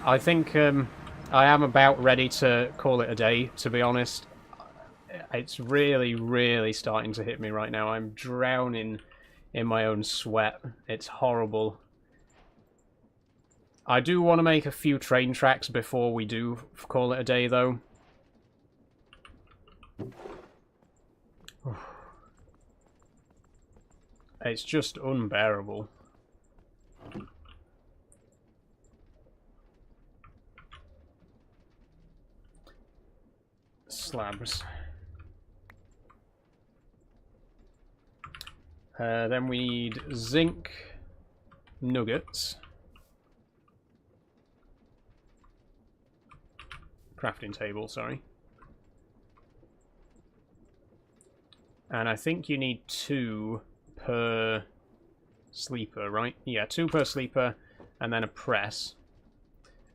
A: I think I am about ready to call it a day, to be honest. It's really, really starting to hit me right now. I'm drowning in my own sweat. It's horrible. I do want to make a few train tracks before we do call it a day, though. It's just unbearable. Slabs. Then we need zinc nuggets. Crafting table, sorry. And I think you need 2 per sleeper, right? Yeah, 2 per sleeper, and then a press.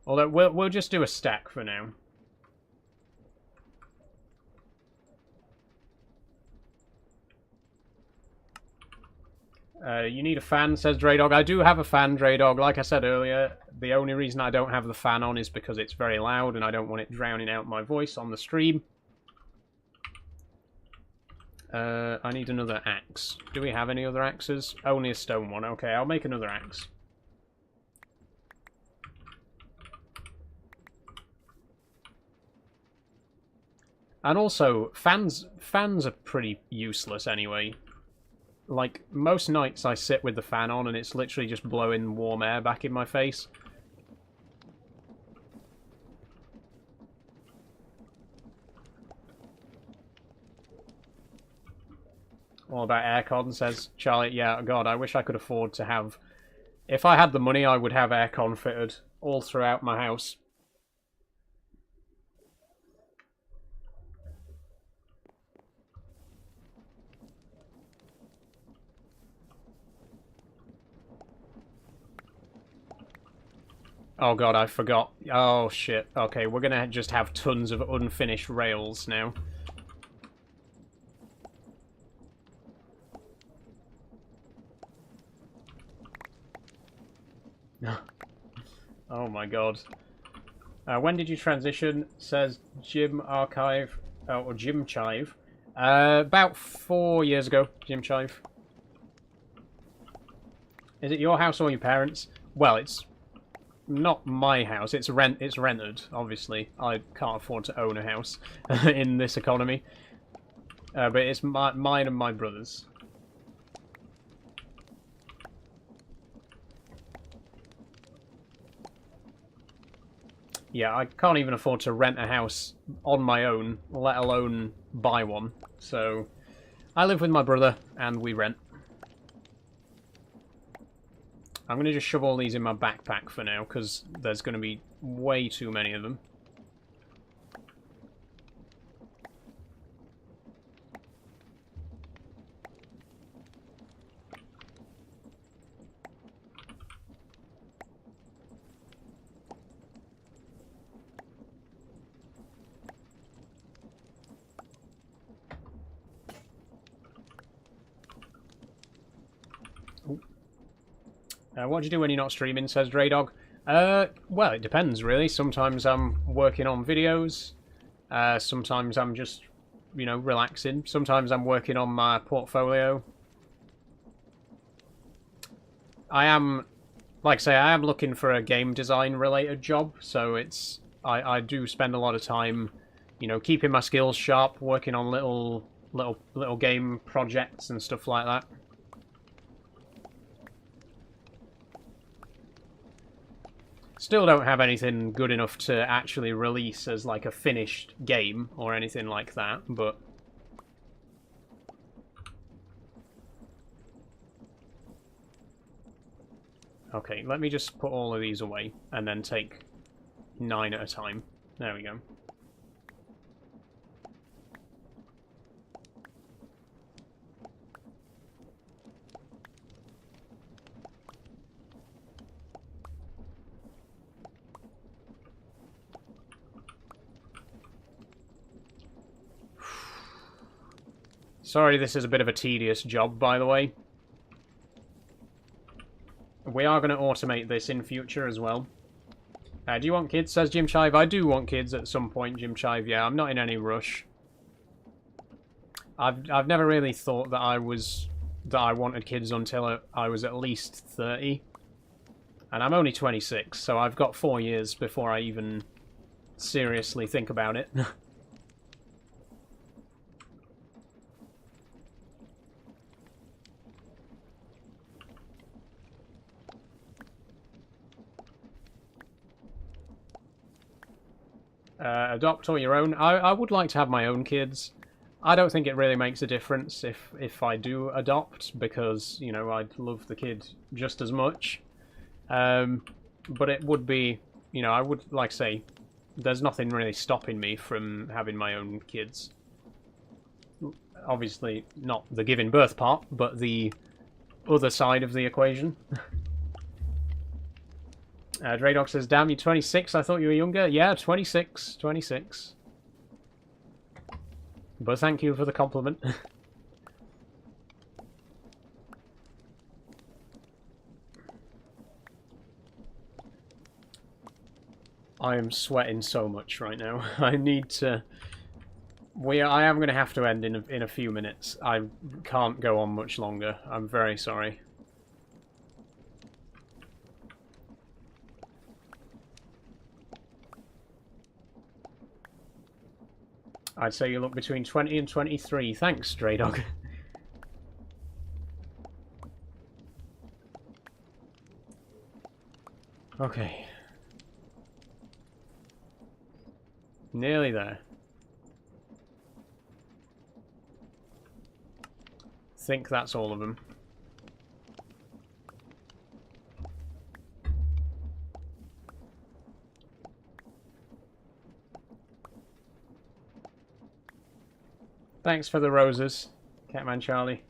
A: Although we'll just do a stack for now. You need a fan, says Draydog. I do have a fan, Draydog. Like I said earlier, the only reason I don't have the fan on is because it's very loud and I don't want it drowning out my voice on the stream. I need another axe. Do we have any other axes? Only a stone one. Okay, I'll make another axe. And also, fans are pretty useless anyway. Like, most nights I sit with the fan on and it's literally just blowing warm air back in my face. All about aircon, says Charlie. Yeah, God, I wish I could afford to have... If I had the money, I would have aircon fitted all throughout my house. Oh God, I forgot. Oh shit. Okay, we're gonna just have tons of unfinished rails now. Oh my God. When did you transition? Says Jim Archive, or Jim Chive. About 4 years ago, Jim Chive. Is it your house or your parents'? Well, it's not my house. It's rented, obviously. I can't afford to own a house in this economy. But it's mine and my brother's. Yeah, I can't even afford to rent a house on my own, let alone buy one. So, I live with my brother, and we rent. I'm going to just shove all these in my backpack for now, because there's going to be way too many of them. What do you do when you're not streaming, says Draydog? Well, it depends, really. Sometimes I'm working on videos. Sometimes I'm just, you know, relaxing. Sometimes I'm working on my portfolio. I am, like I say, I am looking for a game design related job, so it's, I do spend a lot of time, you know, keeping my skills sharp, working on little game projects and stuff like that. Still don't have anything good enough to actually release as like a finished game or anything like that, but... Okay, let me just put all of these away and then take 9 at a time. There we go. Sorry, this is a bit of a tedious job, by the way. We are going to automate this in future as well. Do you want kids, says Jim Chive? I do want kids at some point, Jim Chive. Yeah, I'm not in any rush. I've never really thought that I wanted kids until I was at least 30. And I'm only 26, so I've got 4 years before I even seriously think about it. Adopt or your own. I would like to have my own kids. I don't think it really makes a difference if I do adopt, because, you know, I'd love the kid just as much. But it would be, you know, I would, like say, there's nothing really stopping me from having my own kids. Obviously, not the giving birth part, but the other side of the equation. Draydog says, damn, you're 26? I thought you were younger. Yeah, 26. 26. But thank you for the compliment. I am sweating so much right now. I need to... I am going to have to end in a few minutes. I can't go on much longer. I'm very sorry. I'd say you look between 20 and 23. Thanks, Stray Dog. Okay. Nearly there. Think that's all of them. Thanks for the roses, Catman Charlie.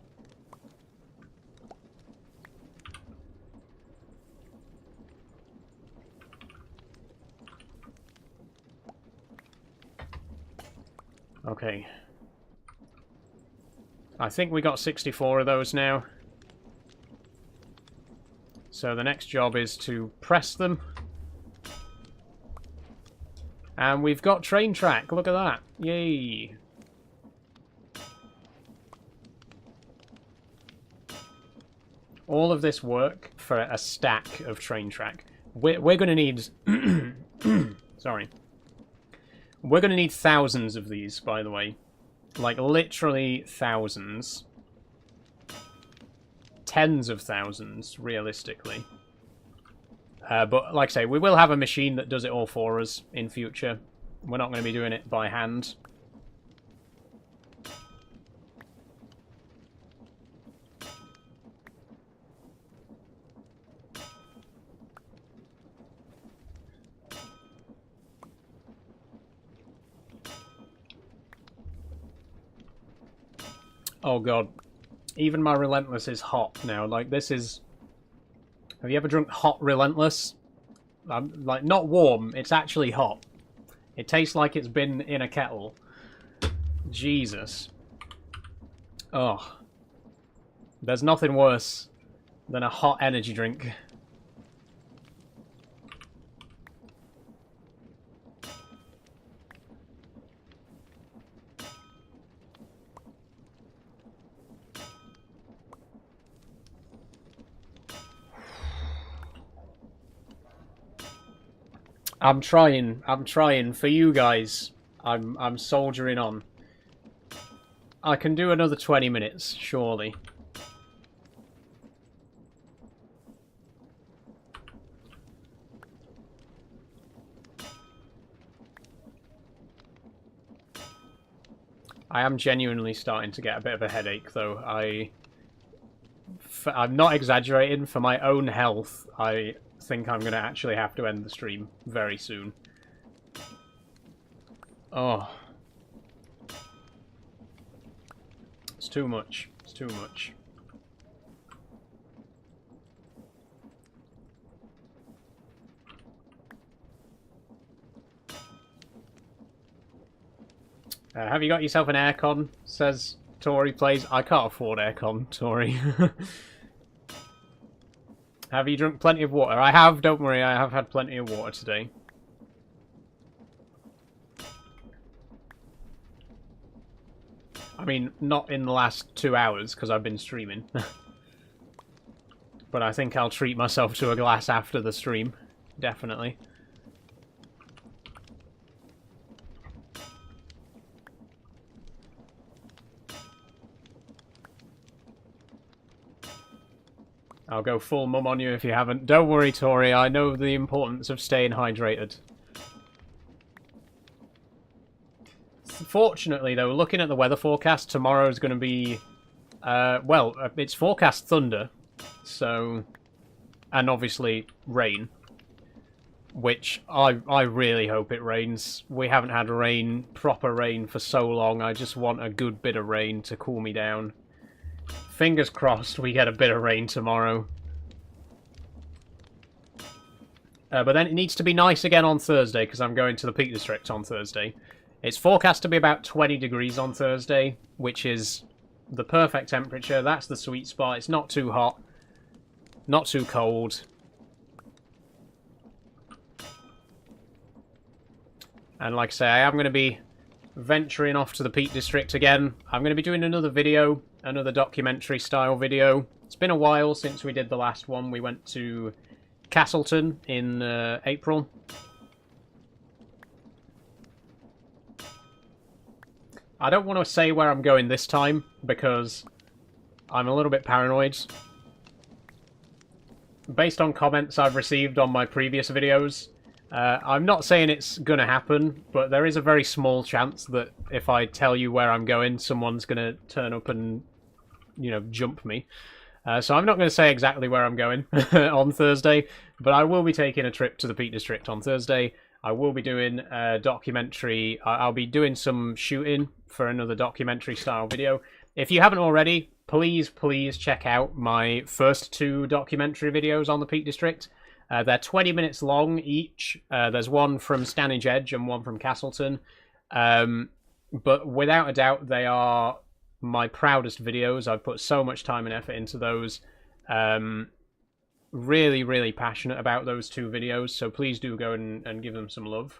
A: Okay. I think we got 64 of those now. So the next job is to press them. And we've got train track, look at that. Yay! All of this work for a stack of train track. We're going to need... Sorry. We're going to need thousands of these, by the way. Like, literally thousands. Tens of thousands, realistically. But, like I say, we will have a machine that does it all for us in future. We're not going to be doing it by hand. Oh god. Even my Relentless is hot now. Like, this is... Have you ever drunk hot Relentless? Like, not warm. It's actually hot. It tastes like it's been in a kettle. Jesus. Oh. There's nothing worse than a hot energy drink. I'm trying for you guys. I'm soldiering on. I can do another 20 minutes, surely. I am genuinely starting to get a bit of a headache, though. I I'm not exaggerating. For my own health, I think I'm going to actually have to end the stream very soon. Oh. It's too much. It's too much. Have you got yourself an aircon? Says Tori plays. I can't afford aircon, Tori. Have you drunk plenty of water? I have, don't worry, I have had plenty of water today. I mean, not in the last 2 hours, because I've been streaming. But I think I'll treat myself to a glass after the stream. Definitely. I'll go full mum on you if you haven't. Don't worry, Tori, I know the importance of staying hydrated. Fortunately, though, looking at the weather forecast, tomorrow is going to be... well, it's forecast thunder, so... And obviously, rain. Which, I really hope it rains. We haven't had rain, proper rain, for so long. I just want a good bit of rain to cool me down. Fingers crossed we get a bit of rain tomorrow. But then it needs to be nice again on Thursday, because I'm going to the Peak District on Thursday. It's forecast to be about 20 degrees on Thursday, which is the perfect temperature. That's the sweet spot. It's not too hot, not too cold. And like I say, I am going to be venturing off to the Peak District again. I'm going to be doing another video, another documentary style video. It's been a while since we did the last one. We went to Castleton in April. I don't want to say where I'm going this time because I'm a little bit paranoid. Based on comments I've received on my previous videos, I'm not saying it's going to happen, but there is a very small chance that if I tell you where I'm going, someone's going to turn up and, you know, jump me. So I'm not going to say exactly where I'm going on Thursday, but I will be taking a trip to the Peak District on Thursday. I will be doing a documentary. I'll be doing some shooting for another documentary style video. If you haven't already, please check out my first 2 documentary videos on the Peak District. They're 20 minutes long each. There's one from Stanage Edge and one from Castleton. But without a doubt, they are my proudest videos. I've put so much time and effort into those. Really passionate about those 2 videos, so please do go and give them some love.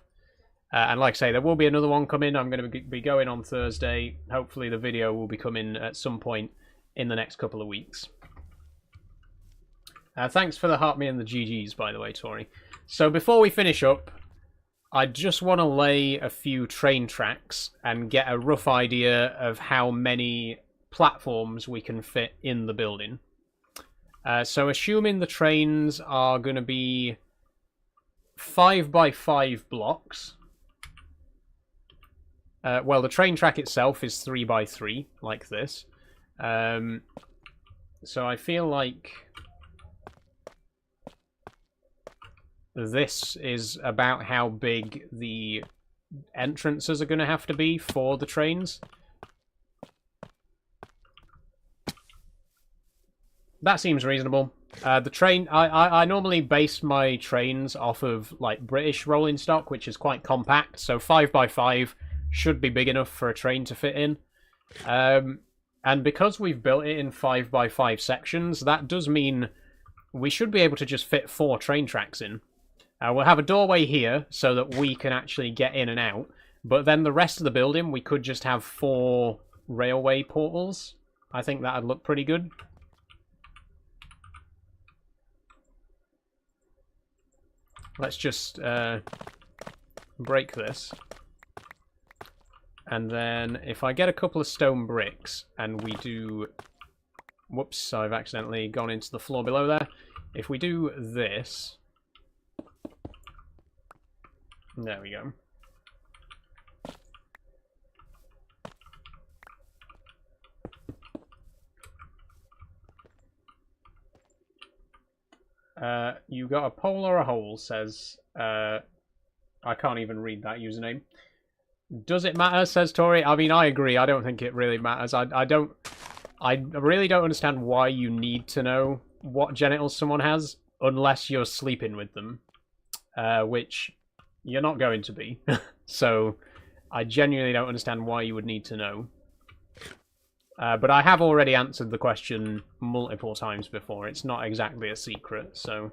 A: And like I say, there will be another one coming. I'm going to be going on Thursday. Hopefully the video will be coming at some point in the next couple of weeks. Thanks for the heart me and the GGs, by the way, Tori. So before we finish up, I just want to lay a few train tracks and get a rough idea of how many platforms we can fit in the building. So assuming the trains are going to be 5x5 blocks. Well, the train track itself is 3x3, like this. So I feel like this is about how big the entrances are going to have to be for the trains. That seems reasonable. The train, I normally base my trains off of like British rolling stock, which is quite compact. So 5x5 should be big enough for a train to fit in. And because we've built it in 5x5 sections, that does mean we should be able to just fit 4 train tracks in. We'll have a doorway here so that we can actually get in and out. But then the rest of the building, we could just have 4 railway portals. I think that would look pretty good. Let's just break this. And then if I get a couple of stone bricks and we do... Whoops, I've accidentally gone into the floor below there. If we do this... There we go. You got a pole or a hole, says... I can't even read that username. Does it matter, says Tori? I mean, I agree. I don't think it really matters. I really don't understand why you need to know what genitals someone has unless you're sleeping with them. Which you're not going to be. So I genuinely don't understand why you would need to know. But I have already answered the question multiple times before. It's not exactly a secret, so...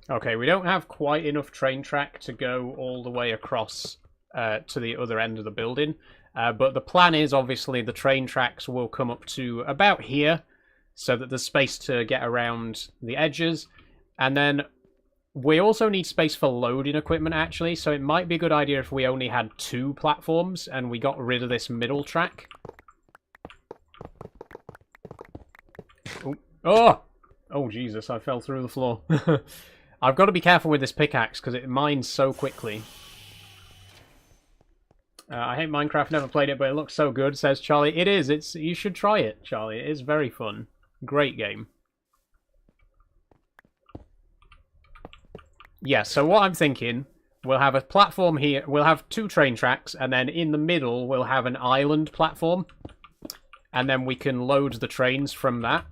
A: Okay, we don't have quite enough train track to go all the way across to the other end of the building. But the plan is, obviously, the train tracks will come up to about here, so that there's space to get around the edges. And then we also need space for loading equipment, actually, so it might be a good idea if we only had 2 platforms and we got rid of this middle track. Oh! Oh, Jesus, I fell through the floor. I've got to be careful with this pickaxe, because it mines so quickly. I hate Minecraft, never played it, but it looks so good, says Charlie. It is, you should try it, Charlie. It is very fun. Great game. Yeah, so what I'm thinking, we'll have a platform here, we'll have 2 train tracks, and then in the middle we'll have an island platform. And then we can load the trains from that.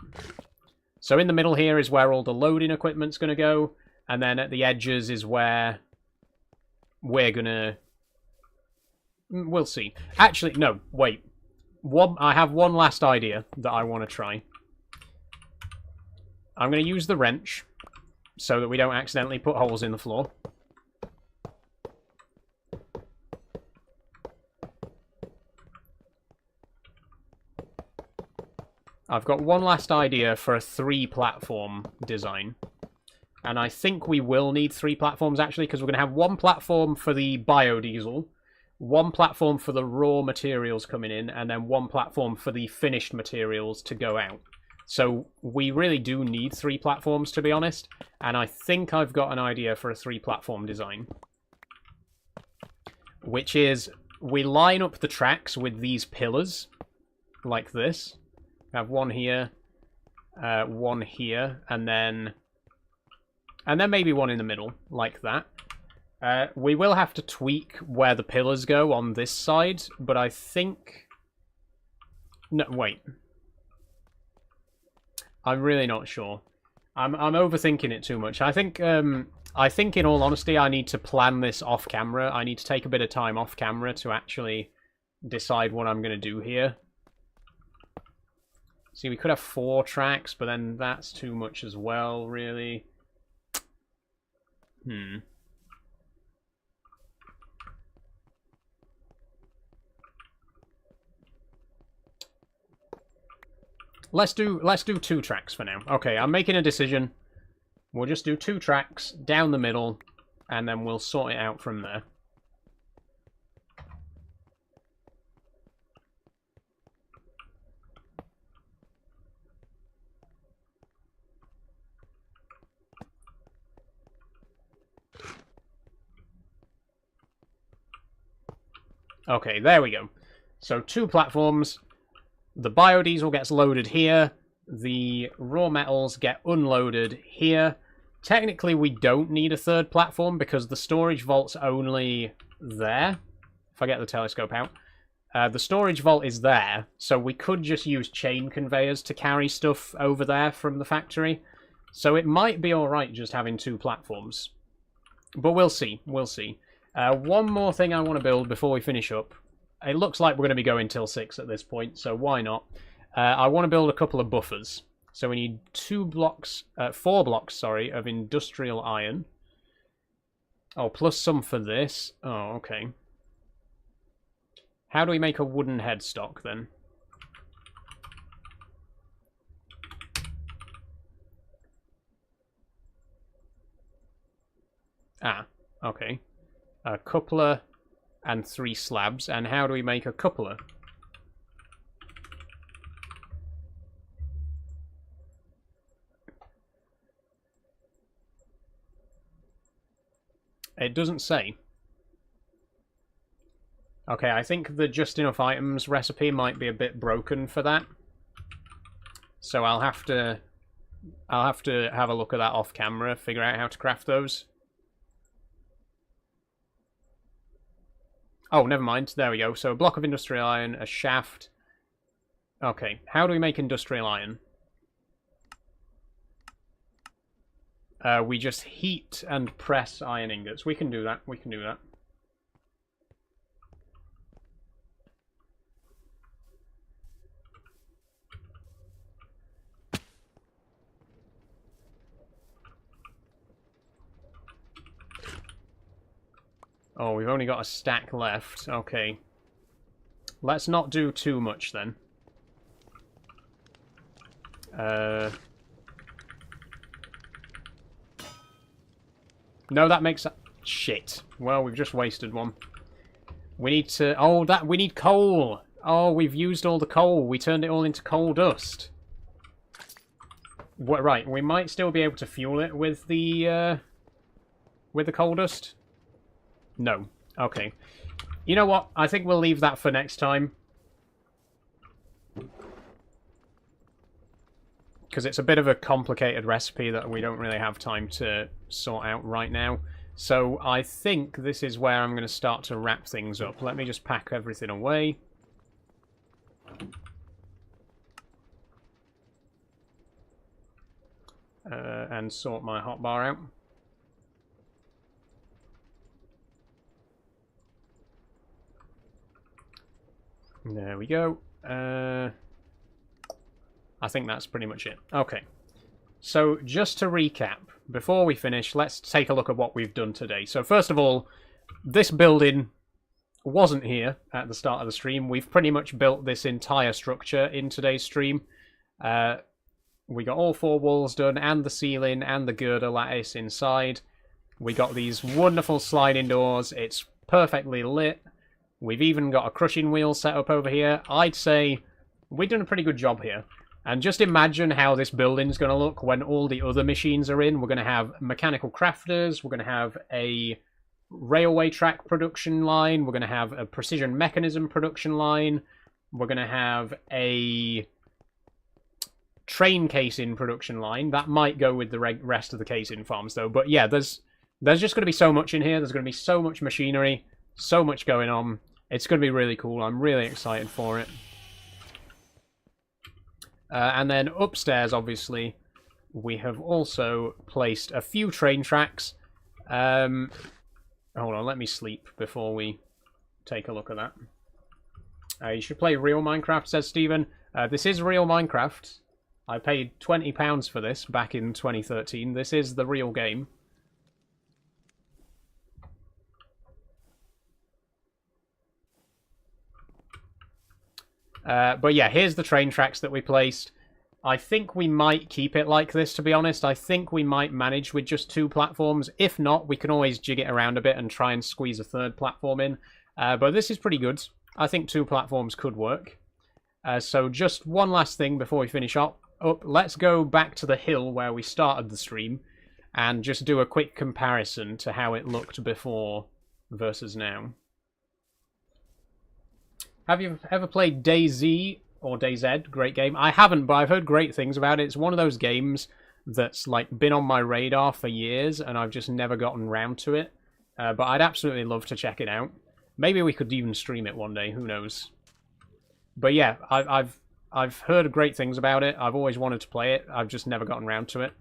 A: So in the middle here is where all the loading equipment's going to go. And then at the edges is where we're going to... We'll see. Actually, no, wait. I have one last idea that I want to try. I'm going to use the wrench so that we don't accidentally put holes in the floor. I've got one last idea for a 3-platform design. And I think we will need 3 platforms, actually, because we're going to have 1 platform for the biodiesel, 1 platform for the raw materials coming in, and then 1 platform for the finished materials to go out. So we really do need 3 platforms, to be honest. And I think I've got an idea for a 3-platform design. Which is, we line up the tracks with these pillars, like this. We have 1 here, 1 here, and then maybe 1 in the middle, like that. We will have to tweak where the pillars go on this side, but I think... No, wait. I'm really not sure. I'm overthinking it too much. I think in all honesty, I need to plan this off camera. I need to take a bit of time off camera to actually decide what I'm going to do here. See, we could have 4 tracks, but then that's too much as well, really. Let's do 2 tracks for now. Okay, I'm making a decision. We'll just do 2 tracks down the middle, and then we'll sort it out from there. Okay, there we go. So 2 platforms. The biodiesel gets loaded here. The raw metals get unloaded here. Technically, we don't need a 3rd platform because the storage vault's only there. If I get the telescope out. The storage vault is there, so we could just use chain conveyors to carry stuff over there from the factory. So it might be alright just having 2 platforms. But we'll see, we'll see. One more thing I want to build before we finish up. It looks like we're going to be going till 6 at this point, so why not? I want to build a couple of buffers. So we need 4 blocks, of industrial iron. Oh, plus some for this. Oh, okay. How do we make a wooden headstock, then? Ah, okay. A coupler and 3 slabs. And how do we make a coupler? It doesn't say. Okay, I think the just enough items recipe might be a bit broken for that. So I'll have to have a look at that off camera, figure out how to craft those. Oh, never mind. There we go. So a block of industrial iron, a shaft. Okay, how do we make industrial iron? We just heat and press iron ingots. We can do that. We can do that. Oh, we've only got a stack left. Okay. Let's not do too much then. No, that makes... Shit. Well, we've just wasted one. We need to... Oh, we need coal! Oh, we've used all the coal. We turned it all into coal dust. What, right, we might still be able to fuel it with the coal dust. No. Okay. You know what? I think we'll leave that for next time. Because it's a bit of a complicated recipe that we don't really have time to sort out right now. So I think this is where I'm going to start to wrap things up. Let me just pack everything away. And sort my hotbar out. There we go. I think that's pretty much it. Okay. So, just to recap, before we finish, let's take a look at what we've done today. So, first of all, this building wasn't here at the start of the stream. We've pretty much built this entire structure in today's stream. We got all 4 walls done, and the ceiling, and the girder lattice inside. We got these wonderful sliding doors. It's perfectly lit. We've even got a crushing wheel set up over here. I'd say we've done a pretty good job here. And just imagine how this building's going to look when all the other machines are in. We're going to have mechanical crafters. We're going to have a railway track production line. We're going to have a precision mechanism production line. We're going to have a train casing production line. That might go with the rest of the casing farms, though. But yeah, there's just going to be so much in here. There's going to be so much machinery, so much going on. It's going to be really cool. I'm really excited for it. And then upstairs, obviously, we have also placed a few train tracks. Hold on, let me sleep before we take a look at that. You should play real Minecraft, says Steven. This is real Minecraft. I paid £20 for this back in 2013. This is the real game. But yeah, here's the train tracks that we placed. I think we might keep it like this, to be honest. I think we might manage with just 2 platforms. If not, we can always jig it around a bit and try and squeeze a 3rd platform in. But this is pretty good. I think 2 platforms could work. So just one last thing before we finish up. Let's go back to the hill where we started the stream and just do a quick comparison to how it looked before versus now. Have you ever played DayZ or DayZ? Great game. I haven't, but I've heard great things about it. It's one of those games that's like been on my radar for years, and I've just never gotten round to it. But I'd absolutely love to check it out. Maybe we could even stream it one day. Who knows? But yeah, I've heard great things about it. I've always wanted to play it. I've just never gotten round to it.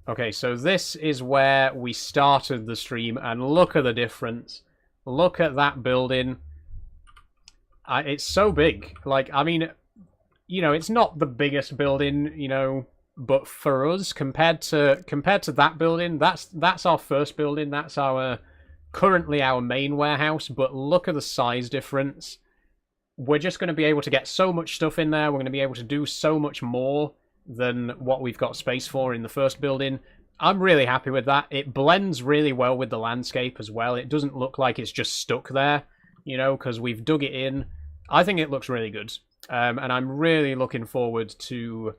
A: Okay, so this is where we started the stream, and look at the difference. Look at that building. It's so big. Like, I mean, you know, it's not the biggest building, you know, But for us, compared to that building, that's our first building. That's currently our main warehouse. But look at the size difference. We're just going to be able to get so much stuff in there. We're going to be able to do so much more than what we've got space for in the first building. I'm really happy with that. It blends really well with the landscape as well. It doesn't look like it's just stuck there, you know, because we've dug it in. I think it looks really good. And I'm really looking forward to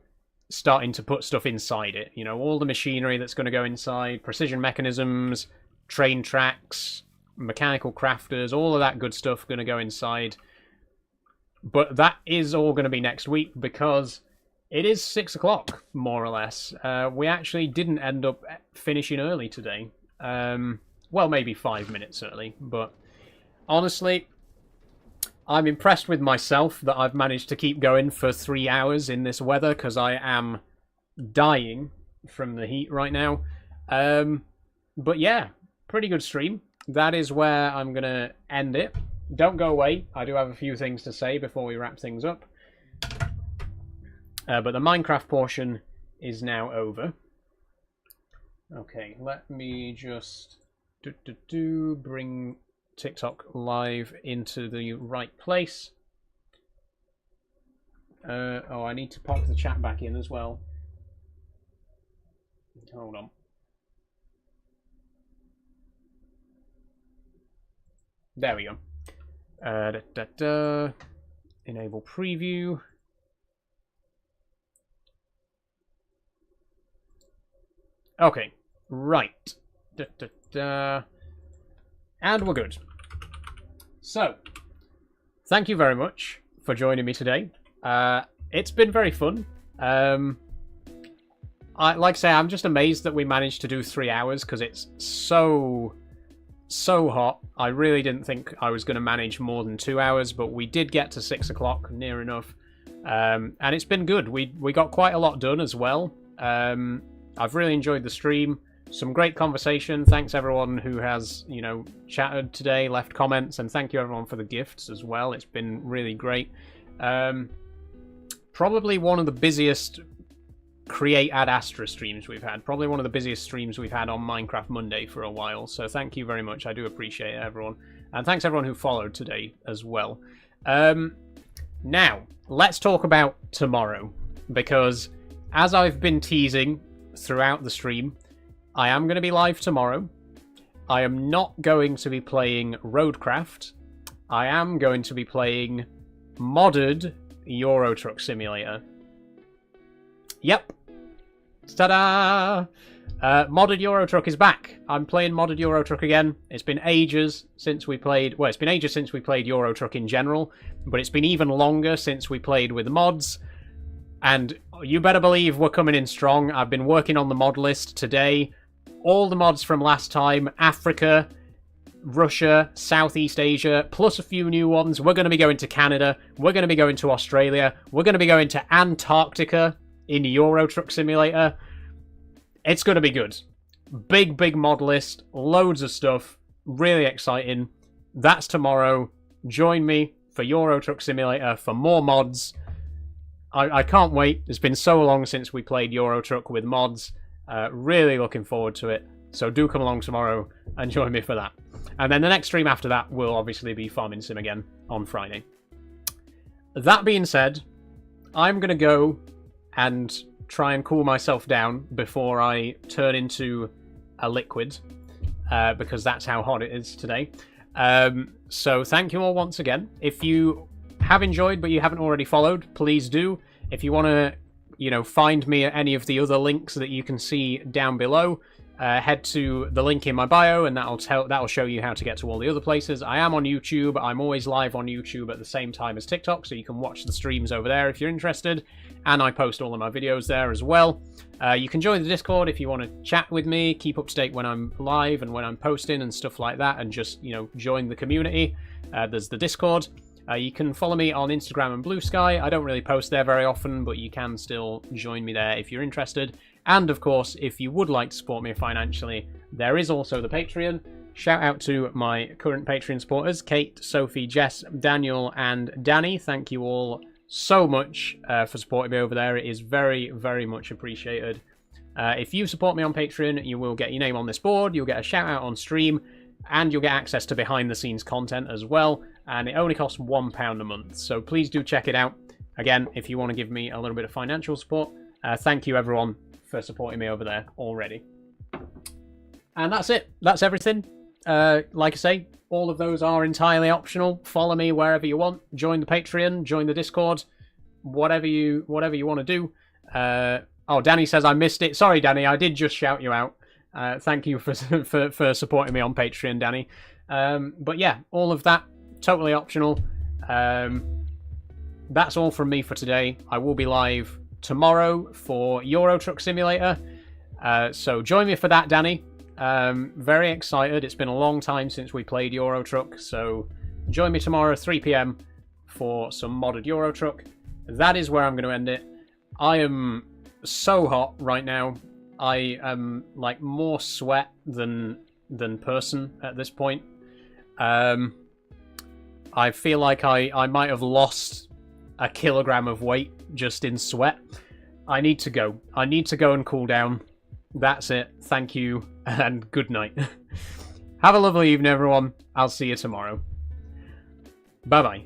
A: starting to put stuff inside it. You know, all the machinery that's going to go inside, precision mechanisms, train tracks, mechanical crafters, all of that good stuff going to go inside. But that is all going to be next week because it is 6 o'clock, more or less. We actually didn't end up finishing early today. Well, maybe 5 minutes early. But honestly, I'm impressed with myself that I've managed to keep going for 3 hours in this weather because I am dying from the heat right now. But yeah, pretty good stream. That is where I'm going to end it. Don't go away. I do have a few things to say before we wrap things up. But the Minecraft portion is now over. Okay, let me just bring TikTok live into the right place. Oh, I need to pop the chat back in as well. Hold on. There we go. Enable preview. Okay, right. And we're good. So, thank you very much for joining me today. It's been very fun. Like I say, I'm just amazed that we managed to do 3 hours because it's so hot. I really didn't think I was going to manage more than 2 hours, but we did get to 6 o'clock, near enough. And it's been good. We got quite a lot done as well. I've really enjoyed the stream. Some great conversation. Thanks everyone who has, you know, chatted today, left comments, and thank you everyone for the gifts as well. It's been really great. Probably one of the busiest Create Ad Astra streams we've had. Probably one of the busiest streams we've had on Minecraft Monday for a while. So thank you very much. I do appreciate it, everyone. And thanks everyone who followed today as well. Now, let's talk about tomorrow. Because as I've been teasing throughout the stream, I am going to be live tomorrow. I am not going to be playing Roadcraft. I am going to be playing modded Euro Truck Simulator. Yep. Ta-da! Modded Euro Truck is back. I'm playing modded Euro Truck again. It's been ages since we played... Well, it's been ages since we played Euro Truck in general, but it's been even longer since we played with mods. And you better believe we're coming in strong. I've been working on the mod list today. All the mods from last time, Africa, Russia, Southeast Asia, plus a few new ones. We're going to be going to Canada. We're going to be going to Australia. We're going to be going to Antarctica in Euro Truck Simulator. It's going to be good. Big mod list. Loads of stuff. Really exciting. That's tomorrow. Join me for Euro Truck Simulator for more mods. I can't wait. It's been so long since we played Euro Truck with mods. Really looking forward to it. So do come along tomorrow and join me for that. And then the next stream after that will obviously be Farming Sim again on Friday. That being said, I'm going to go and try and cool myself down before I turn into a liquid. Because that's how hot it is today. So thank you all once again. If you have enjoyed but you haven't already followed, please do. If you want to, you know, find me at any of the other links that you can see down below, head to the link in my bio, and that'll show you how to get to all the other places. I am on YouTube. I'm always live on YouTube at the same time as TikTok, so you can watch the streams over there if you're interested. And I post all of my videos there as well. You can join the Discord if you want to chat with me, keep up to date when I'm live and when I'm posting and stuff like that, and just, you know, join the community. There's the Discord. You can follow me on Instagram and Blue Sky. I don't really post there very often, but you can still join me there if you're interested. And of course, if you would like to support me financially, there is also the Patreon. Shout out to my current Patreon supporters, Kate, Sophie, Jess, Daniel, and Danny. Thank you all so much for supporting me over there. It is very, very much appreciated. If you support me on Patreon, you will get your name on this board, you'll get a shout out on stream, and you'll get access to behind the scenes content as well. And it only costs £1 a month, so please do check it out. Again, if you want to give me a little bit of financial support, thank you everyone for supporting me over there already. And that's it. That's everything. Like I say, all of those are entirely optional. Follow me wherever you want. Join the Patreon, join the Discord, whatever you want to do. Oh, Danny says I missed it. Sorry, Danny, I did just shout you out. Thank you for supporting me on Patreon, Danny. But yeah, all of that, totally optional. That's all from me for today. I will be live tomorrow for Euro Truck Simulator. So join me for that, Danny. Very excited. It's been a long time since we played Euro Truck. So join me tomorrow, 3 PM, for some modded Euro Truck. That is where I'm going to end it. I am so hot right now. I am like more sweat than person at this point. I feel like I might have lost a kilogram of weight just in sweat. I need to go. I need to go and cool down. That's it. Thank you and good night. Have a lovely evening, everyone. I'll see you tomorrow. Bye-bye.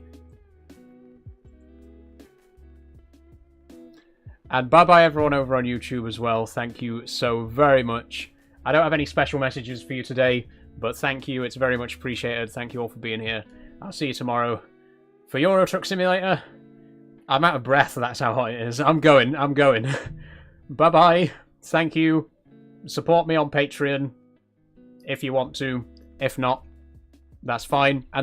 A: And bye-bye everyone over on YouTube as well. Thank you so very much. I don't have any special messages for you today, but thank you. It's very much appreciated. Thank you all for being here. I'll see you tomorrow for Euro Truck Simulator. I'm out of breath. That's how hot it is. I'm going. Bye-bye. Thank you. Support me on Patreon if you want to. If not, that's fine. And